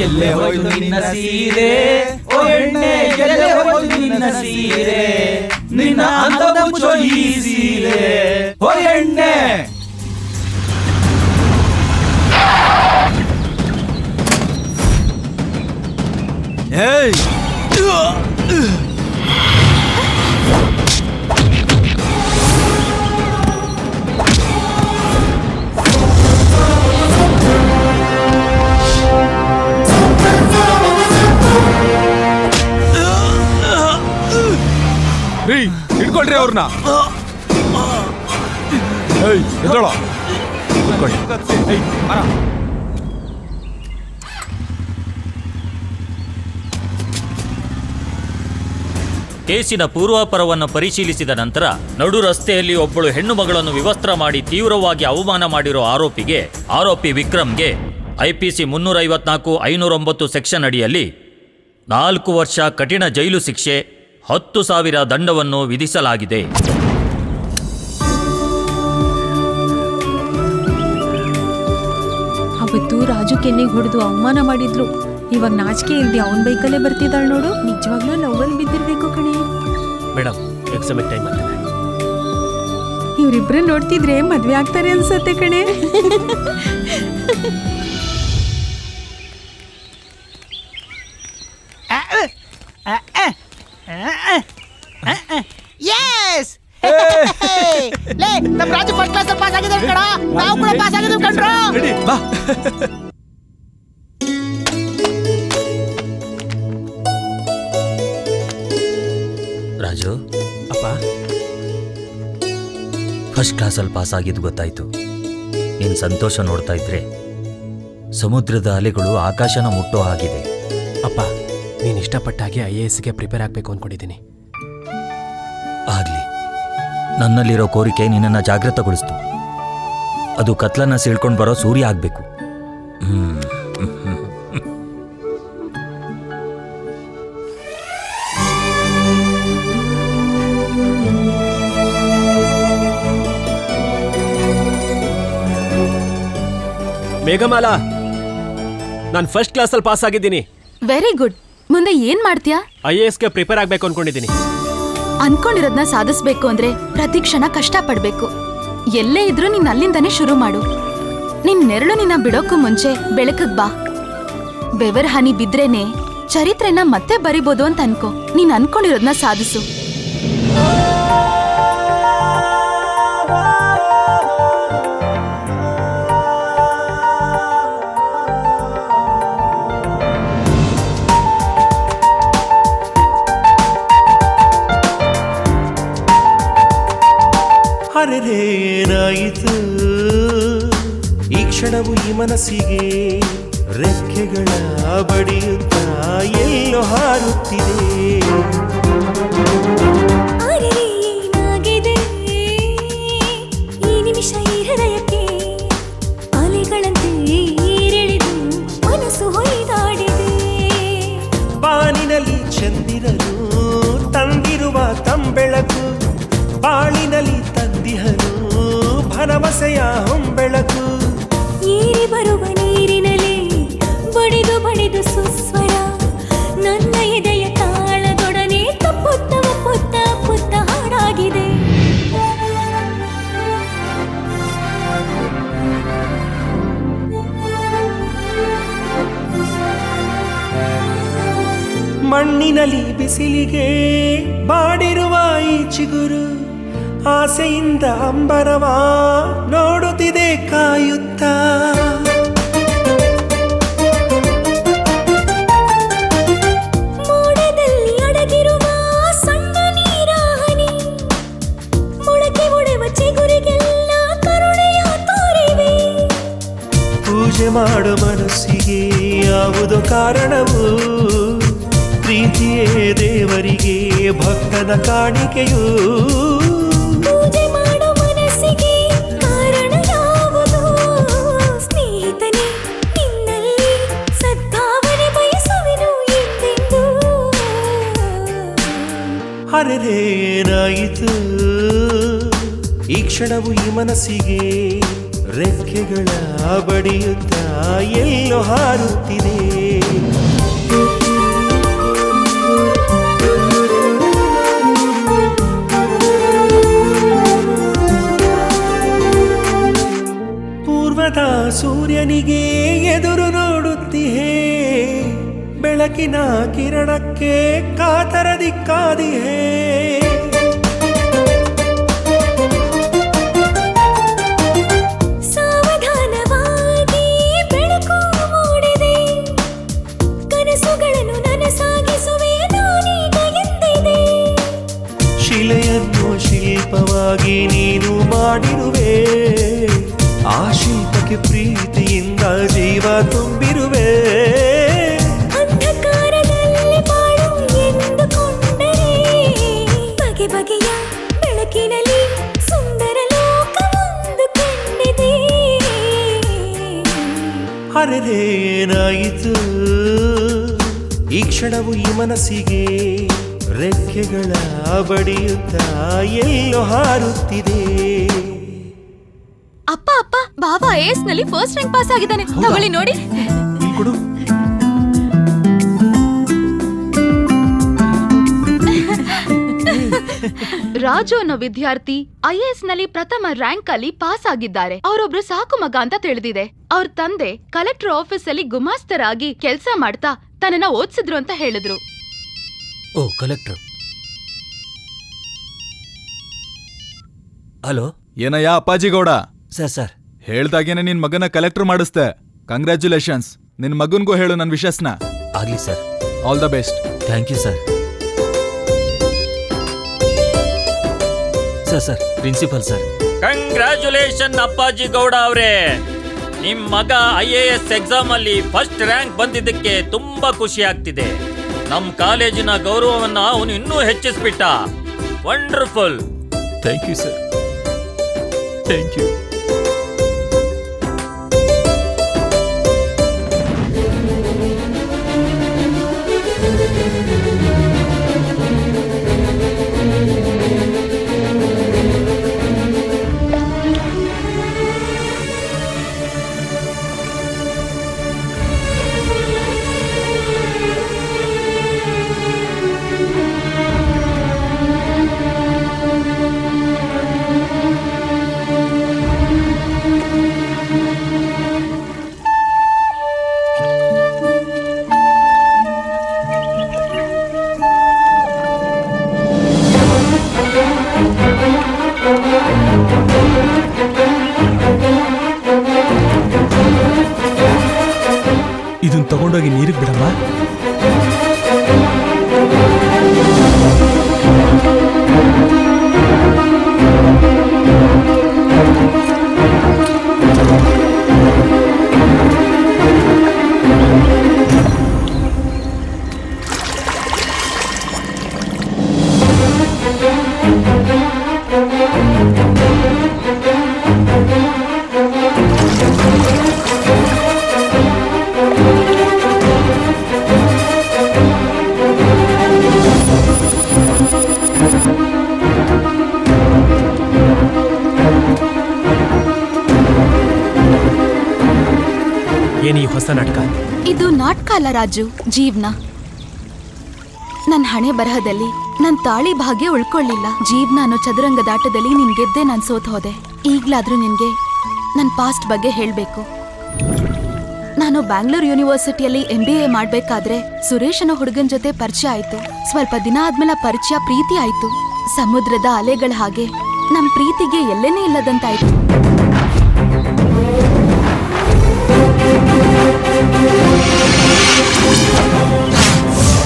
ಎಲ್ಲೇ ಹೋಯ್ತು ನಿನ್ನ ಸೀರೆ, ಓ ಎಣ್ಣೆ ಎಲ್ಲೇ ಹೋಯ್ತು ನಿನ್ನ ಸೀರೆ, ನಿನ್ನ ಅಂದ ಮುಚ್ಚೋ ಈ ಸೀರೆ, ಓ ಎಣ್ಣೆ. ಏಯ್, ಹಿಡ್ಕೊಳ್ರಿ ಅವ್ರನ್ನ. ಎದ್ದೋಳ. ಕೇಸಿನ ಪೂರ್ವಾಪರವನ್ನು ಪರಿಶೀಲಿಸಿದ ನಂತರ ನಡು ರಸ್ತೆಯಲ್ಲಿ ಒಬ್ಬಳು ಹೆಣ್ಣು ಮಗಳನ್ನು ವಿವಸ್ತ್ರ ಮಾಡಿ ತೀವ್ರವಾಗಿ ಅವಮಾನ ಮಾಡಿರೋ ಆರೋಪಿ ವಿಕ್ರಮ್ಗೆ IPC 354, 509 ಸೆಕ್ಷನ್ ಅಡಿಯಲ್ಲಿ 4 ವರ್ಷ ಕಠಿಣ ಜೈಲು ಶಿಕ್ಷೆ, 10,000 ದಂಡವನ್ನು ವಿಧಿಸಲಾಗಿದೆ. ಅವತ್ತು ರಾಜು ಕೆನ್ನೆಗೆ ಹೊಡೆದು ಅವಮಾನ ಮಾಡಿದ್ಲು. ಇವಾಗ ನಾಚಿಕೆ ಇಲ್ದೆ ಅವನ್ ಬೈಕಲ್ಲೇ ಬರ್ತಿದ್ದಾಳೆ ನೋಡು. ನಿಜವಾಗ್ಲೂ ಲವ್ವಲ್ಲಿ ಬಿದ್ದಿರ್ಬೇಕು ಕಣೆ. ಮೇಡಮ್, ಎಕ್ಸಾಮ್ ಟೈಮ್ ಆಗ್ತದೆ. ಇವ್ರಿಬ್ರು ನೋಡ್ತಿದ್ರೆ ಮದ್ವೆ ಆಗ್ತಾರೆ ಅನ್ಸತ್ತೆ ಕಣೆ. ಯೆಸ್, ಲೇ ನಮ್ಮ ರಾಜು ಫಸ್ಟ್ ಕ್ಲಾಸ್ ಪಾಸ್ ಆಗಿದ್ದಾರೆ ಕಣ. ನಾವು ಕೂಡ ಪಾಸ್ ಆಗಿದ್ದೀವಿ ಕಣ್ರೋ. ಫಸ್ಟ್ ಕ್ಲಾಸಲ್ಲಿ ಪಾಸ್ ಆಗಿದ್ದು ಗೊತ್ತಾಯ್ತು. ನಿನ್ ಸಂತೋಷ ನೋಡ್ತಾ ಇದ್ರೆ ಸಮುದ್ರದ ಅಲೆಗಳು ಆಕಾಶನ ಮುಟ್ಟೋ ಹಾಗಿದೆ. ಅಪ್ಪ, ನೀನು ಇಷ್ಟಪಟ್ಟಾಗೆ IASಗೆ ಪ್ರಿಪೇರ್ ಆಗಬೇಕು ಅಂದ್ಕೊಂಡಿದ್ದೀನಿ. ಆಗ್ಲಿ. ನನ್ನಲ್ಲಿರೋ ಕೋರಿಕೆ ನಿನ್ನನ್ನು ಜಾಗೃತಗೊಳಿಸ್ತು. ಅದು ಕತ್ಲನ್ನ ಸೀಳ್ಕೊಂಡು ಬರೋ ಸೂರ್ಯ ಆಗ್ಬೇಕು. ಮೇಘಮಾಲಾ, ನಾನು ಫಸ್ಟ್ ಕ್ಲಾಸಲ್ಲಿ ಪಾಸ್ ಆಗಿದ್ದೀನಿ. Very good. ಮುಂದೆ ಏನ್ ಮಾಡ್ತೀಯಾ? IASಗೆ ಪ್ರಿಪೇರ್ ಆಗಬೇಕು ಅಂದ್ಕೊಂಡಿದ್ದೀನಿ. ಅನ್ಕೊಂಡಿರೋದ್ನ ಸಾಧಿಸ್ಬೇಕು ಅಂದ್ರೆ ಪ್ರತಿ ಕ್ಷಣ ಕಷ್ಟ ಪಡ್ಬೇಕು. ಎಲ್ಲೇ ಇದ್ರೂ ನೀನ್ ಅಲ್ಲಿಂದಾನೇ ಶುರು ಮಾಡು. ನಿನ್ ನೆರಳು ನಿನ್ನ ಬಿಡೋಕ್ಕೂ ಮುಂಚೆ ಬೆಳಕಗ್ ಬಾ. ಬೆವರ್ ಹನಿ ಬಿದ್ರೇನೆ ಚರಿತ್ರೆನ ಮತ್ತೆ ಬರಿಬೋದು ಅಂತ ಅನ್ಕೋ. ನೀನ್ ಅನ್ಕೊಂಡಿರೋದ್ನ ಸಾಧಿಸು. ಅರೆರೇನಾಯಿತು ಈ ಕ್ಷಣವು ಈ ಮನಸ್ಸಿಗೆ, ರೆಕ್ಕೆಗಳ ಬಡಿಯುತ್ತಾ ಎಲ್ಲೋ ಹಾರುತ್ತಿದೆ. ಏನಾಗಿದೆ ಈ ನಿಮಿಷ ಈ ಹೃದಯಕ್ಕೆ, ಅಲೆಗಳಂತೆ ಏರಿಳಿದು ಮನಸ್ಸು ಹೊಯ್ದಾಡಿದೆ. ಬಾನಿನಲ್ಲಿ ಚಂದಿರನು ತಂದಿರುವ ತಂಬೆಳಕು, ಬಾಳಿನಲ್ಲಿ ತಂದಿಹನು ಭರವಸೆಯ ಹೊಂಬೆಳಕು. ಏರಿ ಬರುವ ನೀರಿನಲ್ಲಿ ಬಡಿದು ಬಡಿದು ಸುಸ್ವರ, ನನ್ನ ಎದೆಯ ತಾಳದೊಡನೆ ತಪ್ಪುತ್ತ ಒಪ್ಪುತ್ತ ಪುತ್ತ ಹಾಡಾಗಿದೆ. ಮಣ್ಣಿನಲ್ಲಿ ಬಿಸಿಲಿಗೆ ಬಾಡಿರುವ ಈ ಚಿಗುರು, ಆಸೆಯಿಂದ ಅಂಬರವ ನೋಡುತ್ತಿದೆ ಕಾಯುತ್ತ. ಮೋಡದಲ್ಲಿ ಅಡಗಿರುವ ಸಣ್ಣ ನೀರ ಹನಿ, ಮೊಳಕೆ ಒಡೆವ ಚಿಗುರಿಗೆಲ್ಲ ಕರುಣೆಯ ತೋರಿವೆ. ಪೂಜೆ ಮಾಡು ಮನಸ್ಸಿಗೆ ಯಾವುದೋ ಕಾರಣವು, ಪ್ರೀತಿಯೇ ದೇವರಿಗೆ ಭಕ್ತನ ಕಾಣಿಕೆಯೂ. ಪೂಜೆ ಮಾಡೋ ಮನಸ್ಸಿಗೆ ಕಾರಣ ಯಾವುದು? ಸ್ನೇಹಿತನೇ, ನಿನ್ನಲ್ಲಿ ಸದ್ಭಾವನೆ ಬಯಸುವೆನು ಎಂದೆಂದೂ. ಅರೆರೇನಾಯಿತು ಈ ಕ್ಷಣವು ಈ ಮನಸ್ಸಿಗೆ, ರೆಕ್ಕೆಗಳ ಬಡಿಯುತ್ತಾ ಎಲ್ಲೋ ಹಾರುತ್ತಿದೆ. ಪೂರ್ವದ ಸೂರ್ಯನಿಗೆ ಎದುರು ನೋಡುತ್ತಿಹೇ, ಬೆಳಕಿನ ಕಿರಣಕ್ಕೆ ಕಾತರದಿ ಕಾದಿಹೇ. ಸಾವಧಾನವಾಗಿ ಬೆಳಕು ಮೂಡಿದೆ, ಕನಸುಗಳನ್ನು ನನಸಾಗಿಸುವೆ ನಾನೀಗ ಎಂದಿದೆ. ಶಿಲೆಯನ್ನು ಶಿಲ್ಪವಾಗಿ ನೀನು ಮಾಡಿರುವೆ, ಆ ಶಿಲ್ಪಕ್ಕೆ ಪ್ರೀತಿಯಿಂದ ಜೀವ ತುಂಬಿರುವೆ. ಅಂಧಕಾರದಲ್ಲಿ ಬಾಳು ಎಂದುಕೊಂಡರೆ ಬಗೆ ಬಗೆಯ ಬೆಳಕಿನಲ್ಲಿ ಸುಂದರ ಲೋಕವೊಂದು ಕಂಡಿದೆ. ಅರೆರೇನಾಯಿತು ಈ ಕ್ಷಣವು ಈ ಮನಸ್ಸಿಗೆ, ರೆಕ್ಕೆಗಳ ಬಡಿಯುತ್ತಾ ಎಲ್ಲೋ ಹಾರುತ್ತಿದೆ. ಅಪ್ಪ ಅಪ್ಪ, ಬಾಬಾ IAS ನಲ್ಲಿ ಫಸ್ಟ್ ರ್ಯಾಂಕ್ ಪಾಸ್ ಆಗಿದ್ದಾನೆ. ತಗೊಳ್ಳಿ ನೋಡಿ. ಕೊಡು. ರಾಜು ಅನ್ನೋ ವಿದ್ಯಾರ್ಥಿ IAS ನಲ್ಲಿ ಪ್ರಥಮ ರ್ಯಾಂಕ್ ಅಲ್ಲಿ ಪಾಸ್ ಆಗಿದ್ದಾರೆ. ಅವರೊಬ್ರು ಸಾಕು ಮಗ ಅಂತ ತಿಳಿದಿದೆ. ಅವ್ರ ತಂದೆ ಕಲೆಕ್ಟರ್ ಆಫೀಸ್ ಅಲ್ಲಿ ಗುಮಾಸ್ತರಾಗಿ ಕೆಲ್ಸ ಮಾಡ್ತಾ ತನ್ನನ್ನ ಓದ್ಸಿದ್ರು ಅಂತ ಹೇಳಿದ್ರು. ಓ, ಕಲೆಕ್ಟರ್. ಹಲೋ. ಏನಯ್ಯ ಅಪ್ಪಾಜಿ ಗೌಡ, ಸರ್ ಹೇಳ್ದಾಗೇನೆ ನಿನ್ ಮಗನ ಕಲೆಕ್ಟರ್ ಮಾಡಿಸ್ದೆ. ಕಂಗ್ರ್ಯಾಚುಲೇಷನ್ಸ್. ನಿನ್ ಮಗನ್ಗೂ ಹೇಳು ನನ್ ವಿಶಸ್ನ. ಆಗ್ಲಿ sir. All the best. Thank you sir. Sir principal sir, congratulation Appaji Gowda ಅವರೇ, ನಿಮ್ ಮಗ IAS ಎಕ್ಸಾಮ್ ಅಲ್ಲಿ ಫಸ್ಟ್ ರ್ಯಾಂಕ್ ಬಂದಿದ್ದಕ್ಕೆ ತುಂಬಾ ಖುಷಿ ಆಗ್ತಿದೆ. ನಮ್ ಕಾಲೇಜಿನ ಗೌರವವನ್ನ ಅವನು ಇನ್ನೂ ಹೆಚ್ಚಿಸ್ಬಿಟ್ಟ. Wonderful. Thank you sir, thank you. ಇದನ್ನ ತಗೊಂಡೋಗಿ ನೀರಿಗೆ ಬಿಡಮ್ಮ. ಏನಿ ಹೊಸ ನಾಟಕ? ಇದು ನಾಟಕ ಅಲ್ಲ ರಾಜು, ಜೀವನ. ನನ್ ಹಣೆ ಬರಹದಲ್ಲಿ ನನ್ ತಾಳಿ ಭಾಗ್ಯ ಉಳ್ಕೊಳ್ಳಿಲ್ಲ. ಜೀವನ ಅನ್ನೋ ಚದುರಂಗದಾಟದಲ್ಲಿ ನಿನ್ ಗೆದ್ದೆ ನಾನ್ ಸೋತ್ ಹೋದೆ. ಈಗ್ಲಾದ್ರೂ ನಿನ್ಗೆ ನನ್ ಪಾಸ್ಟ್ ಬಗ್ಗೆ ಹೇಳ್ಬೇಕು. ನಾನು ಬ್ಯಾಂಗ್ಳೂರ್ ಯೂನಿವರ್ಸಿಟಿಯಲ್ಲಿ MBA ಮಾಡ್ಬೇಕಾದ್ರೆ ಸುರೇಶ್ ಅನ್ನೋ ಹುಡುಗನ್ ಜೊತೆ ಪರಿಚಯ ಆಯ್ತು. ಸ್ವಲ್ಪ ದಿನ ಆದ್ಮೇಲೆ ಪರಿಚಯ ಪ್ರೀತಿ ಆಯ್ತು. ಸಮುದ್ರದ ಅಲೆಗಳ ಹಾಗೆ ನಮ್ ಪ್ರೀತಿಗೆ ಎಲ್ಲೇನೇ ಇಲ್ಲದಂತಾಯ್ತು.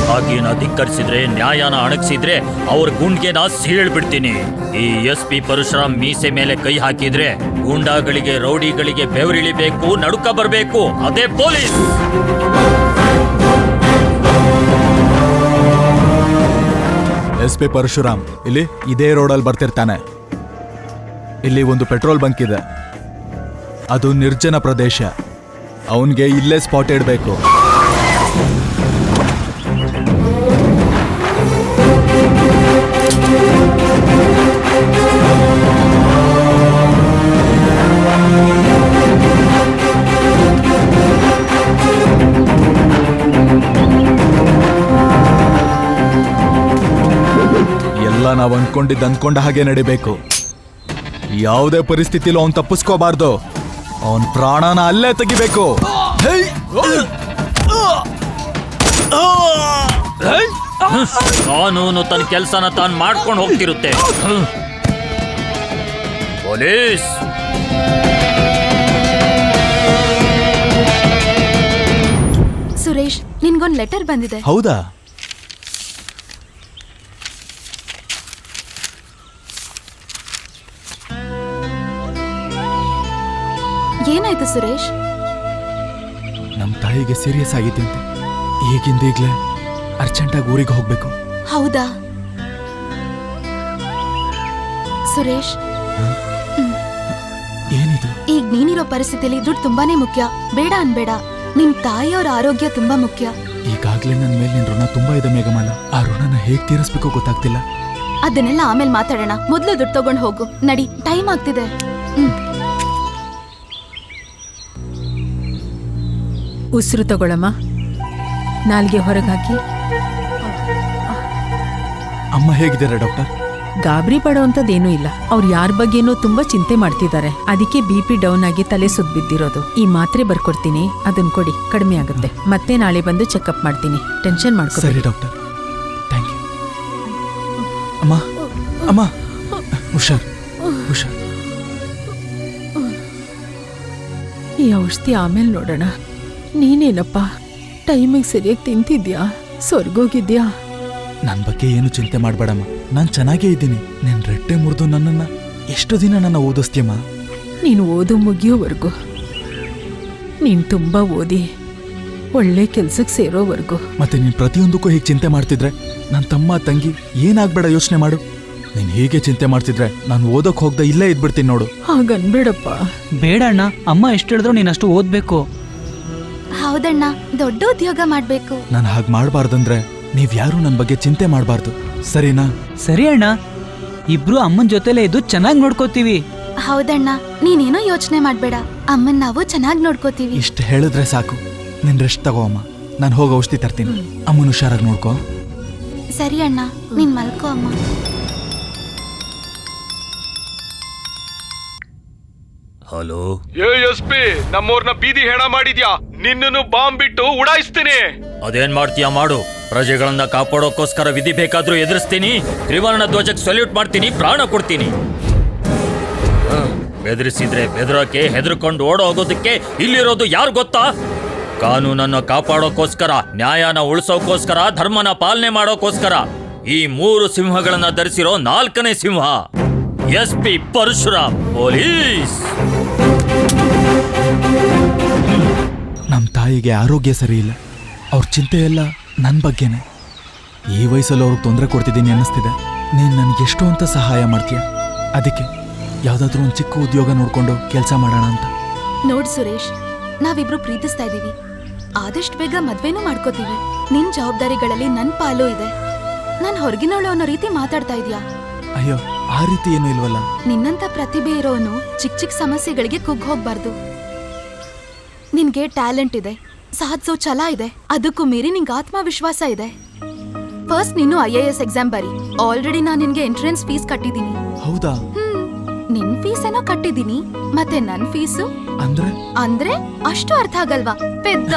ಹಾಗೇನ ಧಿಕ್ಕರಿಸಿದ್ರೆ, ನ್ಯಾಯನ ಅಣಗಿಸಿದ್ರೆ ಅವ್ರ ಗುಂಡ್ಗೆ ನಾ ಸೀಳ್ಬಿಡ್ತೀನಿ. ಈ SP ಪರಶುರಾಮ್ ಮೀಸೆ ಮೇಲೆ ಕೈ ಹಾಕಿದ್ರೆ ಗೂಂಡಾಗಳಿಗೆ, ರೌಡಿಗಳಿಗೆ ಬೆವರಿಳಿಬೇಕು, ನಡುಕ ಬರಬೇಕು. ಅದೇ ಪೊಲೀಸ್. SP ಪರಶುರಾಮ್ ಇಲ್ಲಿ ಇದೇ ರೋಡಲ್ಲಿ ಬರ್ತಿರ್ತಾನೆ. ಇಲ್ಲಿ ಒಂದು ಪೆಟ್ರೋಲ್ ಬಂಕ್ ಇದೆ, ಅದು ನಿರ್ಜನ ಪ್ರದೇಶ. ಅವನ್ಗೆ ಇಲ್ಲೇ ಸ್ಪಾಟ್ ಇಡಬೇಕು. ಎಲ್ಲ ನಾವು ಅಂದ್ಕೊಂಡ ಹಾಗೆ ನಡಿಬೇಕು. ಯಾವುದೇ ಪರಿಸ್ಥಿತಿಲೂ ಅವನ್ ತಪ್ಪಿಸ್ಕೋಬಾರ್ದು. ಅವನ್ ಪ್ರಾಣನ ಅಲ್ಲೇ ತೆಗಿಬೇಕು. ಕಾನೂನು ತನ್ನ ಕೆಲಸನ ತಾನು ಮಾಡ್ಕೊಂಡು ಹೋಗ್ತಿರುತ್ತೆ. ಪೊಲೀಸ್ ಸುರೇಶ್, ನಿನ್ಗೊಂದ್ ಲೆಟರ್ ಬಂದಿದೆ. ಹೌದಾ? ಏನಾಯ್ತು ಸುರೇಶ್? ನಮ್ ತಾಯಿಗೆ ಸೀರಿಯಸ್ ಆಗಿದ್ದೆ. ಈಗಿಂದೀಗ್ಲೇ ಅರ್ಜೆಂಟಾಗಿ ಊರಿಗೆ ಹೋಗ್ಬೇಕು. ಹೌದಾ ಸುರೇಶ್? ಏನಿದು? ಈಗ ನೀನಿರೋ ಪರಿಸ್ಥಿತಿಯಲ್ಲಿ ದುಡ್ಡು ತುಂಬಾನೇ ಮುಖ್ಯ. ಬೇಡ ಅನ್ಬೇಡ. ನಿಮ್ ತಾಯಿಯವ್ರ ಆರೋಗ್ಯ ತುಂಬಾ ಮುಖ್ಯ. ಈಗಾಗ್ಲೇ ನನ್ನ ಮೇಲೆ ನಿನ್ ಋಣ ತುಂಬಾ ಇದೆ ಮೇಘಮಾಲ. ಆ ಋಣನ ಹೇಗ್ ತೀರಿಸ್ಬೇಕು ಗೊತ್ತಾಗ್ತಿಲ್ಲ. ಅದನ್ನೆಲ್ಲ ಆಮೇಲೆ ಮಾತಾಡೋಣ. ಮೊದ್ಲು ದುಡ್ಡು ತಗೊಂಡು ಹೋಗು. ನಡಿ, ಟೈಮ್ ಆಗ್ತಿದೆ. ಉಸಿರು ತಗೊಳಮ್ಮ. ನಾಲ್ಗೆ ಹೊರಗಾಕಿ. ಅಮ್ಮ ಹೇಗಿದ್ದಾರೆ ಡಾಕ್ಟರ್? ಗಾಬರಿ ಪಡೋಂಥದ್ದೇನೂ ಇಲ್ಲ. ಅವ್ರು ಯಾರ ಬಗ್ಗೆನೂ ತುಂಬಾ ಚಿಂತೆ ಮಾಡ್ತಿದ್ದಾರೆ. ಅದಕ್ಕೆ BP ಡೌನ್ ಆಗಿ ತಲೆ ಸುತ್ತ ಬಿದ್ದಿರೋದು. ಈ ಮಾತ್ರೆ ಬರ್ಕೊಡ್ತೀನಿ, ಅದನ್ನ ಕೊಡಿ, ಕಡಿಮೆ ಆಗುತ್ತೆ. ಮತ್ತೆ ನಾಳೆ ಬಂದು ಚೆಕಪ್ ಮಾಡ್ತೀನಿ. ಟೆನ್ಷನ್ ಮಾಡ್ಕೊ. ಸರಿ ಡಾಕ್ಟರ್, ಥ್ಯಾಂಕ್ ಯು. ಅಮ್ಮ ಅಮ್ಮ, ಹುಷಾರ್ ಹುಷಾರ್. ಈ ಔಷಧಿ ಆಮೇಲೆ ನೋಡೋಣ. ನೀನೇನಪ್ಪ, ಟೈಮಿಗೆ ಸರಿಯಾಗಿ ತಿಂತಿದ್ಯಾ? ಸ್ವರ್ಗೋಗಿದ್ಯಾ? ನನ್ನ ಬಗ್ಗೆ ಏನು ಚಿಂತೆ ಮಾಡಬೇಡಮ್ಮ, ನಾನು ಚೆನ್ನಾಗೇ ಇದ್ದೀನಿ. ನಿನ್ನ ರೆಟ್ಟೆ ಮುರಿದು ನನ್ನನ್ನು ಎಷ್ಟು ದಿನ ನನ್ನ ಓದಿಸ್ತೀಯಮ್ಮ? ನೀನು ಓದು ಮುಗಿಯೋವರೆಗೂ, ನೀನು ತುಂಬ ಓದಿ ಒಳ್ಳೆ ಕೆಲ್ಸಕ್ಕೆ ಸೇರೋವರೆಗೂ. ಮತ್ತೆ ನೀನ್ ಪ್ರತಿಯೊಂದಕ್ಕೂ ಹೀಗೆ ಚಿಂತೆ ಮಾಡ್ತಿದ್ರೆ ನನ್ನ ತಮ್ಮ ತಂಗಿ ಏನಾಗ್ಬೇಡ ಯೋಚನೆ ಮಾಡು. ನೀನ್ ಹೀಗೆ ಚಿಂತೆ ಮಾಡ್ತಿದ್ರೆ ನಾನು ಓದಕ್ ಹೋಗ್ದ ಇಲ್ಲೇ ಇದ್ಬಿಡ್ತೀನಿ ನೋಡು. ಹಾಗನ್ಬೇಡಪ್ಪ. ಬೇಡ ಅಣ್ಣ, ಅಮ್ಮ ಎಷ್ಟು ಹೇಳಿದ್ರು ನೀನಷ್ಟು ಓದ್ಬೇಕು. ಹೌದಣ್ಣ, ದೊಡ್ಡ ಉದ್ಯೋಗ ಮಾಡ್ಬೇಕು. ನಾನು ಹಾಗೆ ಮಾಡಬಾರ್ದಂದ್ರೆ ನೀವ್ಯಾರೂ ನನ್ನ ಬಗ್ಗೆ ಚಿಂತೆ ಮಾಡಬಾರ್ದು, ಸರಿನಾ? ಸರಿ ಅಣ್ಣ, ಇಬ್ರು ಅಮ್ಮನ ಜೊತೆಲೇ ಇದ್ದು ಚೆನ್ನಾಗಿ ನೋಡ್ಕೋತೀವಿ. ಹೌದಣ್ಣ, ನೀನೇನೋ ಯೋಚನೆ ಮಾಡ್ಬೇಡ, ಅಮ್ಮನ್ ನಾವು ಚೆನ್ನಾಗಿ ನೋಡ್ಕೋತೀವಿ. ಇಷ್ಟು ಹೇಳಿದ್ರೆ ಸಾಕು. ನಿನ್ ರೆಸ್ಟ್ ತಗೋ ಅಮ್ಮ, ನಾನು ಹೋಗಿ ಔಷಧಿ ತರ್ತೀನಿ. ಅಮ್ಮನ ಹುಷಾರಾಗಿ ನೋಡ್ಕೋ. ಸರಿ ಅಣ್ಣ, ನೀನ್ ಮಲ್ಕೋ ಅಮ್ಮ. ಹಲೋ, SP ನಮ್ಮೂರ್ನ ಬೀದಿ ಹೆಣ ಮಾಡಿದ್ಯಾ? ನಿನ್ನನ್ನು ಬಾಂಬ್ ಬಿಟ್ಟು ಉಡಾಯಿಸ್ತೀನಿ. ಅದೇನ್ ಮಾಡ್ತೀಯ ಮಾಡು. ಪ್ರಜೆಗಳನ್ನ ಕಾಪಾಡೋಕೋಸ್ಕರ ವಿಧಿ ಬೇಕಾದ್ರೂ ಎದುರಿಸ್ತೀನಿ. ತ್ರಿವರ್ಣ ಧ್ವಜಕ್ಕೆ ಸಲ್ಯೂಟ್ ಮಾಡ್ತೀನಿ, ಪ್ರಾಣ ಕೊಡ್ತೀನಿ. ಬೆದರಿಸಿದ್ರೆ ಬೆದರೋಕೆ, ಹೆದರ್ಕೊಂಡು ಓಡೋ ಹೋಗೋದಕ್ಕೆ ಇಲ್ಲಿರೋದು ಯಾರು ಗೊತ್ತಾ? ಕಾನೂನನ್ನು ಕಾಪಾಡೋಕೋಸ್ಕರ, ನ್ಯಾಯನ ಉಳಿಸೋಕೋಸ್ಕರ, ಧರ್ಮನ ಪಾಲನೆ ಮಾಡೋಕೋಸ್ಕರ ಈ 3 ಸಿಂಹಗಳನ್ನ ಧರಿಸಿರೋ 4ನೇ ಸಿಂಹ SP ಪರಶುರಾಮ್ ಪೊಲೀಸ್. ನಮ್ಮ ತಾಯಿಗೆ ಆರೋಗ್ಯ ಸರಿ ಇಲ್ಲ, ಅವ್ರ ಚಿಂತೆ ಎಲ್ಲ ನನ್ನ ಬಗ್ಗೆನೆ. ಈ ವಯಸ್ಸಲ್ಲಿ ಅವ್ರಿಗೆ ತೊಂದರೆ ಕೊಡ್ತಿದ್ದೀನಿ ಅನ್ನಿಸ್ತಿದೆ. ನೀನು ನನಗೆ ಎಷ್ಟು ಅಂತ ಸಹಾಯ ಮಾಡ್ತೀಯ? ಅದಕ್ಕೆ ಯಾವುದಾದ್ರೂ ಒಂದು ಚಿಕ್ಕ ಉದ್ಯೋಗ ನೋಡ್ಕೊಂಡು ಕೆಲಸ ಮಾಡೋಣ ಅಂತ. ನೋಡ್ ಸುರೇಶ್, ನಾವಿಬ್ರು ಪ್ರೀತಿಸ್ತಾ ಇದೀವಿ. ಆದಷ್ಟು ಬೇಗ ಮದ್ವೆನೂ ಮಾಡ್ಕೋತೀವಿ. ನಿನ್ ಜವಾಬ್ದಾರಿಗಳಲ್ಲಿ ನನ್ ಪಾಲು ಇದೆ. ನಾನ್ ಹೊರಗಿನವಳು ಅನ್ನೋ ರೀತಿ ಮಾತಾಡ್ತಾ ಇದೀಯಾ? ಅಯ್ಯೋ, ಆ ರೀತಿ ಏನೂ ಇಲ್ವಲ್ಲ. ನಿನ್ನಂತ ಪ್ರತಿಭೆ ಇರೋನು ಚಿಕ್ಕ ಚಿಕ್ಕ ಸಮಸ್ಯೆಗಳಿಗೆ ಕುಗ್ಗ್ ಹೋಗ್ಬಾರ್ದು. ನಿನ್ಗೆ ಟ್ಯಾಲೆಂಟ್ ಇದೆ, ಸಾಧಿಸೋ ಛಲ ಇದೆ, ಅದಕ್ಕೂ ಮೀರಿ ನಿಂಗೆ ಆತ್ಮವಿಶ್ವಾಸ ಇದೆ. ಫಸ್ಟ್ ನೀನು IAS ಎಕ್ಸಾಮ್ ಬರಿ. ಆಲ್ರೆಡಿ ನಾನು ನಿನ್ಗೆ ಎಂಟ್ರೆನ್ಸ್ ಫೀಸ್ ಕಟ್ಟಿದ್ದೀನಿ. ಹೌದಾ? ನಿನ್ ಫೀಸ್ ಏನೋ ಕಟ್ಟಿದ್ದೀನಿ, ಮತ್ತೆ ನನ್ ಫೀಸು ಅಂದ್ರೆ ಅಷ್ಟು ಅರ್ಥ ಆಗಲ್ವಾ? ಪೆದ್ದ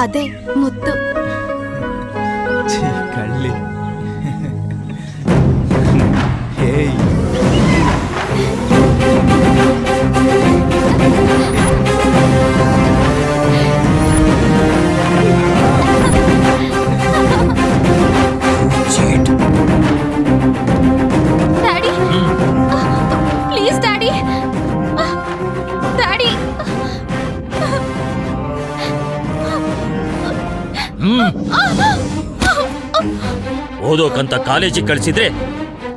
ಅದೇ ಮುತ್ತು. ಕಳ್ಳಿ. ಹೇಯ್, ಡ್ಯಾಡಿ, ಪ್ಲೀಸ್ ಡ್ಯಾಡಿ, ಡ್ಯಾಡಿ. ಓದೋಕಂತ ಕಾಲೇಜಿಗೆ ಕಳ್ಸಿದ್ರೆ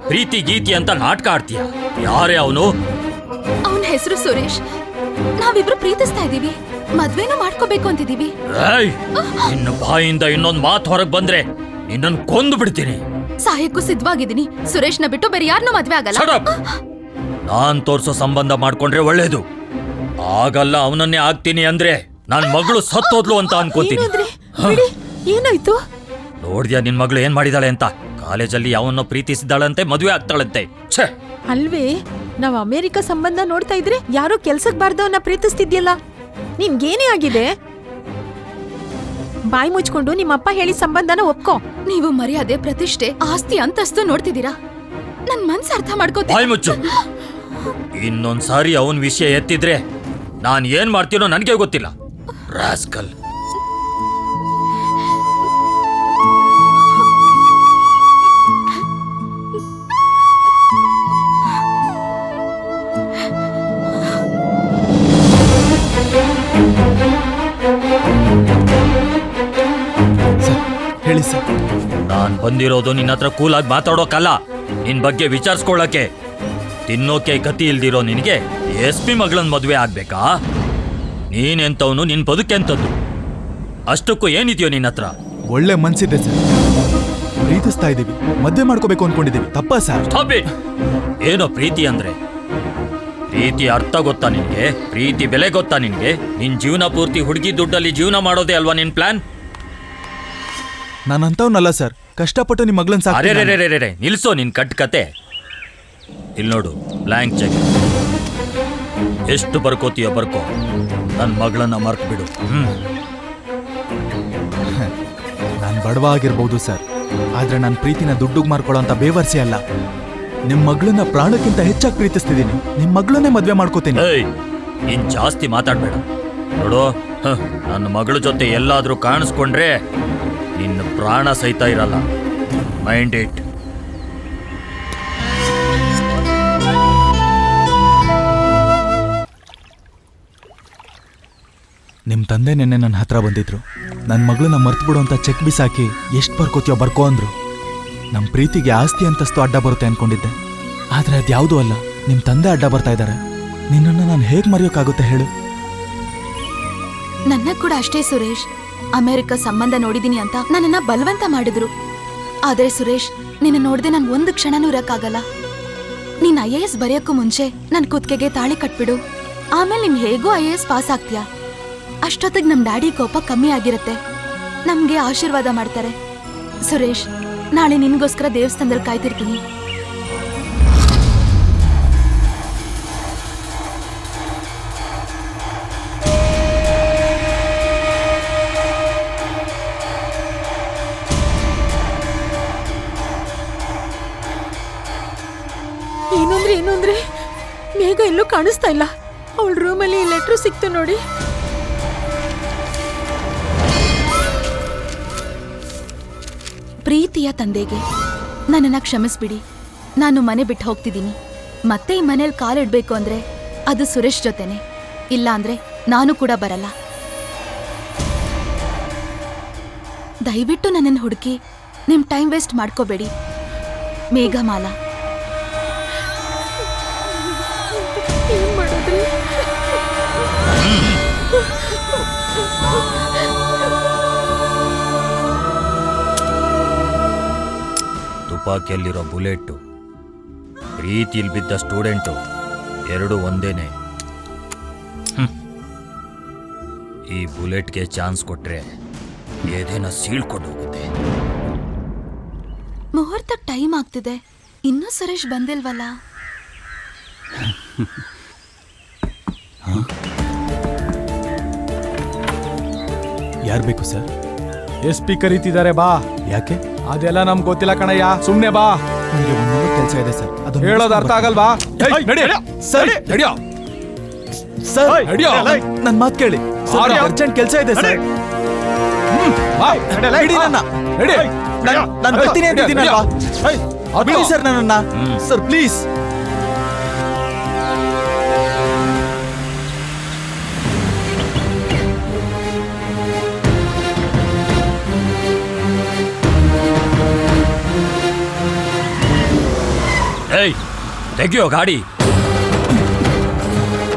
ಪ್ರೀತಿ ಗೀತಿ ಅಂತ ನಾಟಕ ಆಡ್ತೀಯ. ಯಾರೇ ಅವನು? ಅವನ ಹೆಸರು ಸುರೇಶ್. ನಾವಿಬ್ರು ಪ್ರೀತಿಸ್ತಾ ಇದೀವಿ, ಮದ್ವೆನೂ ಮಾಡ್ಕೋಬೇಕು ಅಂತಿದೀವಿ. ನಿನ್ನ ಬಾಯಿಂದ ಇನ್ನೊಂದು ಮಾತು ಹೊರಗೆ ಬಂದ್ರೆ ನಿನ್ನನ್ನು ಕೊಂದು ಬಿಡ್ತೀನಿ. ಸಾಯಕ್ಕೂ ಸಿದ್ಧವಾಗಿದ್ದೀನಿ. ಸುರೇಶ್ನ ಬಿಟ್ಟು ಬೇರೆ ಯಾರನ್ನೂ ಮದ್ವೆ ಆಗಲ್ಲ. ನಾನ್ ತೋರ್ಸೋ ಸಂಬಂಧ ಮಾಡ್ಕೊಂಡ್ರೆ ಒಳ್ಳೇದು. ಆಗಲ್ಲ ಅವನನ್ನೇ ಆಗ್ತೀನಿ ಅಂದ್ರೆ ನನ್ ಮಗಳು ಸತ್ತೋದ್ಲು ಅಂತ ಅನ್ಕೋತೀನಿ. ಏನಾಯ್ತು? ನೋಡ್ದ್ಯಾ ನಿನ್ ಮಗಳು ಏನ್ ಮಾಡಿದಾಳೆ ಅಂತ? ಕಾಲೇಜಲ್ಲಿ ಯಾವನ್ನೋ ಪ್ರೀತಿಸಿದಾಳಂತೆ, ಮದುವೆ ಆಗ್ತಾಳಂತೆ. ಛೇ, ಅಲ್ವೇ, ನಾವ್ ಅಮೆರಿಕ ಸಂಬಂಧ ನೋಡ್ತಾ ಇದ್ರೆ ಯಾರೋ ಕೆಲ್ಸಕ್ ಬಾರ್ದವನ್ನ ಪ್ರೀತಿಸ್ತಿದ್ಯಲ್ಲ. ನಿಮ್ಗೇನೇ ಆಗಿದೆ? ಬಾಯಿ ಮುಚ್ಕೊಂಡು ನಿಮ್ಮಪ್ಪ ಹೇಳಿ ಸಂಬಂಧನ ಒಪ್ಕೋ. ನೀವು ಮರ್ಯಾದೆ, ಪ್ರತಿಷ್ಠೆ, ಆಸ್ತಿ, ಅಂತಸ್ತು ನೋಡ್ತಿದ್ದೀರಾ. ನನ್ ಮನ್ಸು ಅರ್ಥ ಮಾಡ್ಕೋತೀನಿ. ಬಾಯಿ ಮುಚ್ಚು. ಇನ್ನೊಂದ್ಸಾರಿ ಅವನ್ ವಿಷಯ ಎತ್ತಿದ್ರೆ ನಾನ್ ಏನ್ ಮಾಡ್ತೀನೋ ನನ್ಗೆ ಗೊತ್ತಿಲ್ಲ. ರಾಸ್ಕಲ್. ಹೇಳಿ ಸರ್. ನಾನ್ ಬಂದಿರೋದು ನಿನ್ನ ಹತ್ರ ಕೂಲಾಗಿ ಮಾತಾಡೋಕಲ್ಲ, ನಿನ್ ಬಗ್ಗೆ ವಿಚಾರಿಸ್ಕೊಳ್ಳಕ್ಕೆ. ತಿನ್ನೋಕೆ ಗತಿ ಇಲ್ದಿರೋ ನಿನಗೆ SP ಮಗಳನ್ ಮದುವೆ ಆಗ್ಬೇಕಾ? ನೀನೆಂತವನು, ನಿನ್ ಬದುಕೆಂತದ್ದು? ಅಷ್ಟಕ್ಕೂ ಏನಿದೆಯೋ ನಿನ್ನ ಹತ್ರ? ಒಳ್ಳೆ ಮನ್ಸಿದೆ ಸರ್, ಪ್ರೀತಿಸ್ತಾ ಇದೀವಿ, ಮದ್ವೆ ಮಾಡ್ಕೋಬೇಕು ಅನ್ಕೊಂಡಿದೀವಿ. ತಪ್ಪಾ ಸರ್? ಏನೋ ಪ್ರೀತಿ ಅಂದ್ರೆ? ಪ್ರೀತಿ ಅರ್ಥ ಗೊತ್ತಾ ನಿನ್ಗೆ? ಪ್ರೀತಿ ಬೆಲೆ ಗೊತ್ತಾ ನಿನ್ಗೆ? ನಿನ್ ಜೀವನ ಪೂರ್ತಿ ಹುಡುಗಿ ದುಡ್ಡಲ್ಲಿ ಜೀವನ ಮಾಡೋದೇ ಅಲ್ವಾ ನಿನ್ ಪ್ಲಾನ್? ನಾನಂತವ್ನಲ್ಲ ಸರ್, ಕಷ್ಟಪಟ್ಟು ನಿಮ್ ಮಗಳನ್ ಸಾಕು. ಅರೆ ನಿಲ್ಸೋ ನಿನ್ ಕಟ್ ಕತೆ. ಇಲ್ಲಿ ನೋಡು, ಬ್ಲ್ಯಾಂಕ್ ಚೆಕ್. ಎಷ್ಟು ಬರ್ಕೋತೀಯ ಬರ್ಕೋ, ನನ್ ಮಗಳನ್ನ ಮರ್ತು ಬಿಡು. ನಾನ್ ಬಡವ ಆಗಿರ್ಬೋದು ಸರ್, ಆದ್ರೆ ನನ್ನ ಪ್ರೀತಿನ ದುಡ್ಡುಗ್ ಮಾರ್ಕೊಳ್ಳೋ ಅಂತ ಬೇವರ್ಸಿ ಅಲ್ಲ. ನಿಮ್ ಮಗಳನ್ನ ಪ್ರಾಣಕ್ಕಿಂತ ಹೆಚ್ಚಾಗಿ ಪ್ರೀತಿಸ್ತಿದ್ದೀನಿ. ನಿಮ್ ಮಗಳನ್ನೇ ಮದ್ವೆ ಮಾಡ್ಕೋತೀನಿ. ನೀನ್ ಜಾಸ್ತಿ ಮಾತಾಡ್ಬೇಡ. ನೋಡು, ನನ್ನ ಮಗಳ ಜೊತೆ ಎಲ್ಲಾದ್ರೂ ಕಾಣಿಸ್ಕೊಂಡ್ರೆ ನಿನ್ನ ಪ್ರಾಣ ಸಹಿತ ಇರಲ್ಲ. Mind it. ನಿಮ್ಮ ತಂದೆ ನೆನ್ನೆ ನನ್ನ ಹತ್ರ ಬಂದಿದ್ರು. ನನ್ನ ಮಗಳನ್ನ ಮರ್ತು ಬಿಡು ಅಂತ ಚೆಕ್ ಬಿಸಾಕಿ ಎಷ್ಟು ಬರ್ಕೋತೀಯೋ ಬರ್ಕೋ ಅಂದ್ರು. ನಮ್ಮ ಪ್ರೀತಿಗೆ ಆಸ್ತಿ ಅಂತಸ್ತು ಅಡ್ಡ ಬರುತ್ತೆ ಅನ್ಕೊಂಡಿದ್ದೆ, ಆದ್ರೆ ಅದ್ಯಾವುದೂ ಅಲ್ಲ. ನಿಮ್ಮ ತಂದೆ ಅಡ್ಡ ಬರ್ತಾ ಇದ್ದಾರೆ. ನಿನ್ನನ್ನು ನಾನು ಹೇಗೆ ಮರೆಯೋಕ್ಕಾಗುತ್ತೆ ಹೇಳು? ನನ್ನ ಕೂಡ ಅಷ್ಟೇ ಸುರೇಶ್. ಅಮೆರಿಕ ಸಂಬಂಧ ನೋಡಿದೀನಿ ಅಂತ ನನ್ನನ್ನ ಬಲವಂತ ಮಾಡಿದ್ರು. ಆದ್ರೆ ಸುರೇಶ್, ನಿನ್ನ ನೋಡ್ದೆ ನನ್ ಒಂದು ಕ್ಷಣನೂ ಇರಕ್ಕಾಗಲ್ಲ. ನೀನ್ IAS ಬರೆಯೋಕ್ಕೂ ಮುಂಚೆ ನನ್ ಕುತ್ತಿಗೆಗೆ ತಾಳಿ ಕಟ್ಬಿಡು. ಆಮೇಲೆ ನಿಮ್ ಹೇಗೂ IAS ಪಾಸ್ ಆಗ್ತೀಯಾ. ಅಷ್ಟೊತ್ತಿಗೆ ನಮ್ ಡ್ಯಾಡಿ ಕೋಪ ಕಮ್ಮಿ ಆಗಿರತ್ತೆ. ನಮ್ಗೆ ಆಶೀರ್ವಾದ ಮಾಡ್ತಾರೆ. ಸುರೇಶ್, ನಾಳೆ ನಿನ್ಗೋಸ್ಕರ ದೇವಸ್ಥಾನದಲ್ಲಿ ಕಾಯ್ತಿರ್ತೀನಿ. ಏನು ಅಂದ್ರೆ ಮೇಘ ಎಲ್ಲೂ ಕಾಣಿಸ್ತಾ ಇಲ್ಲ. ಅವಳ ರೂಮಲ್ಲಿ ಲೆಟ್ರು ಸಿಕ್ತು ನೋಡಿ. ಪ್ರೀತಿಯ ತಂದೆಗೆ ನನ್ನನ್ನ ಕ್ಷಮಿಸ್ಬಿಡಿ. ನಾನು ಮನೆ ಬಿಟ್ಟು ಹೋಗ್ತಿದ್ದೀನಿ. ಮತ್ತೆ ಈ ಮನೇಲಿ ಕಾಲಿಡ್ಬೇಕು ಅಂದ್ರೆ ಅದು ಸುರೇಶ್ ಜೊತೆನೆ. ಇಲ್ಲ ಅಂದ್ರೆ ನಾನು ಕೂಡ ಬರಲ್ಲ. ದಯವಿಟ್ಟು ನನ್ನನ್ನು ಹುಡುಕಿ ನಿಮ್ ಟೈಮ್ ವೇಸ್ಟ್ ಮಾಡ್ಕೋಬೇಡಿ. ಮೇಘಮಾಲಾ. ಏನ್ ಮಾಡಿದ್ರಿ? ತುಪಾಕಿಯಲ್ಲಿರೋ ಬುಲೆಟ್ಟು, ಪ್ರೀತಿಯಲ್ಲಿ ಬಿದ್ದ ಸ್ಟೂಡೆಂಟು, ಎರಡು ಒಂದೇನೆ. ಈ ಬುಲೆಟ್ಗೆ ಚಾನ್ಸ್ ಕೊಟ್ರೆ ಏದೇನ ಸೀಳ್ಕೊಂಡು ಹೋಗುತ್ತೆ. ಮುಹೂರ್ತಕ್ಕೆ ಟೈಮ್ ಆಗ್ತಿದೆ, ಇನ್ನೂ ಸುರೇಶ್ ಬಂದಿಲ್ವಲ್ಲ. ಯಾರು ಬೇಕು ಸರ್? SP ಕರೀತಿದ್ದಾರೆ, ಬಾ. ಯಾಕೆ? ಅದೆಲ್ಲ ನಮ್ಗೆ ಗೊತ್ತಿಲ್ಲ ಕಣಯ್ಯ, ಸುಮ್ನೆ ಬಾ. ನನಗೆ ಒಂದು ಕೆಲಸ ಇದೆ ಸರ್, ಅದು ಹೇಳೋದು ಅರ್ಥ ಆಗಲ್ವಾ? ಸರ್ ನನ್ನ ಮಾತು ಕೇಳಿ. ಅರ್ಜೆಂಟ್ ಕೆಲಸ ಇದೆ ಸರ್. ನಾನು ಬರ್ತೀನಿ ಅಂತಿದ್ದೀನಲ್ವಾ? ಬಿಡಿ ಸರ್ ನನ್ನನ್ನ. Sir please. ತೆಗಿಯೋ ಗಾಡಿ.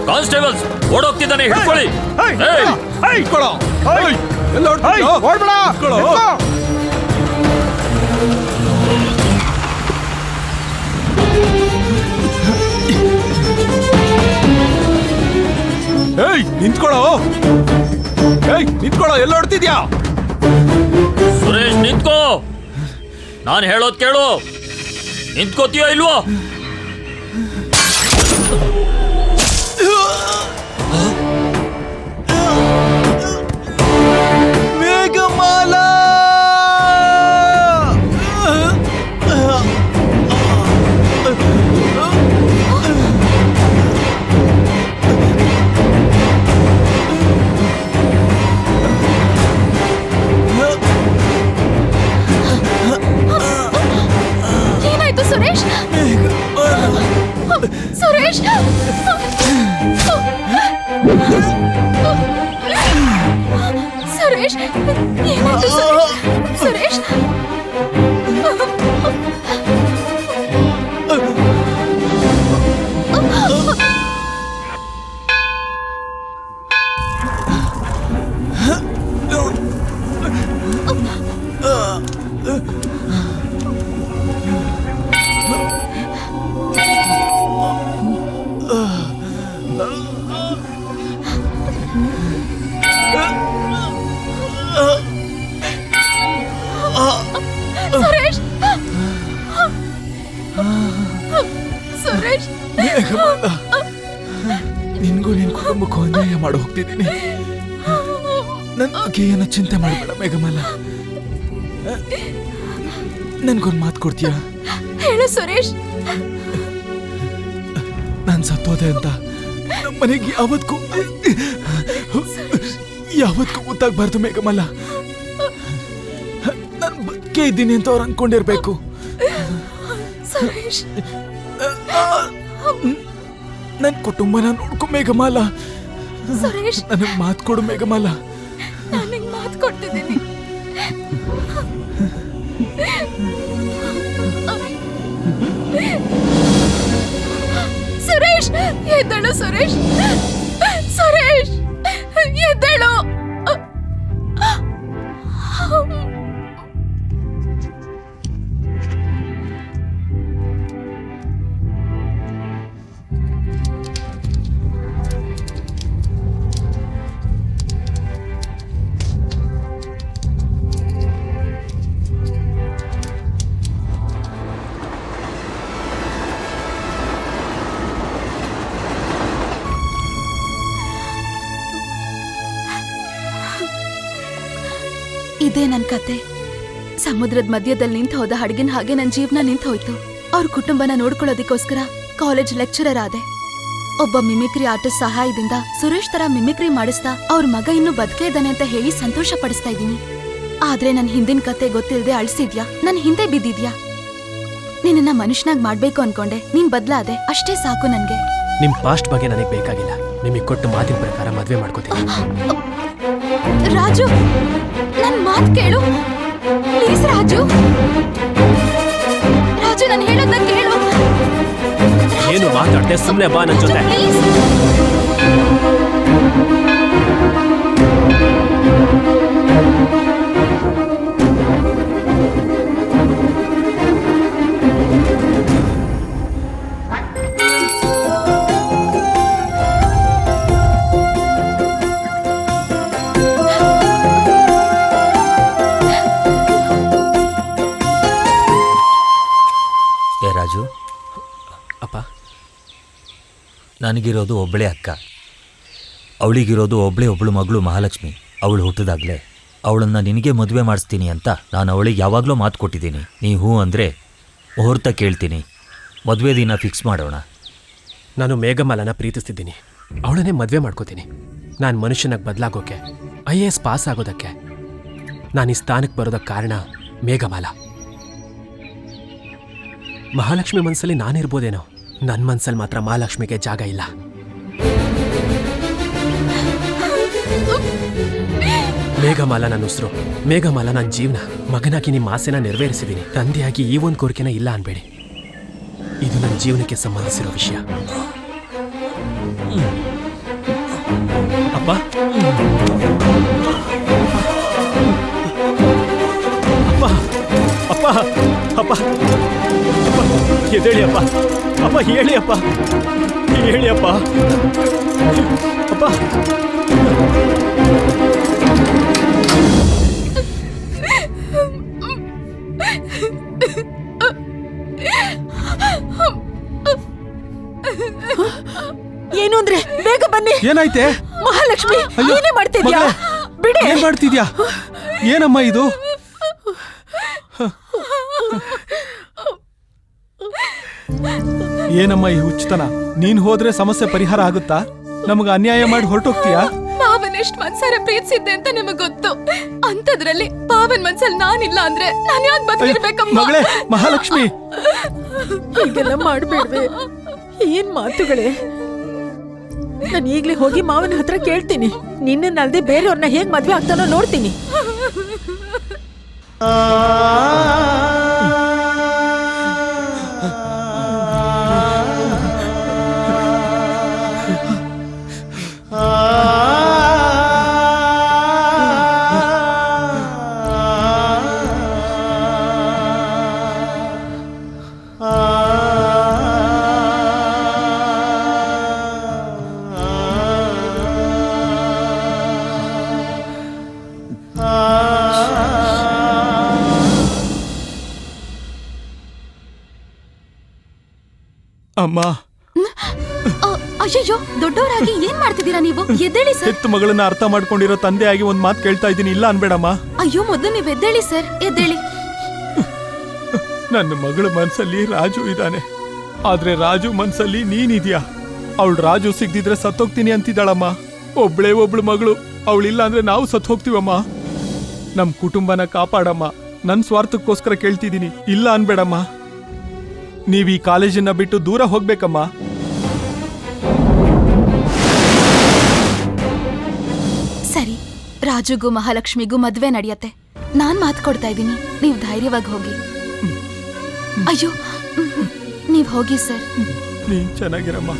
ಕಾನ್ಸ್ಟೇಬಲ್ಸ್, ಓಡೋಗ್ತಿದ್ದಾನೆ, ಹಿಡ್ಕೊಳ್ಳಿ. ನಿಂತ್ಕೊಳ್ಳೋ, ನಿಂತ್ಕೊಳ್ಳೋ, ಎಲ್ಲ ಹೊಡ್ತಿದ್ಯಾ? ಸುರೇಶ್ ನಿಂತ್ಕೋ, ನಾನು ಹೇಳೋದ್ ಕೇಳು. ನಿಂತ್ಕೋತೀಯೋ ಇಲ್ವೋ? ಮೇಘಮಾಲಾ. ಏನಾಯ್ತು ಸುರೇಶ್? ಸುರೇಶ್, ಸುರೇಶ್, ಏನಾಯ್ತು ಸುರೇಶ್? ಸುರೇಶ್, ಸುರೇಶ್, ನಿನ್ಗೂ ನಿನ್ ಕುಟುಂಬಕ್ಕೂ ಅನ್ಯಾಯ ಮಾಡಿ ಹೋಗ್ತಿದ್ದೀನಿ. ನನ್ನ ಬಗ್ಗೆ ಏನೋ ಚಿಂತೆ ಮಾಡಬೇಡ ಮೇಘಮಾಲಾ. ನನ್ಗೊಂದು ಮಾತು ಕೊಡ್ತೀಯಾ? ಹೇಳು ಸುರೇಶ್. ನಾನು ಸತ್ತೋದೆ ಅಂತ ನಮ್ಮ ಮನೆಗೆ ಯಾವತ್ತೂ ಗೊತ್ತಾಗ್ಬಾರ್ದು ಮೇಘಮಾಲಾ. ನಾನು ಬದುಕೇ ಇದ್ದೀನಿ ಅಂತ ಅವ್ರು ಅನ್ಕೊಂಡಿರ್ಬೇಕು. ನನ್ನ ಕುಟುಂಬನ ನೋಡ್ಕೊ ಮೇಘಮಾಲಾ. ಸುರೇಶ್, ನನಗೆ ಮಾತು ಕೊಡು ಮೇಘಮಾಲ. ನಾನು ನಿಂಗೆ ಮಾತು ಕೊಡ್ತಿದ್ದೀನಿ. ಸುರೇಶ್, ಎದ್ದೇಳು ಸುರೇಶ್. ಸುರೇಶ್, ಎದ್ದೇಳು. ಇದೇ ನನ್ ಕತೆ. ಸಮುದ್ರದ ಮಧ್ಯದಲ್ಲಿ ನಿಂತ ಹೋದ ಹಡಗಿನ ಹಾಗೆ ನನ್ ಜೀವನ ನಿಂತ ಹೋಯ್ತು. ಅವ್ರ ಕುಟುಂಬನ ನೋಡ್ಕೊಳ್ಳೋದಿಕ್ಕೋಸ್ಕರ ಕಾಲೇಜ್ ಲೆಕ್ಚರರ್ ಆದೆ. ಒಬ್ಬ ಮಿಮಿಕ್ರಿ ಆರ್ಟಿಸ್ಟ್ ಸಹಾಯದಿಂದ ಸುರೇಶ್ ತರ ಮಿಮಿಕ್ರಿ ಮಾಡಿಸ್ತಾ ಅವ್ರ ಮಗ ಇನ್ನೂ ಬದುಕೇ ಇದ್ದಾನೆ ಅಂತ ಹೇಳಿ ಸಂತೋಷ ಪಡಿಸ್ತಾ ಇದ್ದೀನಿ. ಆದ್ರೆ ನನ್ ಹಿಂದಿನ ಕತೆ ಗೊತ್ತಿಲ್ಲದೆ ಅಳ್ಸಿದ್ಯಾ, ನನ್ ಹಿಂದೆ ಬಿದ್ದಿದ್ಯಾ. ನಿನ್ನ ಮನುಷ್ಯನಾಗ್ ಮಾಡ್ಬೇಕು ಅನ್ಕೊಂಡೆ, ನೀನ್ ಬದ್ಲಾದೆ, ಅಷ್ಟೇ ಸಾಕು ನನ್ಗೆ. ನಿಮ್ ಪಾಸ್ಟ್ ಬಗ್ಗೆ ನನಗೆ ಬೇಕಾಗಿಲ್ಲ. ನಿಮಗೆ ಕೊಟ್ಟ ಮಾತಿನ ಪ್ರಕಾರ ಮದ್ವೆ ಮಾಡ್ಕೋತೀನಿ. ರಾಜು, ನನ್ ಮಾತ್ ಕೇಳು ಪ್ಲೀಸ್. ರಾಜು, ರಾಜು, ನಾನು ಹೇಳೋದನ್ನ ಕೇಳು. ಏನು ಮಾತಾಡ್ದೆ? ಸುಮ್ನೆ ಬಾ ನನ್ ಜೊತೆ. ಪ್ಲೀಸ್. ರಾಜು, ಅಪ್ಪ, ನನಗಿರೋದು ಒಬ್ಬಳೇ ಅಕ್ಕ. ಅವಳಿಗಿರೋದು ಒಬ್ಳು ಮಗಳು ಮಹಾಲಕ್ಷ್ಮಿ. ಅವಳು ಹುಟ್ಟಿದಾಗಲೇ ಅವಳನ್ನು ನಿನಗೆ ಮದುವೆ ಮಾಡಿಸ್ತೀನಿ ಅಂತ ನಾನು ಅವಳಿಗೆ ಯಾವಾಗಲೂ ಮಾತು ಕೊಟ್ಟಿದ್ದೀನಿ. ನೀ ಹ್ಞೂ ಅಂದರೆ ಮುಹೂರ್ತ ಕೇಳ್ತೀನಿ, ಮದುವೆ ದಿನ ಫಿಕ್ಸ್ ಮಾಡೋಣ. ನಾನು ಮೇಘಮಾಲನ ಪ್ರೀತಿಸ್ತಿದ್ದೀನಿ. ಅವಳನ್ನೇ ಮದುವೆ ಮಾಡ್ಕೋತೀನಿ. ನಾನು ಮನುಷ್ಯನಾಗಿ ಬದಲಾಗೋಕೆ, IAS ಪಾಸ್ ಆಗೋದಕ್ಕೆ, ನಾನು ಈ ಸ್ಥಾನಕ್ಕೆ ಬರೋದಕ್ಕೆ ಕಾರಣ ಮೇಘಮಾಲ. ಮಹಾಲಕ್ಷ್ಮಿ ಮನಸ್ಸಲ್ಲಿ ನಾನಿರ್ಬೋದೇನೋ, ನನ್ನ ಮನಸ್ಸಲ್ಲಿ ಮಾತ್ರ ಮಹಾಲಕ್ಷ್ಮಿಗೆ ಜಾಗ ಇಲ್ಲ. ಮೇಘಮಾಲ ನನ್ನ ಉಸಿರು, ಮೇಘಮಾಲ ನನ್ನ ಜೀವನ. ಮಗನಾಗಿ ನಿಮ್ಮ ಆಸೆನ ನೆರವೇರಿಸಿದ್ದೀನಿ. ತಂದೆಯಾಗಿ ಈ ಒಂದು ಕೋರಿಕೆನ ಇಲ್ಲ ಅನ್ಬೇಡಿ. ಇದು ನನ್ನ ಜೀವನಕ್ಕೆ ಸಂಬಂಧಿಸಿರೋ ವಿಷಯ. ಅಪ್ಪ, ಅಪ್ಪ, ಅಪ್ಪ, ಅಪ್ಪ, ಎದ್ದೇಳಿ ಅಪ್ಪ. ಅಪ್ಪ, ಹೇಳಿ ಅಪ್ಪ, ಹೇಳಿ ಅಪ್ಪ. ಅಪ್ಪ, ಏನು ಅಂದ್ರೆ ಬೇಗ ಬನ್ನಿ. ಏನಾಯ್ತೆ? ಮಹಾಲಕ್ಷ್ಮಿ, ಅಯ್ಯೋ, ಏನೇ ಮಾಡ್ತಿದ್ಯಾ? ಮಗಳೇ, ಬಿಡಿ. ಏನ್ ಮಾಡ್ತಿದ್ಯಾ? ಏನಮ್ಮ ಇದು? ಏನಮ್ಮ ಈ ಹುಚ್ಚತನ? ನೀನ್ ಹೋದ್ರೆ ಸಮಸ್ಯೆ ಪರಿಹಾರ ಆಗುತ್ತಾ? ನಮಗ ಅನ್ಯಾಯ ಮಾಡಿ ಹೊರಟೋಗ್ತೀಯಾ? ಪಾವನ್ ಎಷ್ಟ್ ಮನ್ಸಾರ ಪ್ರೀತಿಸಿದ್ದೆ ಅಂತ ನಿಮಗ್ ಗೊತ್ತು. ಅಂತದ್ರಲ್ಲಿ ಪಾವನ್ ಮನ್ಸಲ್ಲಿ ನಾನಿಲ್ಲ ಅಂದ್ರೆ ನಾನು ಯಾಕೆ ಬದುಕಿರ್ಬೇಕಮ್ಮ? ಮಗಳೇ, ಮಹಾಲಕ್ಷ್ಮಿ, ಹೀಗೆಲ್ಲ ಮಾಡ್ಬೇಡ್ವೆ. ಏನ್ ಮಾತುಗಳೇ. ನಾನು ಈಗ್ಲೇ ಹೋಗಿ ಮಾವನ ಹತ್ರ ಕೇಳ್ತೀನಿ. ನಿನ್ನನ್ನಲ್ದೆ ಬೇರೆಯವ್ರನ್ನ ಹೇಗ್ ಮದ್ವೆ ಆಗ್ತಾನೋ ನೋಡ್ತೀನಿ. ಅಮ್ಮ, ಅಯ್ಯಯ್ಯೋ, ದೊಡ್ಡವರಾಗಿ ಏನ್ ಮಾಡ್ತಿದ್ದೀರಾ ನೀವು? ಎದ್ದೇಳಿ ಸರ್. ಹೆತ್ತು ಮಗಳನ್ನ ಅರ್ಥ ಮಾಡ್ಕೊಂಡಿರೋ ತಂದೆಯಾಗಿ ಒಂದ್ ಮಾತು ಕೇಳ್ತಾ ಇದ್ದೀನಿ, ಇಲ್ಲ ಅನ್ಬೇಡಮ್ಮ. ಅಯ್ಯೋ, ಮೊದಲು ನೀವು ಎದ್ದೇಳಿ ಸರ್, ಎದ್ದೇಳಿ. ನನ್ನ ಮಗಳ ಮನ್ಸಲ್ಲಿ ರಾಜು ಇದ್ದಾನೆ, ಆದ್ರೆ ರಾಜು ಮನ್ಸಲ್ಲಿ ನೀನಿದ್ಯಾ. ಅವಳು ರಾಜು ಸಿಗ್ದಿದ್ರೆ ಸತ್ತೋಗ್ತೀನಿ ಅಂತಿದ್ದಾಳಮ್ಮ. ಒಬ್ಳು ಮಗಳು, ಅವಳಿಲ್ಲ ಅಂದ್ರೆ ನಾವು ಸತ್ ಹೋಗ್ತೀವಮ್ಮ. ನಮ್ ಕುಟುಂಬನ ಕಾಪಾಡಮ್ಮ. ನನ್ ಸ್ವಾರ್ಥಕ್ಕೋಸ್ಕರ ಕೇಳ್ತಿದ್ದೀನಿ, ಇಲ್ಲ ಅನ್ಬೇಡಮ್ಮ. ನೀವ್ ಈ ಕಾಲೇಜನ್ನ ಬಿಟ್ಟು ದೂರ ಹೋಗ್ಬೇಕಮ್ಮ. ರಾಜುಗೂ ಮಹಾಲಕ್ಷ್ಮಿಗೂ ಮದ್ವೆ ನಡೆಯತ್ತೆ. ನಾನ್ ಮಾತು ಕೊಡ್ತಾ ಇದ್ದೀನಿ, ನೀವ್ ಧೈರ್ಯವಾಗಿ ಹೋಗಿ. ಅಯ್ಯೋ, ನೀವ್ ಹೋಗಿ ಸರ್. ನೀನ್ ಚೆನ್ನಾಗಿರಮ್ಮ.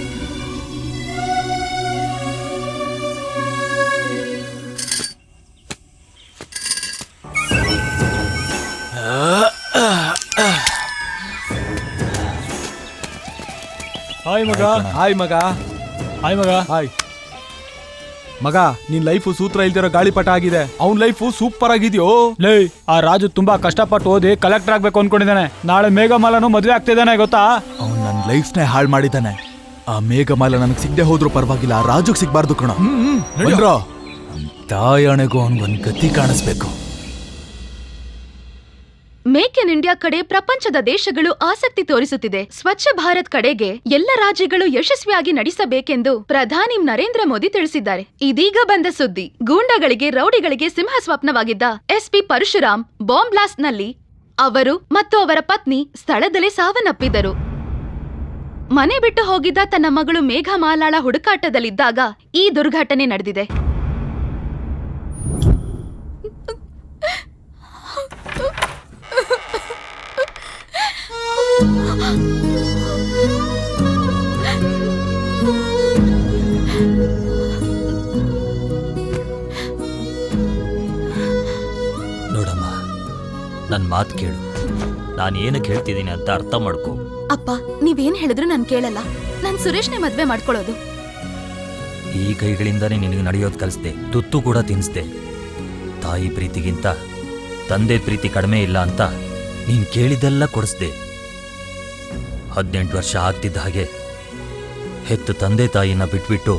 ಹಾಯ್ ಮಗ. ಹಾಯ್ ಮಗ. ಹಾಯ್ ಮಗ. ಹಾಯ್ ಮಗ. ನಿನ್ ಲೈಫು ಸೂತ್ರ ಇಲ್ದಿರೋ ಗಾಳಿಪಟ ಆಗಿದೆ. ಅವ್ನ್ ಲೈಫು ಸೂಪರ್ ಆಗಿದ್ಯೋ. ಲೇ, ಆ ರಾಜು ತುಂಬಾ ಕಷ್ಟಪಟ್ಟು ಓದಿ ಕಲೆಕ್ಟರ್ ಆಗ್ಬೇಕು ಅನ್ಕೊಂಡಿದ್ದಾನೆ. ನಾಳೆ ಮೇಘಮಾಲನು ಮದ್ವೆ ಆಗ್ತಿದ್ದಾನೆ ಗೊತ್ತಾ? ಅವ್ನು ನನ್ನ ಲೈಫ್ನೇ ಹಾಳು ಮಾಡಿದ್ದಾನೆ. ಆ ಮೇಘಮಾಲ ನನಗೆ ಸಿಗದೆ ಹೋದ್ರೂ ಪರವಾಗಿಲ್ಲ, ಆ ರಾಜುಗ್ ಸಿಗ್ಬಾರ್ದು ಕಣ. ತಾಯಣೆಗೂ ಅವನಿಗೊಂದು ಗತಿ ಕಾಣಿಸ್ಬೇಕು. ಮೇಕ್ ಇನ್ ಇಂಡಿಯಾ ಕಡೆ ಪ್ರಪಂಚದ ದೇಶಗಳು ಆಸಕ್ತಿ ತೋರಿಸುತ್ತಿದೆ. ಸ್ವಚ್ಛ ಭಾರತ್ ಕಡೆಗೆ ಎಲ್ಲ ರಾಜ್ಯಗಳು ಯಶಸ್ವಿಯಾಗಿ ನಡೆಸಬೇಕೆಂದು ಪ್ರಧಾನಿ ನರೇಂದ್ರ ಮೋದಿ ತಿಳಿಸಿದ್ದಾರೆ. ಇದೀಗ ಬಂದ ಸುದ್ದಿ. ಗೂಂಡಾಗಳಿಗೆ, ರೌಡಿಗಳಿಗೆ ಸಿಂಹ ಸ್ವಪ್ನವಾಗಿದ್ದ SP ಪರಶುರಾಮ್ ಬಾಂಬ್ ಬ್ಲಾಸ್ಟ್ ನಲ್ಲಿ ಅವರು ಮತ್ತು ಅವರ ಪತ್ನಿ ಸ್ಥಳದಲ್ಲೇ ಸಾವನ್ನಪ್ಪಿದರು. ಮನೆ ಬಿಟ್ಟು ಹೋಗಿದ್ದ ತನ್ನ ಮಗಳು ಮೇಘಮಾಲಾಳ ಹುಡುಕಾಟದಲ್ಲಿದ್ದಾಗ ಈ ದುರ್ಘಟನೆ ನಡೆದಿದೆ. ನೋಡಮ್ಮ, ನನ್ ಮಾತು ಕೇಳು. ನಾನು ಏನಕ್ಕೆ ಹೇಳ್ತಿದ್ದೀನಿ ಅಂತ ಅರ್ಥ ಮಾಡ್ಕೋ. ಅಪ್ಪ, ನೀವೇನ್ ಹೇಳಿದ್ರು ನಾನ್ ಕೇಳಲ್ಲ. ನಾನ್ ಸುರೇಶ್ನೇ ಮದ್ವೆ ಮಾಡ್ಕೊಳ್ಳೋದು. ಈ ಕೈಗಳಿಂದಾನೇ ನಿನಗೆ ನಡೆಯೋದು ಕಲಿಸ್ದೆ, ತುತ್ತು ಕೂಡ ತಿನ್ನಿಸ್ದೆ. ತಾಯಿ ಪ್ರೀತಿಗಿಂತ ತಂದೆ ಪ್ರೀತಿ ಕಡಿಮೆ ಇಲ್ಲ ಅಂತ ನೀನ್ ಕೇಳಿದ್ದೆಲ್ಲ ಕೊಡಿಸ್ದೆ. 18 ವರ್ಷ ಆಗ್ತಿದ್ದ ಹಾಗೆ ಹೆತ್ತು ತಂದೆ ತಾಯಿನ ಬಿಟ್ಬಿಟ್ಟು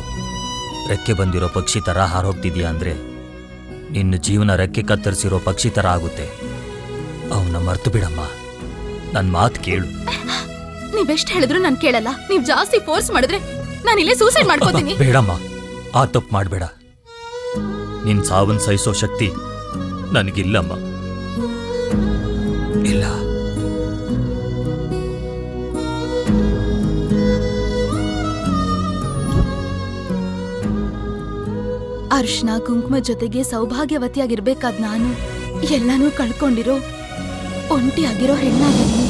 ರೆಕ್ಕೆ ಬಂದಿರೋ ಪಕ್ಷಿ ತರ ಹಾರೋಗ್ತಿದ್ಯಾ ಅಂದ್ರೆ ನಿನ್ನ ಜೀವನ ರೆಕ್ಕೆ ಕತ್ತರಿಸಿರೋ ಪಕ್ಷಿ ತರ ಆಗುತ್ತೆ. ಅವನ್ನ ಮರ್ತು ಬಿಡಮ್ಮ, ನನ್ ಮಾತು ಕೇಳು. ನೀವೆಷ್ಟ್ ಹೇಳಿದ್ರು ನಾನ್ ಕೇಳಲ್ಲ. ನೀವ್ ಜಾಸ್ತಿ ಫೋರ್ಸ್ ಮಾಡಿದ್ರೆ ನಾನಿಲ್ಲೇ ಸೂಸೈಡ್ ಮಾಡ್ಕೋತೀನಿ. ಬೇಡಮ್ಮ, ಆ ತಪ್ಪು ಮಾಡ್ಬೇಡ. ನಿನ್ ಸಾವನ್ ಸಹಿಸೋ ಶಕ್ತಿ ನನಗಿಲ್ಲಮ್ಮ. ಇಲ್ಲ. ಅರ್ಶನ ಕುಂಕುಮ ಜೊತೆಗೆ ಸೌಭಾಗ್ಯವತಿಯಾಗಿರ್ಬೇಕಾದ್ ನಾನು ಎಲ್ಲಾನು ಕಳ್ಕೊಂಡಿರೋ ಒಂಟಿಯಾಗಿರೋ ಹೆಣ್ಣಾಗಿದ್ದೀನಿ.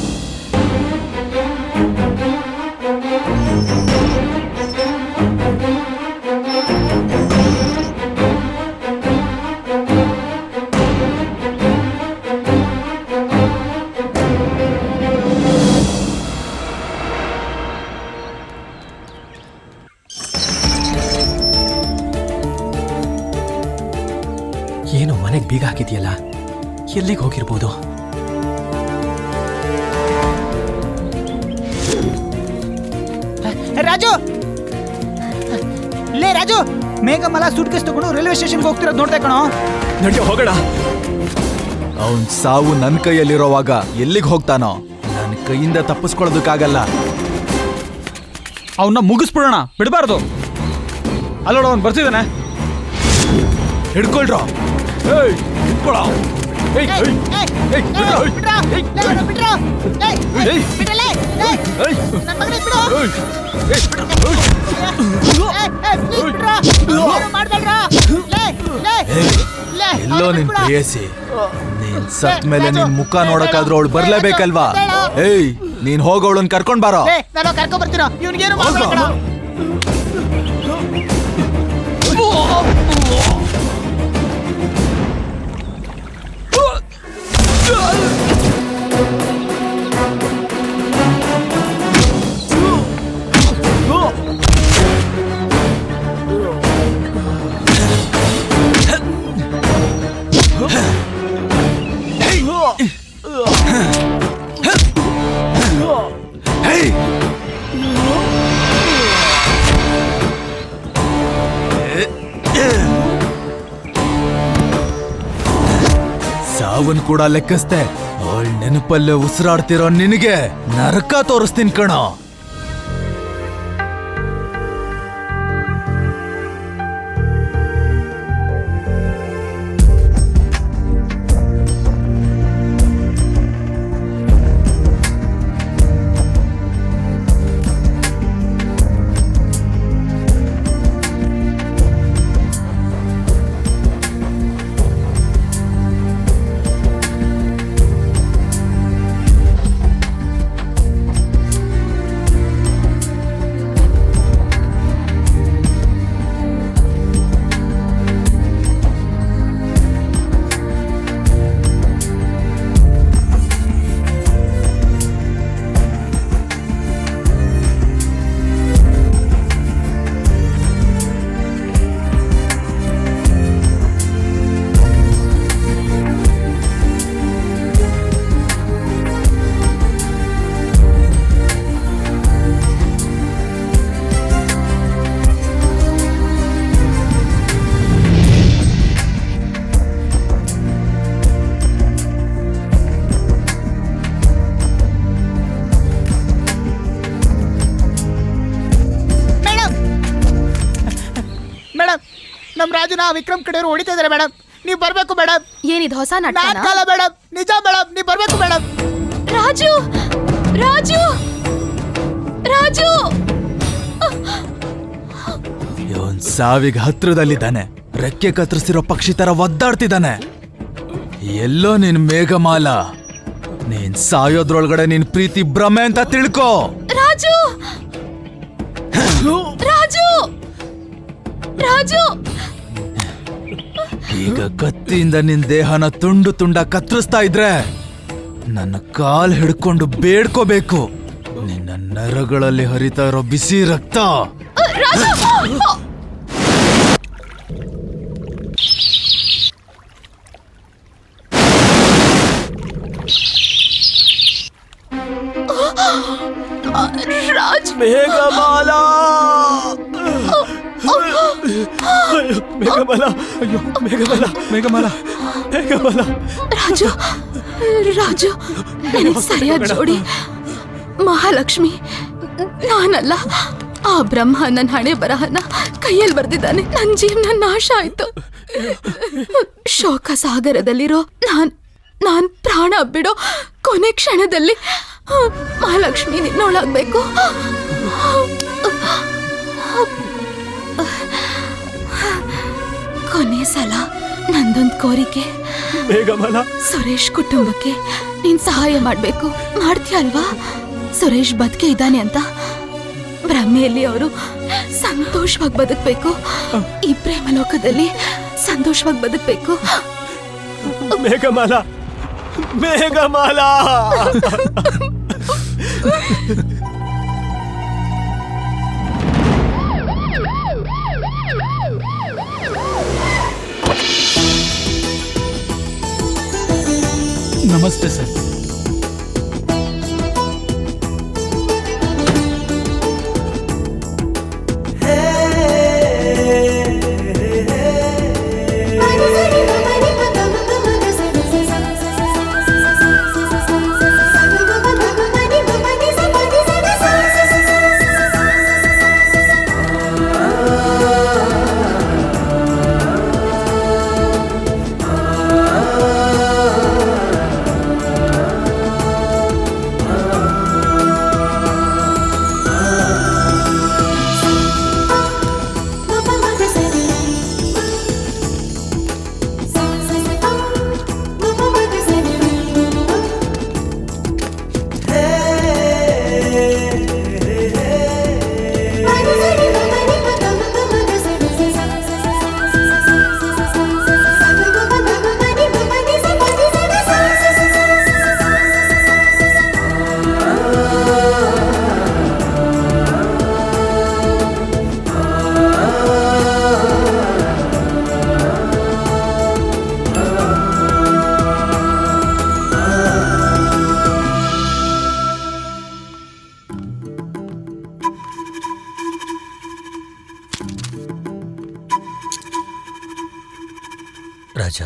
ಏನು ಮನೆಗೆ ಬೀಗ ಹಾಕಿದ್ಯಲ್ಲ, ಎಲ್ಲಿಗೆ ಹೋಗಿರ್ಬೋದು? ರಾಜು, ಲೇ ರಾಜು, ಮೇಘಮಾಲ ಸೂಟ್ ಕೇಸ್ ತಗೊಂಡು ರೈಲ್ವೆ ಸ್ಟೇಷನ್ಗೆ ಹೋಗ್ತಿರೋದು ನೋಡ್ತಾ ಕಣೋ. ನಡ್ಯೋ ಹೋಗೋಣ. ಅವನ್ ಸಾವು ನನ್ನ ಕೈಯಲ್ಲಿರೋವಾಗ ಎಲ್ಲಿಗೆ ಹೋಗ್ತಾನೋ? ನನ್ನ ಕೈಯಿಂದ ತಪ್ಪಿಸ್ಕೊಳ್ಳೋದಕ್ಕಾಗಲ್ಲ. ಅವನ್ನ ಮುಗಿಸ್ಬಿಡೋಣ, ಬಿಡಬಾರ್ದು. ಅಲ್ಲೋಡ, ಅವ್ನು ಬರ್ತಿದ್ದಾನೆ. ಹಿಡ್ಕೊಳ್ರೋ. ಹಿಡ್ಕೊಳೋ. ಎಲ್ಲೋ ನಿನ್ ಪ್ರೇಯಸಿ, ನೀನ್ ಸತ್ ಮೇಲೆ ನಿನ್ ಮುಖ ನೋಡಕ್ಕಾದ್ರೂ ಅವಳು ಬರ್ಲೇಬೇಕಲ್ವಾ? ಏಯ್, ನೀನ್ ಹೋಗೋಳನ್ ಕರ್ಕೊಂಡ್ ಬಾರೋ. ನಾನು ಕರ್ಕೊಂಡ್ ಬರ್ತೀನೋ, ಇವ್ನಿಗೇನು ಮಾಡ್ಬೇಡ. ಸಾವನ್ ಕೂಡ ಲೆಕ್ಕಿಸ್ದೆ. ಅವಳ ನೆನಪಲ್ಲೇ ಉಸಿರಾಡ್ತಿರೋ ನಿನಗೆ ನರಕ ತೋರಿಸ್ತೀನಿ ಕಣೋ. ಮೇಡಮ್, ನಮ್ ರಾಜುನ ವಿಕ್ರಮ್ ಕಡೆಯವರು ಹೊಡಿತಾ ಇದಾರೆ ಮೇಡಮ್. ನೀವ್ ಬರ್ಬೇಕು ಮೇಡಮ್. ಏನಿದು ಹೊಸ ನಾಟಕ? ನಾಟಕ ಮೇಡಮ್, ನಿಜ ಮೇಡಮ್, ನೀವ್ ಬರ್ಬೇಕು ಮೇಡಮ್. ರಾಜು ರಾಜು ರಾಜು ಇವನ್ ಸಾವಿಗೆ ಹತ್ರದಲ್ಲಿದ್ದಾನೆ. ರೆಕ್ಕೆ ಕತ್ತರಿಸಿರೋ ಪಕ್ಷಿ ತರ ಒದ್ದಾಡ್ತಿದ್ದಾನೆ. ಎಲ್ಲೋ ನಿನ್ ಮೇಘಮಾಲ, ನೀನ್ ಸಾಯೋದ್ರೊಳಗಡೆ ನಿನ್ ಪ್ರೀತಿ ಭ್ರಮೆ ಅಂತ ತಿಳ್ಕೋ. ರಾಜು ರಾಜು ರಾಜು ಈಗ ಕತ್ತಿಯಿಂದ ನಿನ್ ದೇಹನ ತುಂಡು ತುಂಡ ಕತ್ತರಿಸ್ತಾ ಇದ್ರೆ ನನ್ನ ಕಾಲ್ ಹಿಡ್ಕೊಂಡು ಬೇಡ್ಕೋಬೇಕು. ನಿನ್ನ ನರಗಳಲ್ಲಿ ಹರಿತಾ ಇರೋ ಬಿಸಿ ರಕ್ತ. ರಾಜ್ ಮೇಘಮಾಲ, ಮೇಘಮಾಲ, ಅಯ್ಯೋ ಮೇಘಮಾಲ, ಮೇಘಮಾಲ, ಮೇಘಮಾಲ. ರಾಜು ರಾಜು ನನಗೆ ಸರಿಯಾದ ಜೋಡಿ ಮಹಾಲಕ್ಷ್ಮಿ ನಾನಲ್ಲ. ಆ ಬ್ರಹ್ಮ ನನ್ನ ಹಣೆ ಬರಹನ ಕೈಯಲ್ಲಿ ಬರ್ದಿದ್ದಾನೆ. ನನ್ನ ಜೀವನ ನಾಶ ಆಯ್ತು. ಶೋಕ ಸಾಗರದಲ್ಲಿರೋ ನಾನ್ ಪ್ರಾಣ ಬಿಡೋ ಕೊನೆ ಕ್ಷಣದಲ್ಲಿ ಮಹಾಲಕ್ಷ್ಮಿ ನಿನ್ನೊಳಾಗ್ಬೇಕು. ಕೊನೆ ಸಲ ನಂದೊಂದು ಕೋರಿಕೆ, ಮೇಘಮಾಲ, ಸುರೇಶ್ ಕುಟುಂಬಕ್ಕೆ ನೀನ್ ಸಹಾಯ ಮಾಡ್ಬೇಕು. ಮಾಡ್ತೀಯ ಅಲ್ವಾ? ಸುರೇಶ್ ಬದುಕೆ ಇದ್ದಾನೆ ಅಂತ ಭ್ರಮೆಯಲ್ಲಿ ಅವರು ಸಂತೋಷವಾಗಿ ಬದುಕಬೇಕು. ಈ ಪ್ರೇಮ ಲೋಕದಲ್ಲಿ ಸಂತೋಷವಾಗಿ ಬದುಕಬೇಕು. ಮೇಘಮಾಲ, ಮೇಘಮಾಲ. ನಮಸ್ತೆ ಸರ್. ರಾಜ,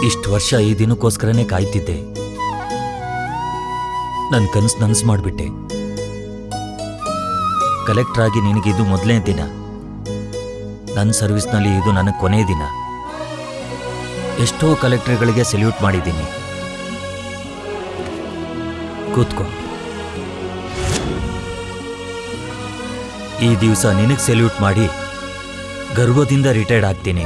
ಇಷ್ಟು ವರ್ಷ ಈ ದಿನಕ್ಕೋಸ್ಕರನೇ ಕಾಯ್ತಿದ್ದೆ. ನನ್ನ ಕನಸು ನನಸು ಮಾಡಿಬಿಟ್ಟೆ. ಕಲೆಕ್ಟರ್ ಆಗಿ ನಿನಗಿದು ಮೊದಲನೇ ದಿನ. ನನ್ನ ಸರ್ವಿಸ್ನಲ್ಲಿ ಇದು ನನಗೆ ಕೊನೆಯ ದಿನ. ಎಷ್ಟೋ ಕಲೆಕ್ಟರ್ಗಳಿಗೆ ಸೆಲ್ಯೂಟ್ ಮಾಡಿದ್ದೀನಿ. ಕೂತ್ಕೋ. ಈ ದಿವಸ ನಿನಗೆ ಸೆಲ್ಯೂಟ್ ಮಾಡಿ ಗರ್ವದಿಂದ ರಿಟೈರ್ಡ್ ಆಗ್ತೀನಿ.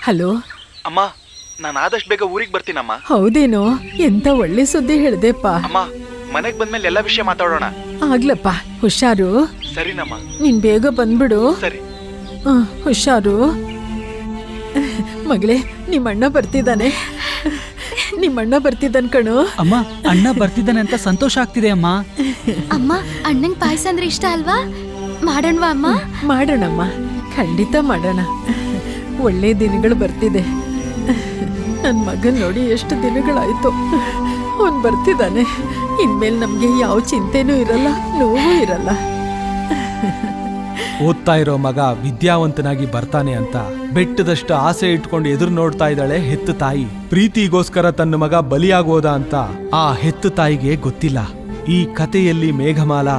ಹಲೋ ಅಮ್ಮ, ನಾನು ಆದಷ್ಟು ಬೇಗ ಊರಿಗೆ ಬರ್ತೀನಮ್ಮ. ಹೌದೇನೋ? ಎಂತ ಒಳ್ಳೆ ಸುದ್ದಿ ಹೇಳ್ದೆಪ್ಪ. ಅಮ್ಮ, ಮನೆಗೆ ಬಂದ್ಮೇಲೆ ಎಲ್ಲ ವಿಷಯ ಮಾತಾಡೋಣ. ಆಗ್ಲಪ್ಪ, ಹುಷಾರು. ಸರಿನಮ್ಮ. ನೀನ್ ಬೇಗ ಬಂದ್ಬಿಡು. ಸರಿ. ಹುಷಾರು. ಮಗಳೇ, ನಿಮ್ಮಣ್ಣ ಬರ್ತಿದ್ದಾನೆ. ನಿಮ್ಮಣ್ಣ ಬರ್ತಿದ್ದಾನೆ ಕಣು. ಅಮ್ಮ, ಅಣ್ಣ ಬರ್ತಿದ್ದಾನೆ ಅಂತ ಸಂತೋಷ ಆಗ್ತಿದೆ ಅಮ್ಮ. ಅಮ್ಮ, ಅಣ್ಣಂಗ್ ಪಾಯಸ ಅಂದ್ರೆ ಇಷ್ಟ ಅಲ್ವಾ? ಮಾಡೋಣವಾ ಅಮ್ಮ? ಮಾಡೋಣಮ್ಮ, ಖಂಡಿತ ಮಾಡೋಣ. ಒಳ್ಳೆ ದಿನಗಳು ಬರ್ತಿದೆ. ನನ್ನ ಮಗನ್ ನೋಡಿ ಎಷ್ಟು ದಿನಗಳಾಯ್ತು. ಅವನ್ ಬರ್ತಿದ್ದಾನೆ. ಇನ್ಮೇಲೆ ನಮ್ಗೆ ಯಾವ ಚಿಂತೆನೂ ಇರಲ್ಲ, ನೋವು ಇರಲ್ಲ. ಓದ್ತಾ ಇರೋ ಮಗ ವಿದ್ಯಾವಂತನಾಗಿ ಬರ್ತಾನೆ ಅಂತ ಬೆಟ್ಟದಷ್ಟು ಆಸೆ ಇಟ್ಕೊಂಡು ಎದುರು ನೋಡ್ತಾ ಇದ್ದಾಳೆ ಹೆತ್ತು ತಾಯಿ. ಪ್ರೀತಿಗೋಸ್ಕರ ತನ್ನ ಮಗ ಬಲಿಯಾಗೋದ ಅಂತ ಆ ಹೆತ್ತು ತಾಯಿಗೆ ಗೊತ್ತಿಲ್ಲ. ಈ ಕಥೆಯಲ್ಲಿ ಮೇಘಮಾಲ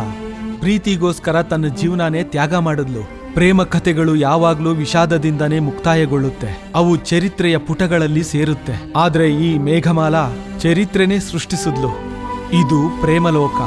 ಪ್ರೀತಿಗೋಸ್ಕರ ತನ್ನ ಜೀವನಾನೇ ತ್ಯಾಗ ಮಾಡಿದ್ಲು. ಪ್ರೇಮ ಕಥೆಗಳು ಯಾವಾಗ್ಲೂ ವಿಷಾದದಿಂದನೇ ಮುಕ್ತಾಯಗೊಳ್ಳುತ್ತೆ. ಅವು ಚರಿತ್ರೆಯ ಪುಟಗಳಲ್ಲಿ ಸೇರುತ್ತೆ. ಆದ್ರೆ ಈ ಮೇಘಮಾಲ ಚರಿತ್ರೆನೇ ಸೃಷ್ಟಿಸಿದ್ಲು. ಇದು ಪ್ರೇಮಲೋಕ.